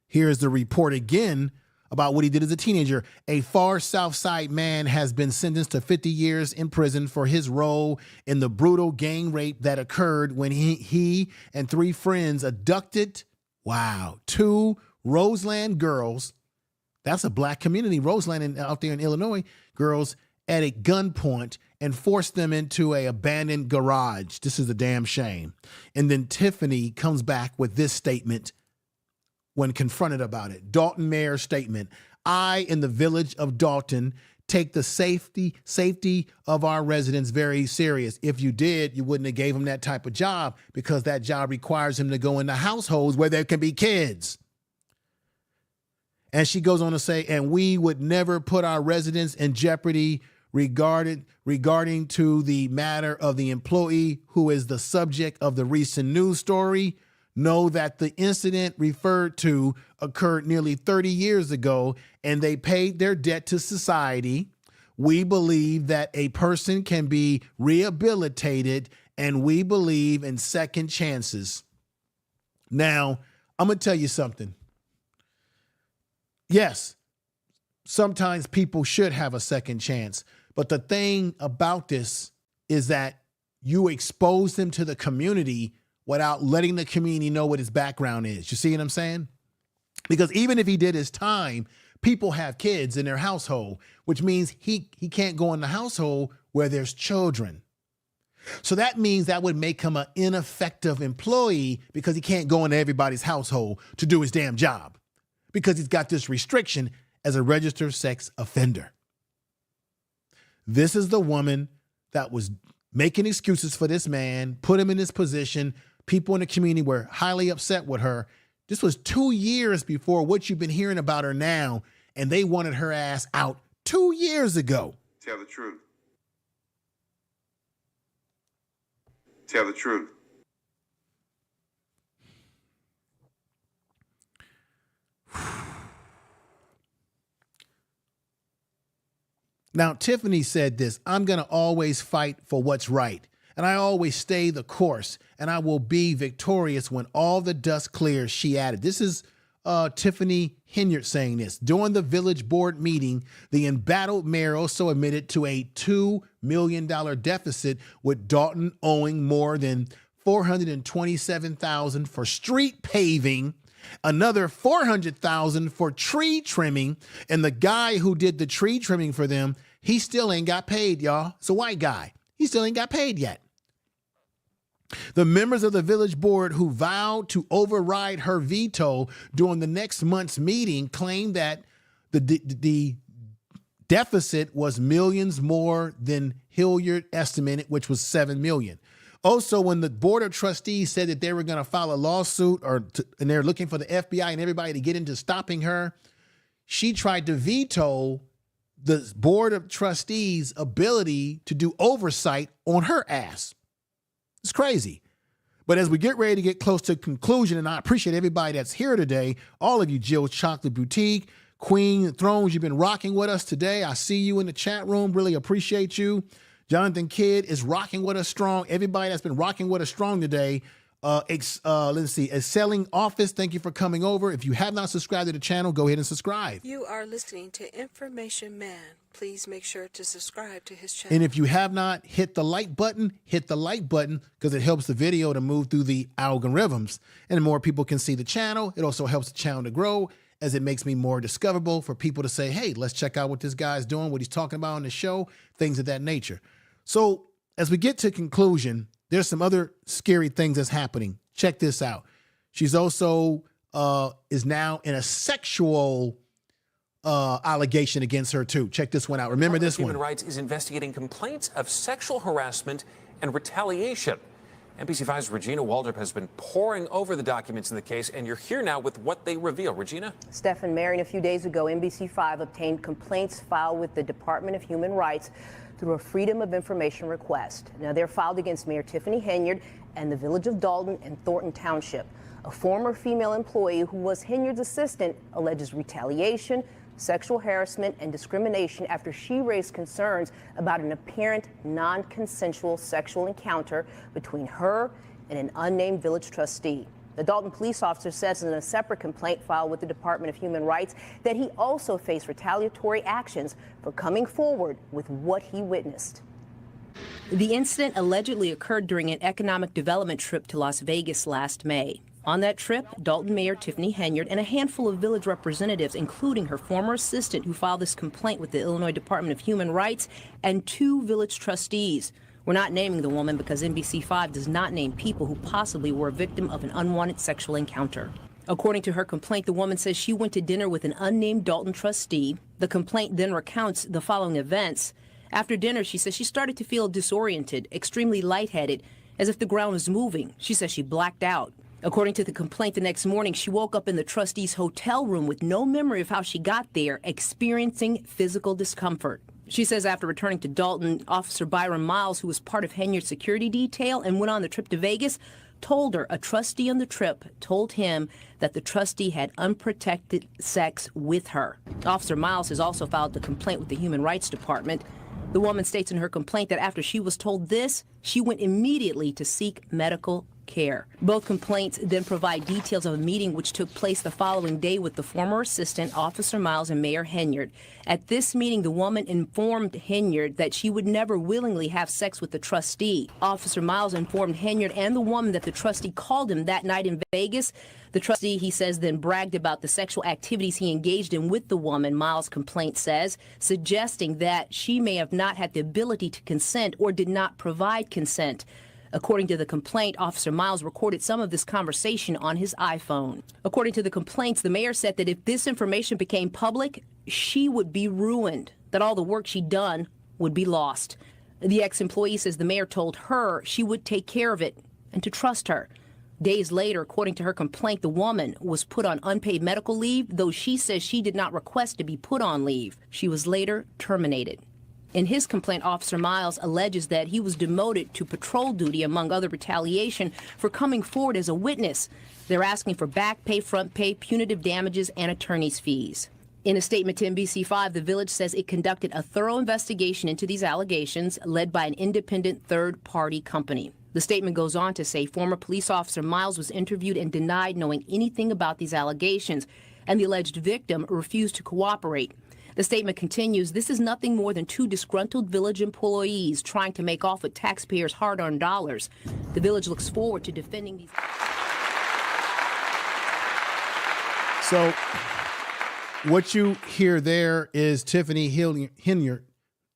Here's the report again about what he did as a teenager. A far South Side man has been sentenced to 50 years in prison for his role in the brutal gang rape that occurred when he and 3 friends abducted, 2 Roseland girls. That's a black community, Roseland out there in Illinois, girls at a gunpoint and forced them into an abandoned garage. This is a damn shame. And then Tiffany comes back with this statement when confronted about it. Dolton Mayor statement. I, in the village of Dolton, take the safety of our residents very serious. If you did, you wouldn't have gave him that type of job, because that job requires him to go into households where there can be kids. And she goes on to say, and we would never put our residents in jeopardy regarding to the matter of the employee who is the subject of the recent news story. Know that the incident referred to occurred nearly 30 years ago, and they paid their debt to society. We believe that a person can be rehabilitated, and we believe in second chances. Now, I'm going to tell you something. Yes, sometimes people should have a second chance, but the thing about this is that you expose them to the community without letting the community know what his background is. You see what I'm saying? Because even if he did his time, people have kids in their household, which means he can't go in the household where there's children. So that means that would make him an ineffective employee, because he can't go into everybody's household to do his damn job, because he's got this restriction as a registered sex offender. This is the woman that was making excuses for this man, put him in this position. People in the community were highly upset with her. This was 2 years before what you've been hearing about her now, and they wanted her ass out 2 years ago. Tell the truth. Tell the truth. Now, Tiffany said this: I'm going to always fight for what's right, and I always stay the course, and I will be victorious when all the dust clears, she added. This is Tiffany Henyard saying this. During the village board meeting, the embattled mayor also admitted to a $2 million deficit, with Dolton owing more than $427,000 for street paving, another $400,000 for tree trimming, and the guy who did the tree trimming for them, he still ain't got paid, y'all. It's a white guy. He still ain't got paid yet. The members of the village board who vowed to override her veto during the next month's meeting claimed that the deficit was millions more than Henyard estimated, which was $7 million. Also, when the board of trustees said that they were going to file a lawsuit and they're looking for the FBI and everybody to get into stopping her, she tried to veto the board of trustees' ability to do oversight on her ass. It's crazy. But as we get ready to get close to conclusion, and I appreciate everybody that's here today, all of you, Jill's Chocolate Boutique, Queen Thrones, you've been rocking with us today. I see you in the chat room. Really appreciate you. Jonathan Kidd is rocking with us strong. Everybody that's been rocking with us strong today. Let's see. Excelling Office, thank you for coming over. If you have not subscribed to the channel, go ahead and subscribe. You are listening to Information Man. Please make sure to subscribe to his channel. And if you have not hit the like button, because it helps the video to move through the algorithms and more people can see the channel. It also helps the channel to grow, as it makes me more discoverable for people to say, hey, let's check out what this guy's doing, what he's talking about on the show, things of that nature. So as we get to conclusion, there's some other scary things that's happening. Check this out. She's also is now in a sexual allegation against her too. Check this one out. Remember this one. Human Rights is investigating complaints of sexual harassment and retaliation. NBC5's Regina Waldrop has been poring over the documents in the case, and you're here now with what they reveal. Regina? Stephen Marion, a few days ago, NBC5 obtained complaints filed with the Department of Human Rights through a Freedom of Information request. Now, they're filed against Mayor Tiffany Henyard and the Village of Dolton and Thornton Township. A former female employee who was Henyard's assistant alleges retaliation, sexual harassment, and discrimination after she raised concerns about an apparent non-consensual sexual encounter between her and an unnamed village trustee. The Dolton police officer says in a separate complaint filed with the Department of Human Rights that he also faced retaliatory actions for coming forward with what he witnessed. The incident allegedly occurred during an economic development trip to Las Vegas last May. On that trip, Dolton Mayor Tiffany Henyard and a handful of village representatives, including her former assistant who filed this complaint with the Illinois Department of Human Rights, and 2 village trustees. We're not naming the woman because NBC5 does not name people who possibly were a victim of an unwanted sexual encounter. According to her complaint, the woman says she went to dinner with an unnamed Dolton trustee. The complaint then recounts the following events. After dinner, she says she started to feel disoriented, extremely lightheaded, as if the ground was moving. She says she blacked out. According to the complaint, the next morning, she woke up in the trustee's hotel room with no memory of how she got there, experiencing physical discomfort. She says after returning to Dolton, Officer Byron Miles, who was part of Henyard's security detail and went on the trip to Vegas, told her a trustee on the trip told him that the trustee had unprotected sex with her. Officer Miles has also filed a complaint with the Human Rights Department. The woman states in her complaint that after she was told this, she went immediately to seek medical care. Both complaints then provide details of a meeting which took place the following day with the former assistant, Officer Miles, and Mayor Henyard. At this meeting, the woman informed Henyard that she would never willingly have sex with the trustee. Officer Miles informed Henyard and the woman that the trustee called him that night in Vegas. The trustee, he says, then bragged about the sexual activities he engaged in with the woman, Miles' complaint says, suggesting that she may have not had the ability to consent or did not provide consent. According to the complaint, Officer Miles recorded some of this conversation on his iPhone. According to the complaints, the mayor said that if this information became public, she would be ruined, that all the work she'd done would be lost. The ex-employee says the mayor told her she would take care of it and to trust her. Days later, according to her complaint, the woman was put on unpaid medical leave, though she says she did not request to be put on leave. She was later terminated. In his complaint, Officer Miles alleges that he was demoted to patrol duty, among other retaliation, for coming forward as a witness. They're asking for back pay, front pay, punitive damages, and attorney's fees. In a statement to NBC5, the Village says it conducted a thorough investigation into these allegations, led by an independent third-party company. The statement goes on to say former police officer Miles was interviewed and denied knowing anything about these allegations, and the alleged victim refused to cooperate. The statement continues, this is nothing more than two disgruntled Village employees trying to make off with taxpayers' hard-earned dollars. The Village looks forward to defending these. So what you hear there is Tiffany Henyard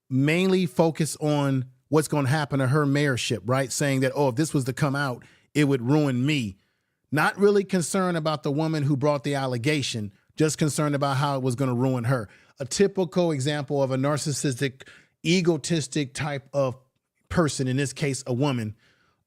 mainly focus on what's going to happen to her mayorship, right? Saying that, oh, if this was to come out, it would ruin me. Not really concerned about the woman who brought the allegation, just concerned about how it was going to ruin her. A typical example of a narcissistic, egotistic type of person, in this case, a woman.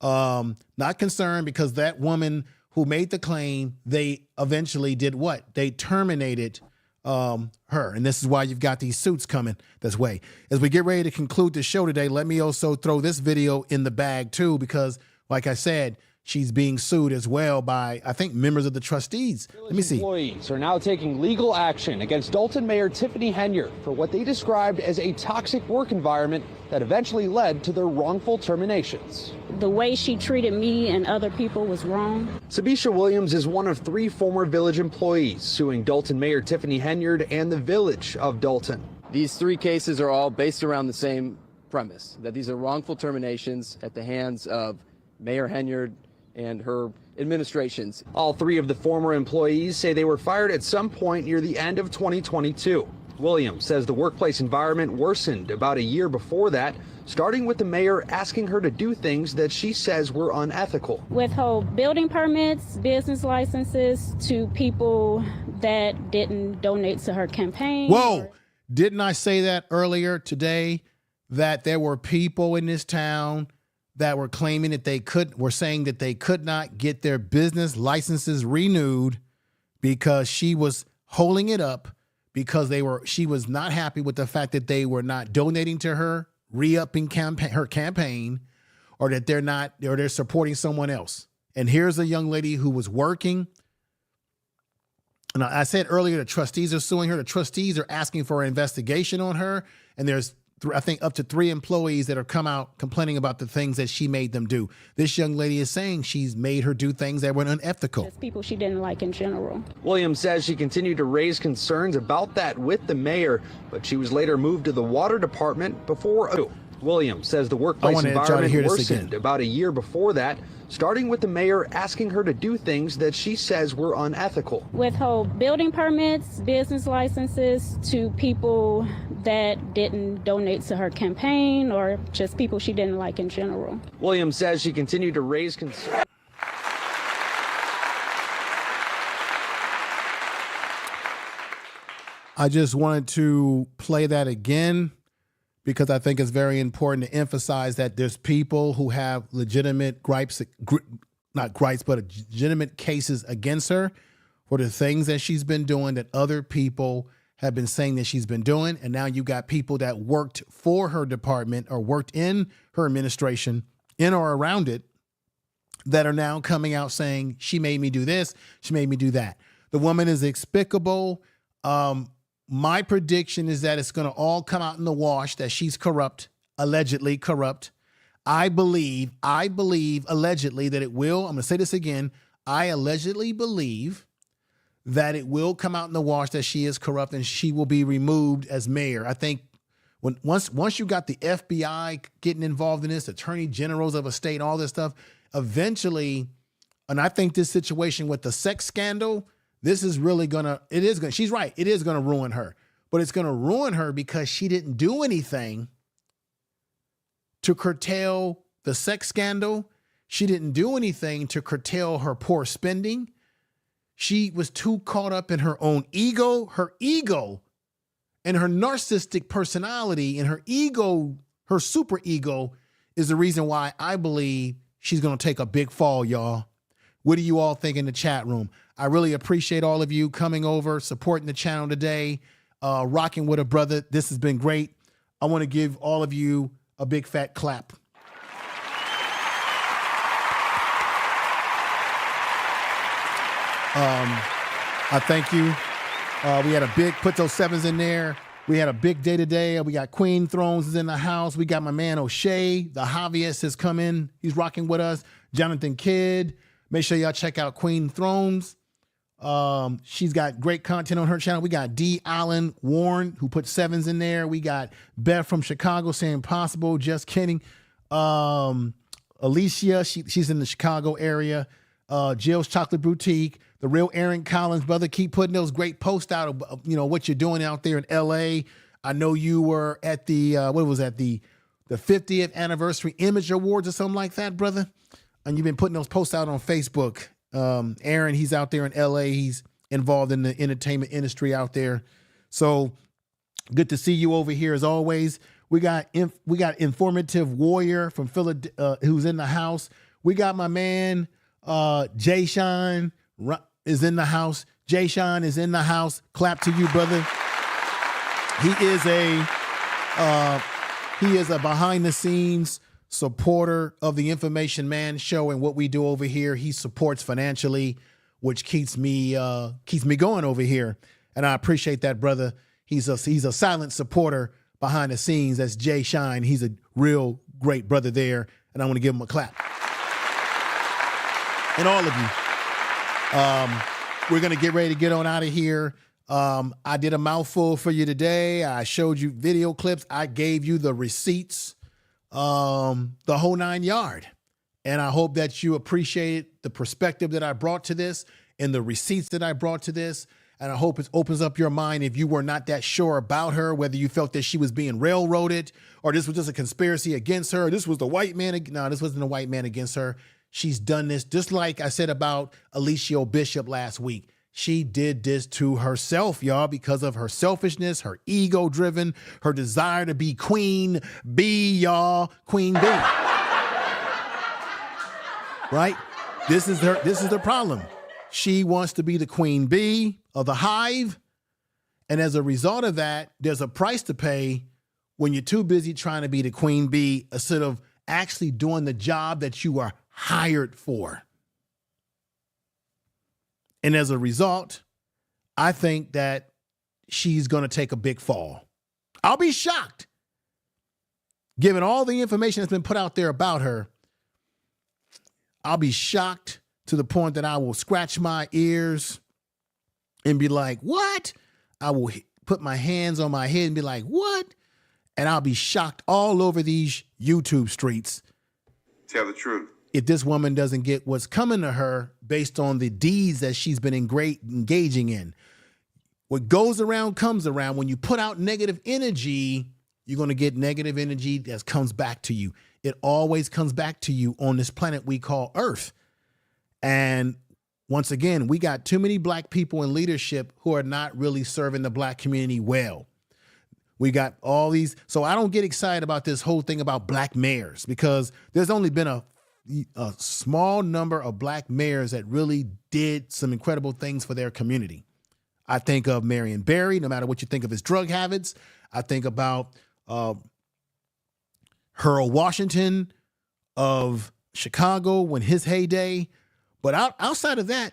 Not concerned because that woman who made the claim, they eventually did what? They terminated her. And this is why you've got these suits coming this way. As we get ready to conclude the show today, let me also throw this video in the bag too, because like I said, she's being sued as well by, I think, members of the trustees. Let me see. Employees are now taking legal action against Dolton Mayor Tiffany Henyard for what they described as a toxic work environment that eventually led to their wrongful terminations. The way she treated me and other people was wrong. Sabisha Williams is one of 3 former Village employees suing Dolton Mayor Tiffany Henyard and the Village of Dolton. These 3 cases are all based around the same premise, that these are wrongful terminations at the hands of Mayor Henyard and her administrations. All 3 of the former employees say they were fired at some point near the end of 2022. Williams says the workplace environment worsened about a year before that, starting with the mayor asking her to do things that she says were unethical. Withhold building permits, business licenses to people that didn't donate to her campaign. Whoa! Didn't I say that earlier today, that there were people in this town that were claiming that were saying that they could not get their business licenses renewed because she was holding it up, because she was not happy with the fact that they were not donating to her, re-upping her campaign, or that they're supporting someone else. And here's a young lady who was working. And I said earlier, the trustees are suing her. The trustees are asking for an investigation on her. And there's, I think, up to 3 employees that have come out complaining about the things that she made them do. This young lady is saying she's made her do things that were unethical. Just people she didn't like in general. Williams says she continued to raise concerns about that with the mayor, but she was later moved to the water department before. Williams says the workplace environment worsened about a year before that, starting with the mayor asking her to do things that she says were unethical. Withhold building permits, business licenses to people that didn't donate to her campaign, or just people she didn't like in general. Williams says she continued to raise concerns. I just wanted to play that again because I think it's very important to emphasize that there's people who have legitimate not gripes, but legitimate cases against her for the things that she's been doing that other people have been saying that she's been doing. And now you got people that worked for her department or worked in her administration, in or around it, that are now coming out saying she made me do this, she made me do that. The woman is despicable. My prediction is that it's going to all come out in the wash, that she's corrupt, allegedly corrupt. I believe allegedly that it will. I'm going to say this again. I allegedly believe that it will come out in the wash that she is corrupt and she will be removed as mayor. I think once you got the FBI getting involved in this, attorney generals of a state, all this stuff, eventually, and I think this situation with the sex scandal, this is really she's right, it is gonna ruin her. But it's gonna ruin her because she didn't do anything to curtail the sex scandal. She didn't do anything to curtail her poor spending. She was too caught up in her own ego, and her narcissistic personality, and her ego, her super ego is the reason why I believe she's gonna take a big fall, y'all. What do you all think in the chat room? I really appreciate all of you coming over, supporting the channel today, rocking with a brother. This has been great. I want to give all of you a big fat clap. I thank you. We had a big, put those sevens in there. We had a big day today. We got Queen Thrones is in the house. We got my man O'Shea. The Hobbyist has come in. He's rocking with us. Jonathan Kidd. Make sure y'all check out Queen Thrones. She's got great content on her channel. We got D. Allen Warren, who put sevens in there. We got Beth from Chicago saying possible. Just kidding. Alicia, she's in the Chicago area. Jill's Chocolate Boutique. The real Aaron Collins, brother. Keep putting those great posts out of what you're doing out there in LA. I know you were at the the 50th anniversary Image Awards or something like that, brother. And you've been putting those posts out on Facebook. Aaron, he's out there in LA. He's involved in the entertainment industry out there. So good to see you over here as always. We got Informative Warrior from Philadelphia who's in the house. We got my man Jay Shine is in the house. Jay Shine is in the house. Clap to you, brother. He is a behind the scenes supporter of the Information Man show and what we do over here. He supports financially, which keeps me going over here. And I appreciate that, brother. He's a silent supporter behind the scenes. That's Jay Shine. He's a real great brother there. And I want to give him a clap. And all of you. We're going to get ready to get on out of here. I did a mouthful for you today. I showed you video clips. I gave you the receipts, the whole 9 yards. And I hope that you appreciated the perspective that I brought to this and the receipts that I brought to this. And I hope it opens up your mind if you were not that sure about her, whether you felt that she was being railroaded or this was just a conspiracy against her. This was the white man. No, this wasn't a white man against her. She's done this just like I said about Alicia Bishop last week. She did this to herself, y'all, because of her selfishness, her ego driven, her desire to be queen bee, y'all, queen bee. Right? This is the problem. She wants to be the queen bee of the hive. And as a result of that, there's a price to pay when you're too busy trying to be the queen bee instead of actually doing the job that you are hired for. And as a result, I think that she's going to take a big fall. I'll be shocked. Given all the information that's been put out there about her, I'll be shocked to the point that I will scratch my ears and be like, what? I will put my hands on my head and be like, what? And I'll be shocked all over these YouTube streets. Tell the truth. If this woman doesn't get what's coming to her based on the deeds that she's been engaging in. What goes around comes around. When you put out negative energy, you're going to get negative energy that comes back to you. It always comes back to you on this planet we call Earth. And once again, we got too many black people in leadership who are not really serving the black community well. We got all these. So I don't get excited about this whole thing about black mayors because there's only been a small number of black mayors that really did some incredible things for their community. I think of Marion Barry, no matter what you think of his drug habits. I think about Harold Washington of Chicago when his heyday. But outside of that,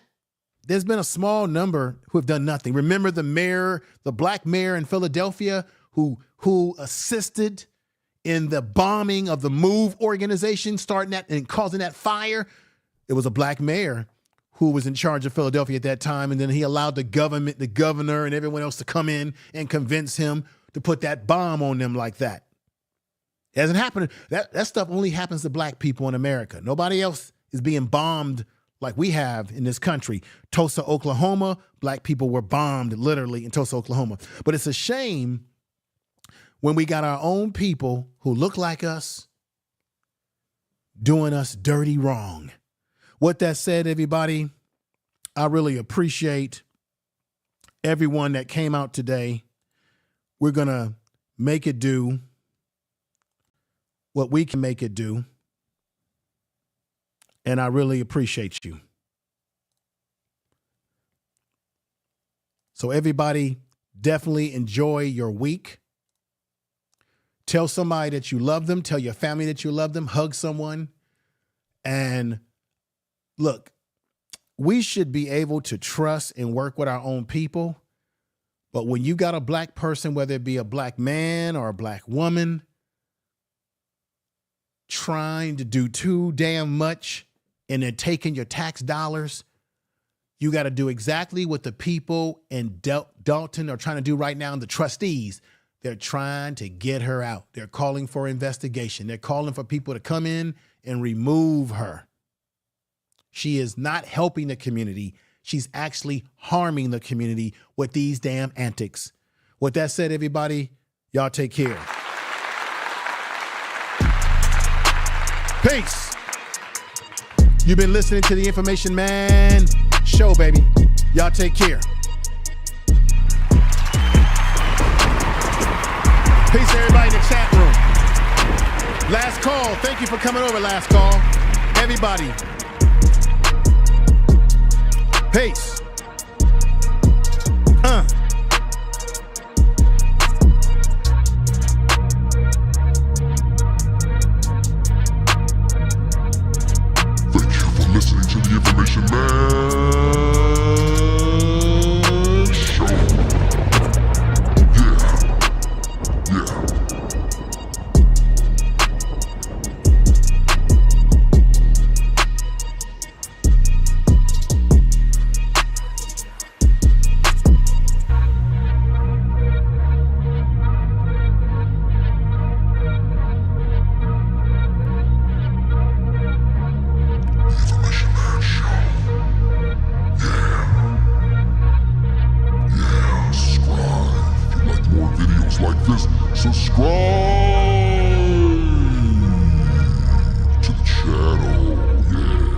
there's been a small number who have done nothing. Remember the mayor, the black mayor in Philadelphia who assisted in the bombing of the MOVE organization, starting that and causing that fire? It was a black mayor who was in charge of Philadelphia at that time, and then he allowed the governor and everyone else to come in and convince him to put that bomb on them like that. It hasn't happened. That stuff only happens to black people in America. Nobody else is being bombed like we have in this country. Tulsa, Oklahoma, black people were bombed literally in Tulsa, Oklahoma. But it's a shame when we got our own people who look like us doing us dirty wrong. With that said, everybody, I really appreciate everyone that came out today. We're going to make it do what we can make it do. And I really appreciate you. So everybody, definitely enjoy your week. Tell somebody that you love them. Tell your family that you love them. Hug someone. And look, we should be able to trust and work with our own people. But when you got a black person, whether it be a black man or a black woman, trying to do too damn much and then taking your tax dollars, you got to do exactly what the people in Dolton are trying to do right now, and the trustees. They're trying to get her out. They're calling for investigation. They're calling for people to come in and remove her. She is not helping the community. She's actually harming the community with these damn antics. With that said, everybody, y'all take care. Peace. You've been listening to the Information Man Show, baby. Y'all take care. Peace, everybody in the chat room. Last call. Thank you for coming over, last call. Everybody. Peace. Thank you for listening to the Information Man Show. Yeah. Like this, subscribe to the channel, yeah.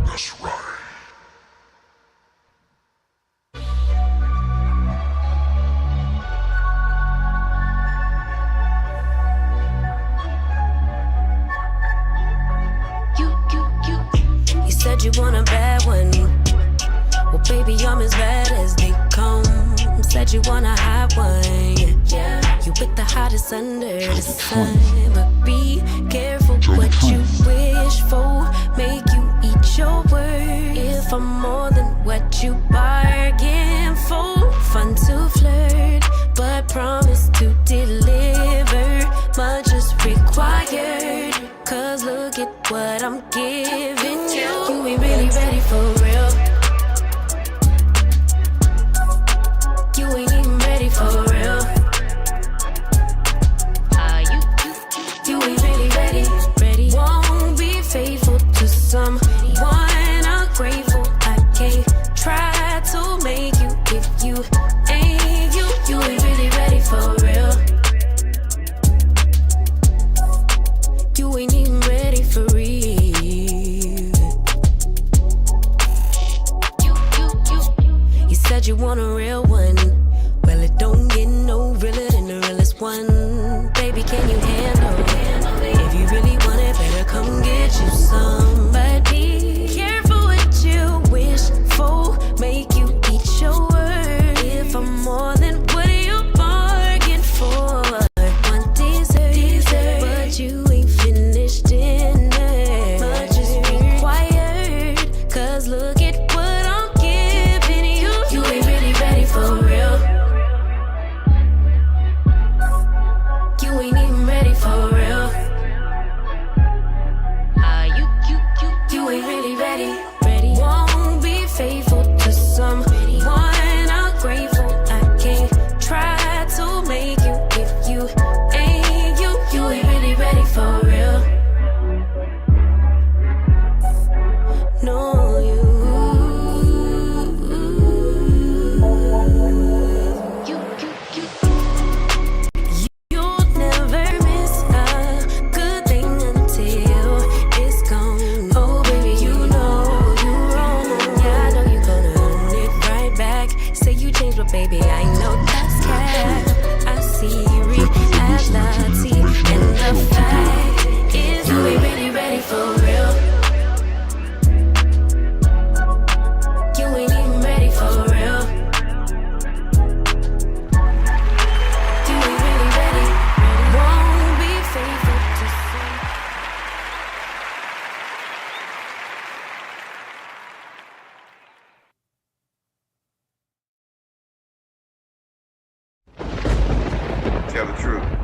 That's right. You said you want a bad one. Well, baby, I'm as bad as they come. Said you want a hot one, yeah. You with the hottest under the sun. But be careful what you wish for. Make you eat your words. If I'm more than what you bargain for. Fun to flirt, but promise to deliver. Much is required. Cause look at what I'm giving you. You ain't really ready for real. You ain't even ready for real. You ain't really ready. Won't be faithful to someone ungrateful. I can't try to make you if you ain't you. You ain't really ready for real. You ain't even ready for real. You said you want a real one. Well, it don't get no realer than the realest one. Baby, can you handle it? If you really want it, better come get you some. But be careful what you wish for. Make you eat your words. If I'm more than what you bargained for. One dessert, but you ain't finished dinner. Much is required. Cause look at what I'm giving you. You ain't really ready for real. You ain't even ready for real. You ain't really ready. Won't be faithful to someone ungrateful. I can't try to make you if you ain't you. You ain't really ready for real. No, You'll never miss a good thing until it's gone. Oh, baby, you know truth.